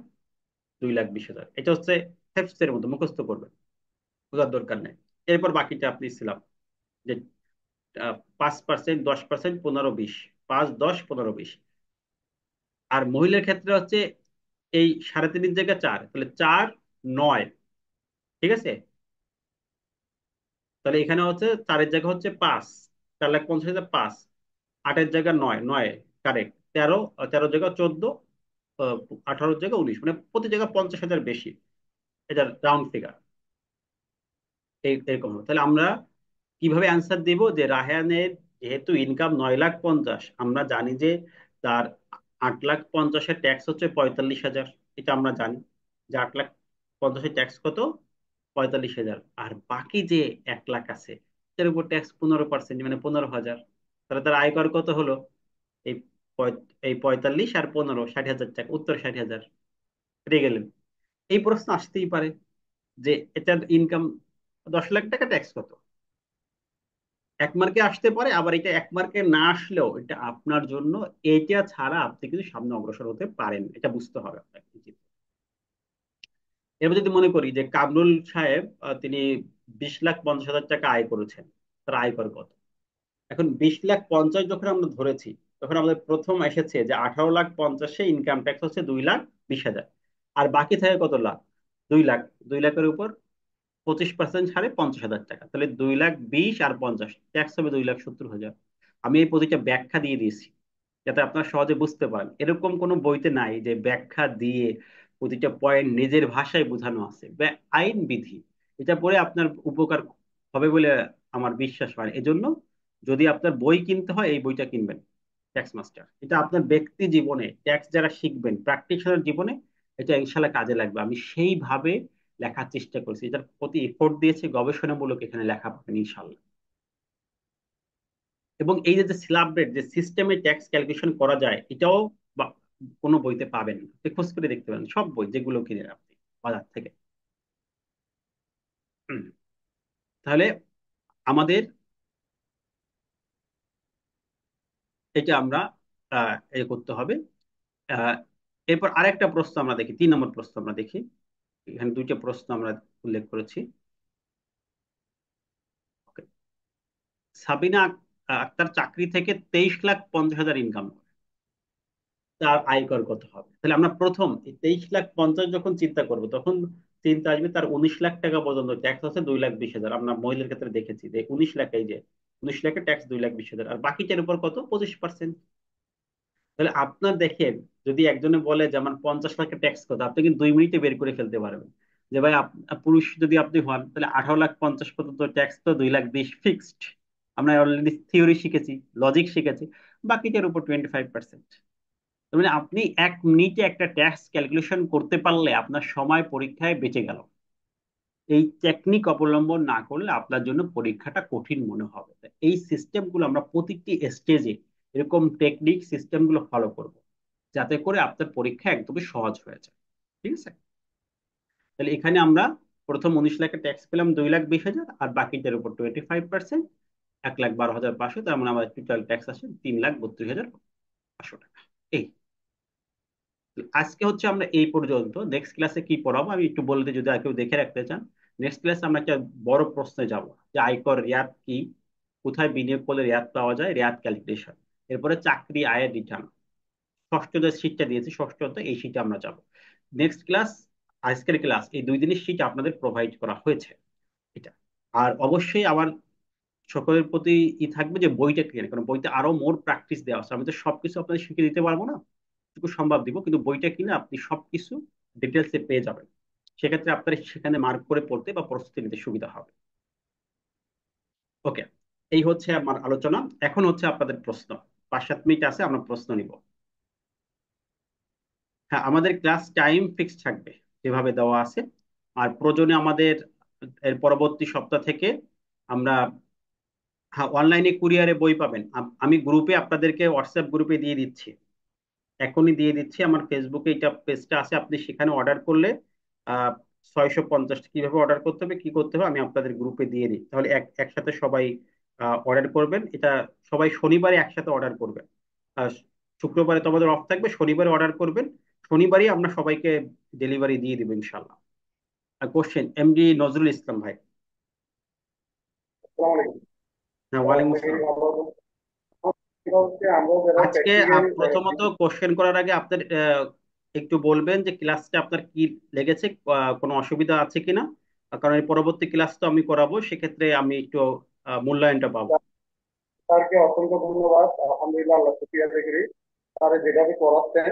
2,20,000। এটা হচ্ছে হেফসের মতো মুখস্থ করবেন, বোঝার দরকার নেই। এরপর বাকিটা আপনি ছিলাম যে 5%, 10%, 15, 20, 5, 10, 15, 20। আর মহিলার ক্ষেত্রে হচ্ছে এই 3.5 জায়গায় 4, তাহলে 4, 9। ঠিক আছে? তাহলে এখানে হচ্ছে 4-এর জায়গা হচ্ছে 5, 4,50,000, 5, 8-এর জায়গা 9, 9 কারেক্ট, 13, 13 জায়গা 14, 18 জায়গা 19, মানে প্রতি জায়গা 50,000 বেশি। এটা রাউন্ড ফিগার, এরকম হবে। তাহলে আমরা কিভাবে অ্যান্সার দিব, যে রাহানের যেহেতু ইনকাম 9,50,000, আমরা জানি যে তার 8,50,000 ট্যাক্স হচ্ছে 45,000। এটা আমরা জানি যে 8,50,000 ট্যাক্স কত? 45,000। আর বাকি যে 1 লাখ আছে, তার উপর ট্যাক্স 15%, মানে 15,000। তাহলে তার আয়কর কত হলো? এই এই 45 আর 15, 60,000 টাকা, উত্তর 60,000। পেয়ে গেলেন? এই প্রশ্ন আসতেই পারে যে এটার ইনকাম 10 লাখ টাকা, ট্যাক্স কত? 1 মার্কে আসতে পারে, আবার এটা 1 মার্কে না আসলেও এটা আপনার জন্য, এটা ছাড়া আপনি কিন্তু সামনে অগ্রসর হতে পারেন, এটা বুঝতে হবে আপনাকে। এবার যদি মনে করি যে কামরুল সাহেব, তিনি 20,50,000 টাকা আয় করেছেন, তার আয়কর কত? এখন 20,50,000 যখন আমরা ধরেছি, তখন আমাদের প্রথম এসেছে যে 18,50,000 ইনকাম ট্যাক্স হচ্ছে 2,20,000, আর বাকি থাকে কত লাখ? 2 লাখ। 2 লাখের উপর 25% ছাড়ে 50,000 টাকা, তাহলে 2,20,000 আর 50 ট্যাক্স হবে 2,70,000। আমি এই প্রতিটা ব্যাখ্যা দিয়ে দিয়েছি যাতে আপনারা সহজে বুঝতে পারেন। এরকম কোনো বইতে নাই যে ব্যাখ্যা দিয়ে প্রতিটা পয়েন্ট নিজের ভাষায় বোঝানো আছে। আইন বিধি, এটা পড়ে আপনার উপকার হবে বলে আমার বিশ্বাস হয়। এজন্য যদি আপনার বই কিনতে হয়, এই বইটা কিনবেন, ট্যাক্স মাস্টার। এটা আপনার ব্যক্তি জীবনে, ট্যাক্স যারা শিখবেন প্র্যাকটিশনাল জীবনে, এটা ইনশাল্লাহ কাজে লাগবে। আমি সেইভাবে লেখার চেষ্টা করেছি, এটার প্রতি এফোর্ট দিয়েছি, গবেষণামূলক এখানে লেখা পাবেন ইনশাল্লাহ। এবং এই যে স্ল্যাব রেট, যে সিস্টেমে ট্যাক্স ক্যালকুলেশন করা যায়, এটাও কোনো বইতে পাবেন না। আপনি খোঁজ করে দেখতে পারেন সব বই যেগুলো কিনেন আপনি বাজার থেকে। হুম। তাহলে আমাদের এটা আমরা করতে হবে। আহ, এরপর আরেকটা প্রশ্ন আমরা দেখি, 3 নম্বর প্রশ্ন আমরা দেখি। এখানে দুইটা প্রশ্ন আমরা উল্লেখ করেছি। Okay. সাবিনা আক্তার চাকরি থেকে 23,50,000 ইনকাম করে, তার আয়কর কত হবে? তাহলে আমরা প্রথম এই 23,50,000 যখন চিন্তা করব, তখন চিন্তা আসবে তার 19 লাখ টাকা পর্যন্ত ট্যাক্স আছে 2,20,000। আমরা মহিলার ক্ষেত্রে দেখেছি যে 19 লাখ, এই যে 19 লাখের ট্যাক্স 2,20,000, আর বাকিটার উপর কত? 25%। তাহলে আপনার দেখেন, যদি একজনে বলে যে আমার 50 লাখের ট্যাক্স কত, আপনি কিন্তু 2 মিনিটে বের করে ফেলতে পারবেন যে ভাই পুরুষ যদি আপনি হন তাহলে 18,50,000 পর্যন্ত ট্যাক্স তো 2,20,000 ফিক্সড। আমরা অলরেডি থিওরি শিখেছি, লজিক শিখেছি, বাকিটার উপর 25%। তার মানে আপনি 1 মিনিটে একটা ট্যাক্স ক্যালকুলেশন করতে পারলে আপনার সময় পরীক্ষায় বেঁচে গেল। এই টেকনিক অবলম্বন না করলে আপনার জন্য পরীক্ষাটা কঠিন মনে হবে। তাই এই সিস্টেমগুলো আমরা প্রতিটি স্টেজে এরকম টেকনিক সিস্টেমগুলো ফলো করব, যাতে করে আপনার পরীক্ষা একদমই সহজ হয়ে যায়। ঠিক আছে? তাহলে এখানে আমরা প্রথম 19 লাখের ট্যাক্স পেলাম 2,20,000, আর বাকিটার উপর 25%, 1,12,500। তার মানে আমাদের টোটাল ট্যাক্স আসে 3,32,500 টাকা। এই আজকে হচ্ছে আমরা এই পর্যন্ত। নেক্সট ক্লাসে কি পড়াবো আমি একটু বলতে, যদি আর কেউ দেখে রাখতে চান। নেক্সট ক্লাসে আমরা একটা বড় প্রশ্নে যাব, যে আয়কর রেয়াত কি, কোথায় বিনিয়োগ করলে রেয়াত পাওয়া যায়, রেয়াত ক্যালকুলেশন। এরপরে চাকরি আয়ের রিটার্ন, ষষ্ঠ যে শীটটা দিয়েছি, ষষ্ঠতে এই শীটে আমরা যাব। নেক্সট ক্লাস, আজকের ক্লাস, এই 2 দিনের শীট আপনাদের প্রোভাইড করা হয়েছে এটা। আর অবশ্যই আমার সকলের প্রতি থাকবে যে বইটা কিনে, কারণ বইতে আরো মোর প্র্যাকটিস দেওয়া আছে। আমি তো সবকিছু আপনাদের শিখে দিতে পারবো না, যতটুকু সম্ভব দিব, কিন্তু বইটা কিনে আপনি সবকিছু ডিটেলসে পেয়ে যাবেন। সেক্ষেত্রে আপনার সেখানে মার্ক করে পড়তে বা প্রস্তুতি নিতে সুবিধা হবে। ওকে, এই হচ্ছে আমার আলোচনা। এখন হচ্ছে আপনাদের প্রশ্ন। 5-7 মিনিট আছে, আমরা প্রশ্ন নিব। হ্যাঁ, আমাদের ক্লাস টাইম ফিক্স থাকবে যেভাবে দেওয়া আছে। আর প্রয়োজনে আমাদের এর পরবর্তী সপ্তাহ থেকে আমরা, হ্যাঁ, অনলাইনে কুরিয়ারে বই পাবেন। আমি গ্রুপে আপনাদেরকে, হোয়াটসঅ্যাপ গ্রুপে দিয়ে দিচ্ছি, এখনই দিয়ে দিচ্ছি। আমার ফেসবুকে এটা পেজটা আছে, আপনি সেখানে অর্ডার করলে 650 কিভাবে অর্ডার করতে হবে, কি করতে হবে, আমি আপনাদের গ্রুপে দিয়ে দিই। তাহলে একসাথে সবাই অর্ডার করবেন এটা। সবাই শনিবারে একসাথে অর্ডার করবেন। আর শুক্রবারে তো আমাদের অফ থাকবে, শনিবারে অর্ডার করবেন। শনিবারই আমরা সবাইকে ডেলিভারি দিয়ে দিব ইনশাল্লাহ। আর কোশ্চেন এমডি নজরুল ইসলাম ভাই। আসসালামু আলাইকুম। হ্যাঁ, ওয়ালাইকুম আশা করি আসসালাম। ভালো আছেন। এটা হচ্ছে আমরা যারা আজকে প্র্যাকটিক্যাল প্রথমত কোশ্চেন করার আগে আপনার একটু বলবেন যে ক্লাসটা আপনার কি লেগেছে, কোনো অসুবিধা আছে কিনা। কারণ এই পরবর্তী ক্লাস তো আমি করাবো, সেক্ষেত্রে আমি একটু মূল্যায়নটা পাবো। স্যারকে অসংখ্য ধন্যবাদ। আলহামদুলিল্লাহ, আল্লাহ শুকরিয়া আদায় করি। স্যার যেভাবে পড়াচ্ছেন,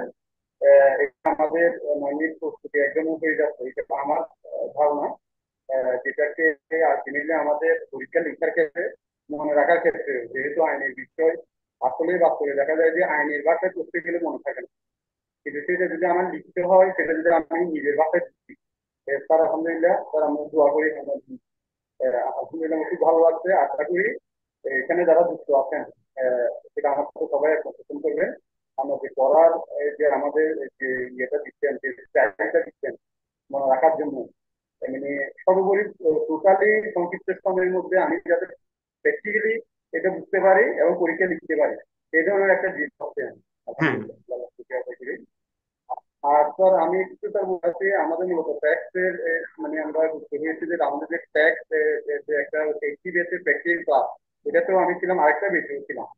এটা আমাদের মানবিক প্রস্তুতি একদম হয়ে যাচ্ছে, এটা আমার ধারণা। যেটাকে আলটিমেটলি আমাদের পরীক্ষা লিখার ক্ষেত্রে, মনে রাখার ক্ষেত্রে, যেহেতু আইনের বিষয়, আসলে বাস্তবে দেখা যায় যে আইনের ভাষায় করতে গেলে মনে থাকে না। কিন্তু সেটা যদি আমার লিখতে হয়, সেটা যদি আমি নিজের ভাষায় লিখি, স্যার আলহামদুলিল্লাহ, স্যার আমরা দোয়া করি আমার, আলহামদুলিল্লাহ আমার খুব ভালো লাগছে। আশা করি এখানে যারা যুক্ত আছেন, সেটা আমার সাথে সবাই পছন্দ করবেন। আমরা যে পড়ার যে আমাদের যে ইয়েটা দিচ্ছেন, যে স্টাইলটা দিচ্ছেন মনে রাখার জন্য, মানে সর্বোপরি টোটালি সংক্ষিপ্ত সময়ের মধ্যে আমি যাতে প্র্যাকটিক্যালি এটা বুঝতে পারি এবং পরীক্ষা লিখতে পারি, এই ধরনের একটা জিনিস হচ্ছে। হ্যাঁ, আলহামদুলিল্লাহ, আল্লাহ শুকরিয়া আদায় করি। আর স্যার আমি একটু স্যার বলতে, আমাদের মূলত ট্যাক্স এর মানে আমরা বুঝতে পেরেছি যে আমাদের যে ট্যাক্স যে একটা এইচটি বেসের প্র্যাকটিস ক্লাস, এটাতেও আমি ছিলাম, আরেকটা বেসেও ছিলাম।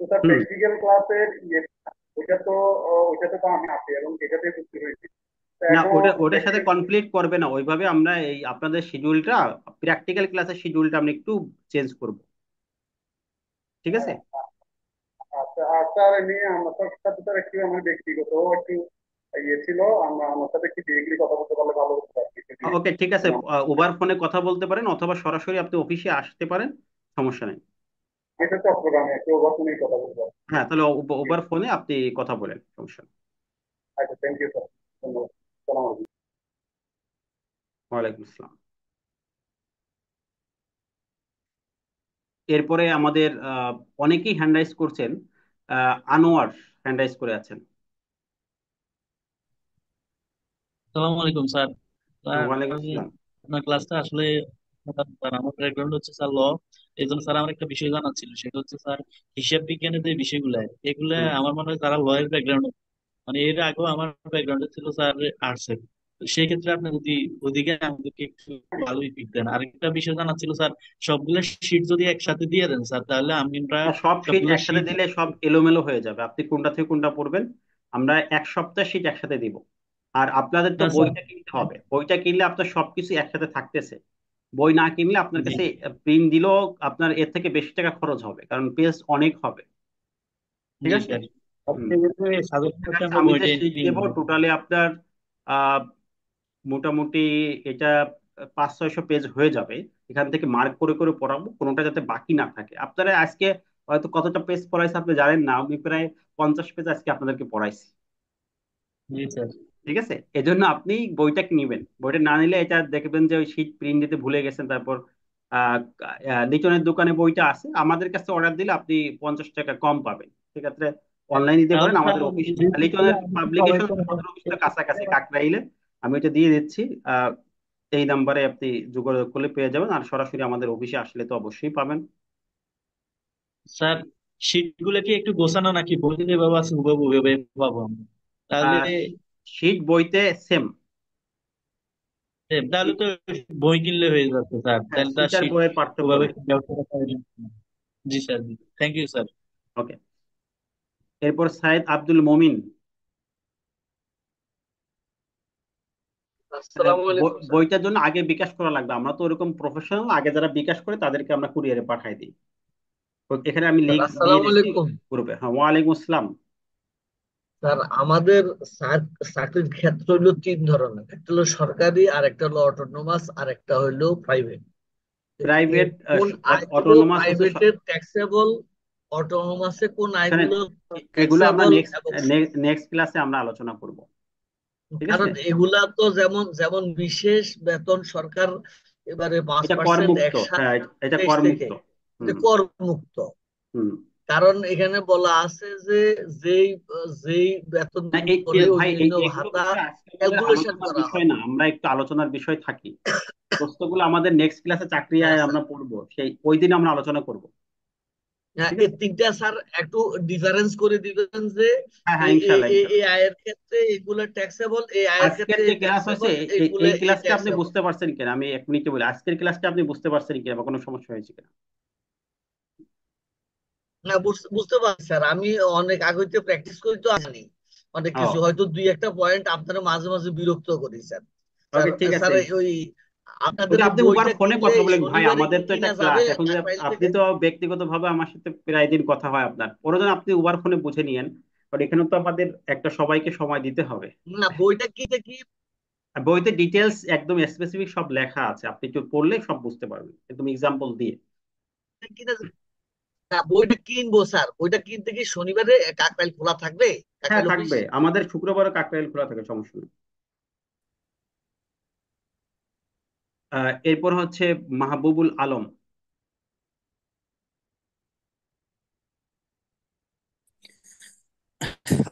তো স্যার হুম। প্র্যাকটিক্যাল ক্লাসের ইয়ে ওইটা তো ওইটাতে তো আমি আছি এবং এটাতে ভর্তি হয়েছি। তো না, এখনো ওটার সাথে প্র্যাকটিক্যাল। কনফ্লিক্ট করবে না ওইভাবে। আমরা এই আপনাদের শিডিউলটা, প্র্যাকটিক্যাল ক্লাসের শিডিউলটা আমরা একটু চেঞ্জ করব, ঠিক আছে? আচ্ছা আর স্যার এমনি আমার সাথে স্যার একটু আমার ব্যক্তিগত একটু ইয়ে ছিল, আমার সাথে একটু ডিরেক্টলি কথা বলতে পারলে ভালো হতো আর কি যদি। ওকে, ঠিক আছে। মানে উবার ফোনে কথা বলতে পারেন অথবা সরাসরি আপনি অফিসে আসতে পারেন, সমস্যা নেই। এটা চট্টগ্রামে একটু ওভার ফোনেই কথা বলবো। হ্যাঁ, তাহলে উবার ফোনে আপনি কথা বলেন, সমস্যা নেই। আচ্ছা, থ্যাংক ইউ স্যার, ধন্যবাদ। সালাম আলাইকুম। ওয়ালাইকুম আসসালাম। এরপরে আমাদের অনেকেই হ্যান্ড রাইজ করছেন। আনোয়ার হ্যান্ড রাইজ করে আছেন। আসসালামু আলাইকুম স্যার। স্যার ওয়ালাইকুম আসসালাম। আপনার ক্লাসটা আসলে স্যার আমার ব্যাকগ্রাউন্ড হচ্ছে স্যার ল। এই জন্য স্যার আমার একটা বিষয় জানার ছিল, সেটা হচ্ছে স্যার হিসাব বিজ্ঞানের যে বিষয়গুলো এগুলা হুম। আমার মনে হয় যারা ল এর ব্যাকগ্রাউন্ড, মানে এর আগেও আমার ব্যাকগ্রাউন্ডে ছিল স্যার আর্টস এর। তো সেই ক্ষেত্রে আপনি যদি ওদিকে আমাদেরকে একটু ভালোই পিক দেন। আরেকটা বিষয় জানার ছিল স্যার, সবগুলো শীট যদি একসাথে দিয়ে দেন স্যার তাহলে আমরা আর সব শীট সবগুলো একসাথে শীট। দিলে সব এলোমেলো হয়ে যাবে, আপনি কোনটা থেকে কোনটা পড়বেন। আমরা এক সপ্তাহ শীট একসাথে দিব। আর আপনাদের তো না স্যার। বইটা কিনতে হবে, বইটা কিনলে আপনার সবকিছু একসাথে থাকতেছে। বই না কিনলে আপনার জি কাছে প্রিন্ট দিলেও আপনার এর থেকে বেশি টাকা খরচ হবে, কারণ পেজ অনেক হবে, ঠিক জি আছে? স্যার। হুম। সেক্ষেত্রে সাজেশন হচ্ছে আমরা আমি যে বইটাই শীট নিয়ে দেবো নেবো। টোটালি আপনার আহ, মোটামুটি এটা 500-600 পেজ হয়ে যাবে। এখান থেকে মার্ক করে করে পড়াবো, কোনোটা যাতে বাকি না থাকে। আপনারা আজকে হয়তো কতটা পেজ পড়াইছে আপনি জানেন না, আমি প্রায় 50 পেজ আজকে আপনাদেরকে পড়াইছি, জি স্যার। ঠিক আছে? এজন্য আপনি বইটা নিবেন। বইটা না নিলে এটা দেখবেন যে ওই শীট প্রিন্ট দিতে ভুলে গেছেন, তারপর আহ লিটনের দোকানে বইটা আছে, আমাদের কাছে অর্ডার দিলে আপনি 50 টাকা কম পাবেন। ঠিক আছে, অনলাইন দিতে তাহলে পারেন স্যার আমাদের অফিস, যে লিটনের আমাদের পাবলিকেশন সবাইকে আমাদের অফিস তো কাছাকাছি কাকরাইলে। আমি এটা দিয়ে দিচ্ছি। আহ এই নাম্বারে আপনি যোগাযোগ করলে পেয়ে যাবেন, আর সরাসরি আমাদের অফিসে আসলে তো অবশ্যই পাবেন। স্যার শীট গুলো কি একটু গোছানো নাকি বইতে যেভাবে আছে হুবহু ওইভাবে পাবো আমরা? তাহলে আহ শীট বইতে সেম। তাহলে তো বই কিনলে হয়ে যাচ্ছে স্যার, হ্যাঁ, তাহলে তার শীট আর শীট বইয়ের পার্থক্য ওভাবে নাই। ব্যবস্থা করা যাবে। জি স্যার, জি থ্যাংক ইউ স্যার। ওকে। এরপর সাইদ আব্দুল মমিন। আসসালামু আলাইকুম স্যার। বইটার জন্য আগে বিকাশ করা লাগবে, আমরা তো ওরকম প্রফেশনাল, আগে যারা বিকাশ করে তাদেরকে আমরা কুরিয়ারে পাঠাই দিই। তো এখানে আমি স্যার লিংক দিয়ে আসসালামু দিচ্ছি আলাইকুম। গ্রুপে। হ্যাঁ, ওয়ালাইকুম আসসালাম। স্যার আমাদের চাকরির ক্ষেত্র হইলো তিন ধরনের, একটা হলো সরকারি, আর একটা হলো অটোনোমাস, আর একটা হইলো প্রাইভেট। প্রাইভেট, কোন আয়গুলো অটোনোমাস হচ্ছে প্রাইভেটের ট্যাক্সেবল, অটোনোমাসে কোন শোনেন, আয়গুলো এগুলো আমরা ট্যাক্সেবল? নেক্সট এবং নেক্সট ক্লাসে আমরা আলোচনা করব, ঠিক আছে? কারণ এগুলা তো যেমন যেমন বিশেষ বেতন সরকার এবারে পাঁচ এটা কর পার্সেন্ট মুক্ত, একসাথে হ্যাঁ এটা কর থেকে, মুক্ত। এটা হুম। কর মুক্ত। হুম। কারণ এখানে বলা আছে যে যেই যেই বেতন না, করে ভাই অন্যান্য এগুলো ভাতা বিষয় আজকে আমাদের ক্যালকুলেশন আলোচনার করা বিষয় হয়। না, আমরা একটু আলোচনার বিষয় থাকি। প্রশ্নগুলো আমাদের নেক্সট ক্লাসে চাকরি হ্যাঁ আয় স্যার। আমরা পড়বো, সেই ওই দিন আমরা আলোচনা করব, হ্যাঁ, ঠিক এই আছে? তিনটা স্যার একটু ডিফারেন্স করে দিবেন যে হ্যাঁ হ্যাঁ, এই এই ইনশাল্লাহ এই এই ইনশাল্লাহ। আয়ের ক্ষেত্রে এগুলো ট্যাক্সেবল, এই আয়ের আজকের ক্ষেত্রে যে এই ক্লাস হয়েছে, ট্যাক্সেবল, এইগুলো এই এই ক্লাসটা আপনি ট্যাক্সেবল। বুঝতে পারছেন কিনা, আমি 1 মিনিটে বলি, আজকের ক্লাসটা আপনি বুঝতে পারছেন কিনা বা কোনো সমস্যা হয়েছে কিনা? না বুঝতে পারছি স্যার, আমি অনেক আগে হইতে প্র্যাকটিস করি তো জানি অনেক কিছু, ও, হয়তো দুই একটা পয়েন্ট আপনারা মাঝে মাঝে বিরক্ত করি স্যার। স্যার ওকে, ঠিক স্যার আছে। ওই আপনাদের ওকে, এই আপনি উবার বইটা ফোনে কিনলে কথা এই বলেন ভাই, শনিবারে আমাদের কি তো এটা কিনা যাবে ক্লাস এখন। কাকরাইল আপনি থেকে? তো ব্যক্তিগতভাবে আমার সাথে প্রায় দিন কথা হয় আপনার, প্রয়োজন আপনি উবার ফোনে বুঝে নিয়েন, কারণ এখানে তো আমাদের একটা সবাইকে সময় দিতে হবে। না বইটা কিনতে কি আর বইতে ডিটেলস একদম স্পেসিফিক সব লেখা আছে, আপনি একটু পড়লে সব বুঝতে পারবেন একদম এক্সাম্পল দিয়ে। কিনা না, বইটা কিনবো স্যার, বইটা কিনতে কি শনিবারে কাকরাইল খোলা থাকবে? হ্যাঁ কাকরাইল অফিস? থাকবে, আমাদের শুক্রবারও কাকরাইল খোলা থাকে, সমস্যা নেই। এরপর হচ্ছে মাহবুবুল আলম।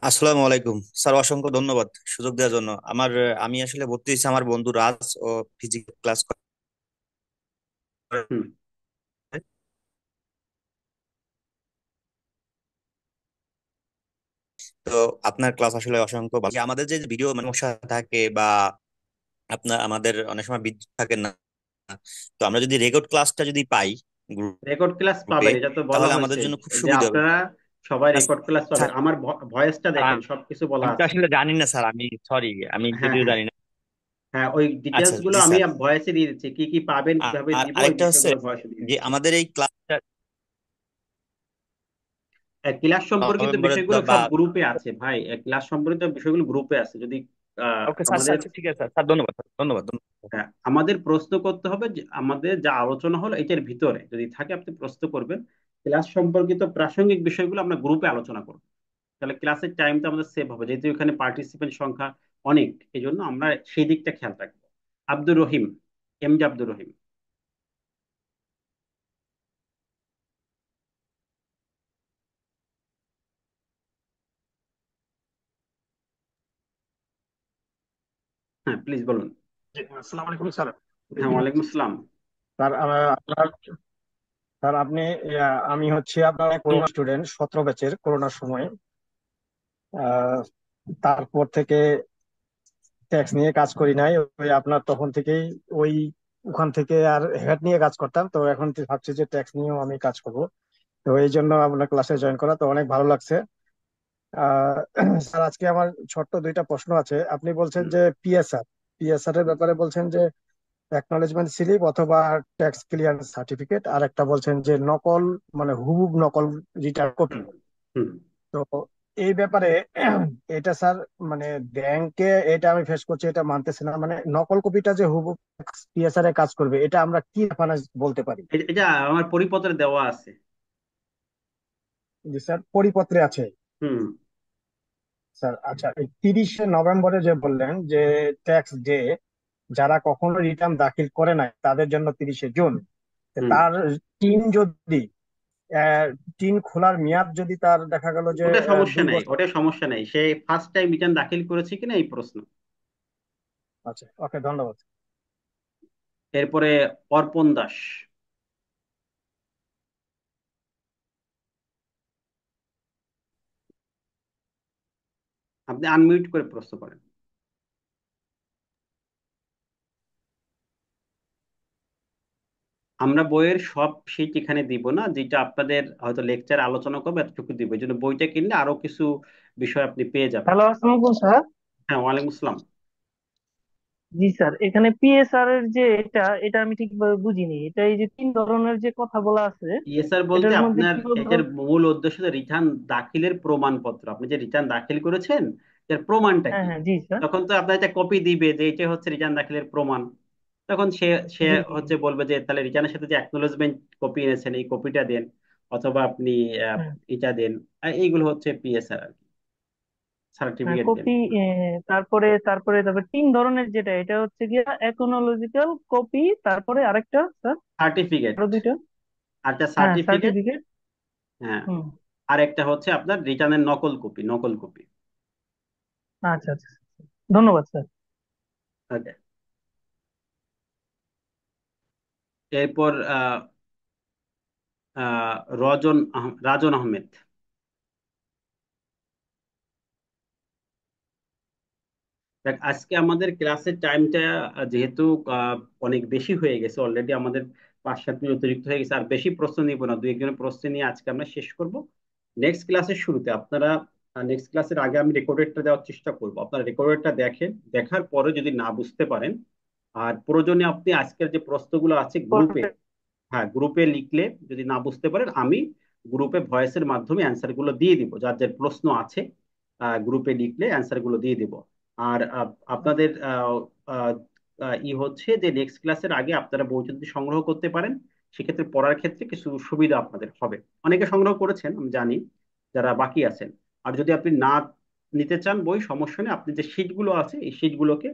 আসসালামু আলাইকুম স্যার, অসংখ্য ধন্যবাদ সুযোগ দেওয়ার জন্য। আমি আসলে ভর্তি হয়েছি আমার বন্ধু রাজ ও ফিজিক্স ক্লাস করে। হুম। তো আপনার ক্লাস আসলে অসংখ্য ভালো। আমাদের যে ভিডিও সমস্যা থাকে বা আমাদের অনেক সময় বিদ্যুৎ থাকে না, তো আমরা যদি রেকর্ড ক্লাসটা যদি পাই রেকর্ড ক্লাস গ্রুপে, পাবেন, এটা তো বলা তাহলে আমাদের হয়েছে জন্য খুব যে সুবিধা হবে। আপনারা সবাই না রেকর্ড ক্লাস পাবে। স্যার, আমার ভয়েসটা দেখেন, সবকিছু বলা আমি তো আছে। আসলে জানি না স্যার, আমি সরি, আমি হ্যাঁ, যদিও হ্যাঁ, জানি না। হ্যাঁ, ওই আচ্ছা ডিটেলস গুলো জি আমি স্যার। ভয়েসে দিয়ে দিচ্ছি, কি কি পাবেন, কিভাবে আর দিব, ওই আরেকটা হচ্ছে বিষয়গুলো ভয়েসে দিয়ে যে দিচ্ছি। আমাদের এই ক্লাসটা ক্লাস সম্পর্কিত নভেম্বরের বিষয়গুলো বা সব গ্রুপে আছে ভাই, ক্লাস সম্পর্কিত বিষয়গুলো গ্রুপে আছে। যদি ওকে স্যার, আমাদের স্যার ঠিক আছে স্যার, স্যার ধন্যবাদ স্যার, ধন্যবাদ ধন্যবাদ। আমাদের প্রশ্ন করতে হবে যে আমাদের যা আলোচনা হলো এটার ভিতরে যদি থাকে আপনি প্রশ্ন করবেন। ক্লাস সম্পর্কিত প্রাসঙ্গিক বিষয়গুলো আমরা গ্রুপে আলোচনা করব, তাহলে ক্লাসের টাইমটা আমাদের সেভ হবে, যেহেতু এখানে পার্টিসিপেন্ট সংখ্যা অনেক, এই জন্য আমরা সেই দিকটা খেয়াল রাখবো। Abdur Rahim, M J Abdur Rahim. হ্যাঁ, প্লিজ বলুন। জি, আসসালামু আলাইকুম স্যার। হ্যাঁ, ওয়ালাইকুম আসসালাম। স্যার আপনার স্যার আপনি আমি হচ্ছে আপনার করোনা স্টুডেন্ট 17 ব্যাচের করোনার সময়। আহ, তারপর থেকে ট্যাক্স নিয়ে কাজ করি নাই, ওই আপনার তখন থেকেই ওই ওখান থেকে আর হ্যাট নিয়ে কাজ করতাম, তো এখন ভাবছি যে ট্যাক্স নিয়েও আমি কাজ করব। তো এই জন্য আপনার ক্লাসে জয়েন করা, তো অনেক ভালো লাগছে। আহ স্যার আজকে আমার ছোট্ট দুইটা প্রশ্ন আছে। আপনি বলছেন যে পিএসআর পিএসআর এর ব্যাপারে বলছেন যে অ্যাকনলেজমেন্ট স্লিপ অথবা ট্যাক্স ক্লিয়ারেন্স সার্টিফিকেট, আর একটা বলছেন যে নকল, মানে হুবহু নকল রিটার্ন কপি। হুম, হুম। তো এই ব্যাপারে এটা স্যার, মানে ব্যাংকে এটা আমি ফেস করছি, এটা মানতেছে না, মানে নকল কপিটা যে হুবহু পিএসআর এ কাজ করবে, এটা আমরা কি রেফারেন্স বলতে পারি? এটা আমার পরিপত্রে দেওয়া আছে। যে স্যার পরিপত্রে আছে। হুম, স্যার আচ্ছা, এই 30শে নভেম্বরে যে বললেন যে ট্যাক্স ডে, যারা কখনো রিটার্ন দাখিল করে নাই তাদের জন্য 30শে জুন। হুম। তার টিন যদি টিন খোলার মেয়াদ যদি তার দেখা গেল যে ওটা সমস্যা দুই নেই, বছর ওটা সমস্যা নেই, সে ফার্স্ট টাইম রিটার্ন দাখিল করেছে কিনা এই প্রশ্ন। আচ্ছা, ওকে, ধন্যবাদ। এরপরে অর্পণ দাস, আপনি আনমিউট করে প্রশ্ন করেন। আমরা বইয়ের সব শীট এখানে দিব না, যেটা আপনাদের হয়তো লেকচার আলোচনা করবে এতটুকু দিব, এই জন্য বইটা কিনলে আরো কিছু বিষয় আপনি পেয়ে যাবেন। হ্যালো, আসসালামু আলাইকুম স্যার। হ্যাঁ, ওয়ালাইকুম আসসালাম। জি স্যার, এখানে পিএসআর এর যে এটা আমি ঠিকভাবে বুঝিনি। এটা এই যে তিন ধরনের যে কথা বলা আছে, ইএসআর বলতে এটার মধ্যে আপনার কি বলতে এটার পারবেন? মূল উদ্দেশ্য রিটার্ন দাখিলের প্রমাণপত্র, আপনি যে রিটার্ন দাখিল করেছেন এর প্রমাণটা হ্যাঁ কি। হ্যাঁ, জি স্যার। তখন তো আপনার একটা কপি দিবে যে এটা হচ্ছে রিটার্ন দাখিলের প্রমাণ। তখন সে সে জি জি জি। হচ্ছে বলবে যে তাহলে রিটার্নের সাথে যে অ্যাকনোলেজমেন্ট কপি এনেছেন এই কপিটা দেন, অথবা আপনি হ্যাঁ এটা দেন। এইগুলো হচ্ছে পিএসআর আর কি, হ্যাঁ, সার্টিফিকেট দেন। কপি। তারপরে তারপরে তারপরে তিন ধরনের যেটা, এটা হচ্ছে গিয়া একনোলজিক্যাল কপি, তারপরে আরেকটা স্যার, সার্টিফিকেট, আরো দুইটা। আরটা হ্যাঁ, সার্টিফিকেট। সার্টিফিকেট। হ্যাঁ, হুম। আর একটা হচ্ছে আপনার রিটার্নের নকল কপি, নকল কপি। আচ্ছা আচ্ছা, ধন্যবাদ স্যার। ওকে। এরপর রাজন আহমেদ। দেখ, আজকে আমাদের ক্লাসের টাইমটা যেহেতু আহ, অনেক বেশি হয়ে গেছে, অলরেডি আমাদের 5-7 মিনিট অতিরিক্ত হয়ে গেছে, আর বেশি প্রশ্ন নিব না, দু একজনের প্রশ্ন নিয়ে আজকে আমরা শেষ করব। নেক্সট ক্লাসের শুরুতে আপনারা, নেক্সট ক্লাসের আগে আমি রেকর্ডেডটা দেওয়ার চেষ্টা করব, আপনারা রেকর্ডেডটা দেখেন, দেখার পরে যদি না বুঝতে পারেন আর প্রয়োজনে আপনি আজকের যে প্রশ্নগুলো আছে গ্রুপে, হ্যাঁ গ্রুপে লিখলে, যদি না বুঝতে পারেন আমি গ্রুপে ভয়েসের মাধ্যমে অ্যান্সার গুলো দিয়ে দিব, যার যার প্রশ্ন আছে গ্রুপে লিখলে অ্যান্সার গুলো দিয়ে দিব। আর আপনাদের আহ, হচ্ছে যে নেক্সট ক্লাসের আগে আপনারা বই যদি সংগ্রহ করতে পারেন, সেক্ষেত্রে পড়ার ক্ষেত্রে কিছু সুবিধা আপনাদের হবে। অনেকে সংগ্রহ করেছেন আমি জানি, যারা বাকি আছেন। আর যদি আপনি না নিতে চান বই, সমস্যা নেই, আপনি যে শিটগুলো আছে এই শিটগুলোকে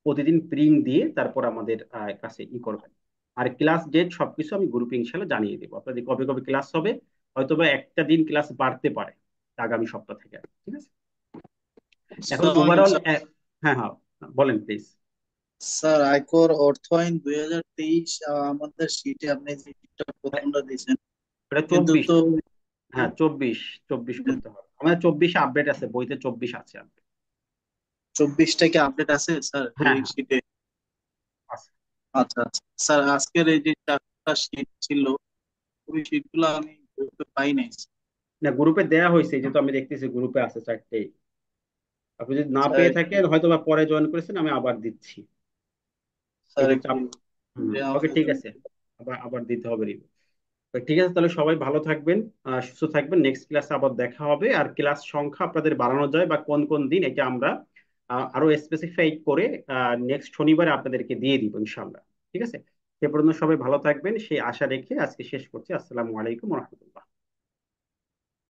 প্রতিদিন প্রিন্ট দিয়ে তারপর আমাদের কাছে করবেন। আর ক্লাস ডেট সবকিছু আমি গ্রুপে ইনশাল্লাহ জানিয়ে দেবো আপনাদের, কবে কবে ক্লাস হবে। হয়তোবা একটা দিন ক্লাস বাড়তে পারে আগামী সপ্তাহ থেকে, ঠিক আছে। এখন আসসালামু আলাইকুম ওভারঅল, স্যার। হ্যাঁ, হ্যাঁ, বলেন প্লিজ। স্যার আয়কর অর্থায়ন 2023 আমাদের শীটে আপনি যে শীটটা প্রথমটা দিয়েছেন, এটা কিন্তু 24। তো হ্যাঁ, 24, 24 করতে হবে আমাদের, 24 আপডেট আছে বইতে, 24 আছে update। 24টা কি আপডেট আছে স্যার হ্যাঁ, এই হ্যাঁ, শীটে? আছে। আচ্ছা আচ্ছা স্যার, আজকের এই যে 4টা শীট ছিল, ওই শীট গুলো আমি বইতে পাই নাই। না, গ্রুপে দেয়া হয়েছে, যেহেতু আমি দেখতেছি গ্রুপে আছে 4টে। আপনি যদি না স্যার পেয়ে একটু থাকেন, হয়তো বা পরে জয়েন করেছেন, আমি আবার দিচ্ছি। স্যার একটু একটু চাপ। দেওয়া ওকে, ঠিক যাবে? আছে। আবার আবার দিতে হবে রিভিউ। ঠিক আছে, তাহলে সবাই ভালো থাকবেন, সুস্থ থাকবেন। নেক্সট ক্লাসে আবার দেখা হবে। আর ক্লাস সংখ্যা আপনাদের বাড়ানো যায় বা কোন কোন দিন, এটা আমরা আরো স্পেসিফাই করে নেক্সট শনিবারে আপনাদেরকে দিয়ে দিব ইনশাল্লাহ। ঠিক আছে, সে পর্যন্ত সবাই ভালো থাকবেন সেই আশা রেখে আজকে শেষ করছি। আসসালামু আলাইকুম রহমতুল্লাহ।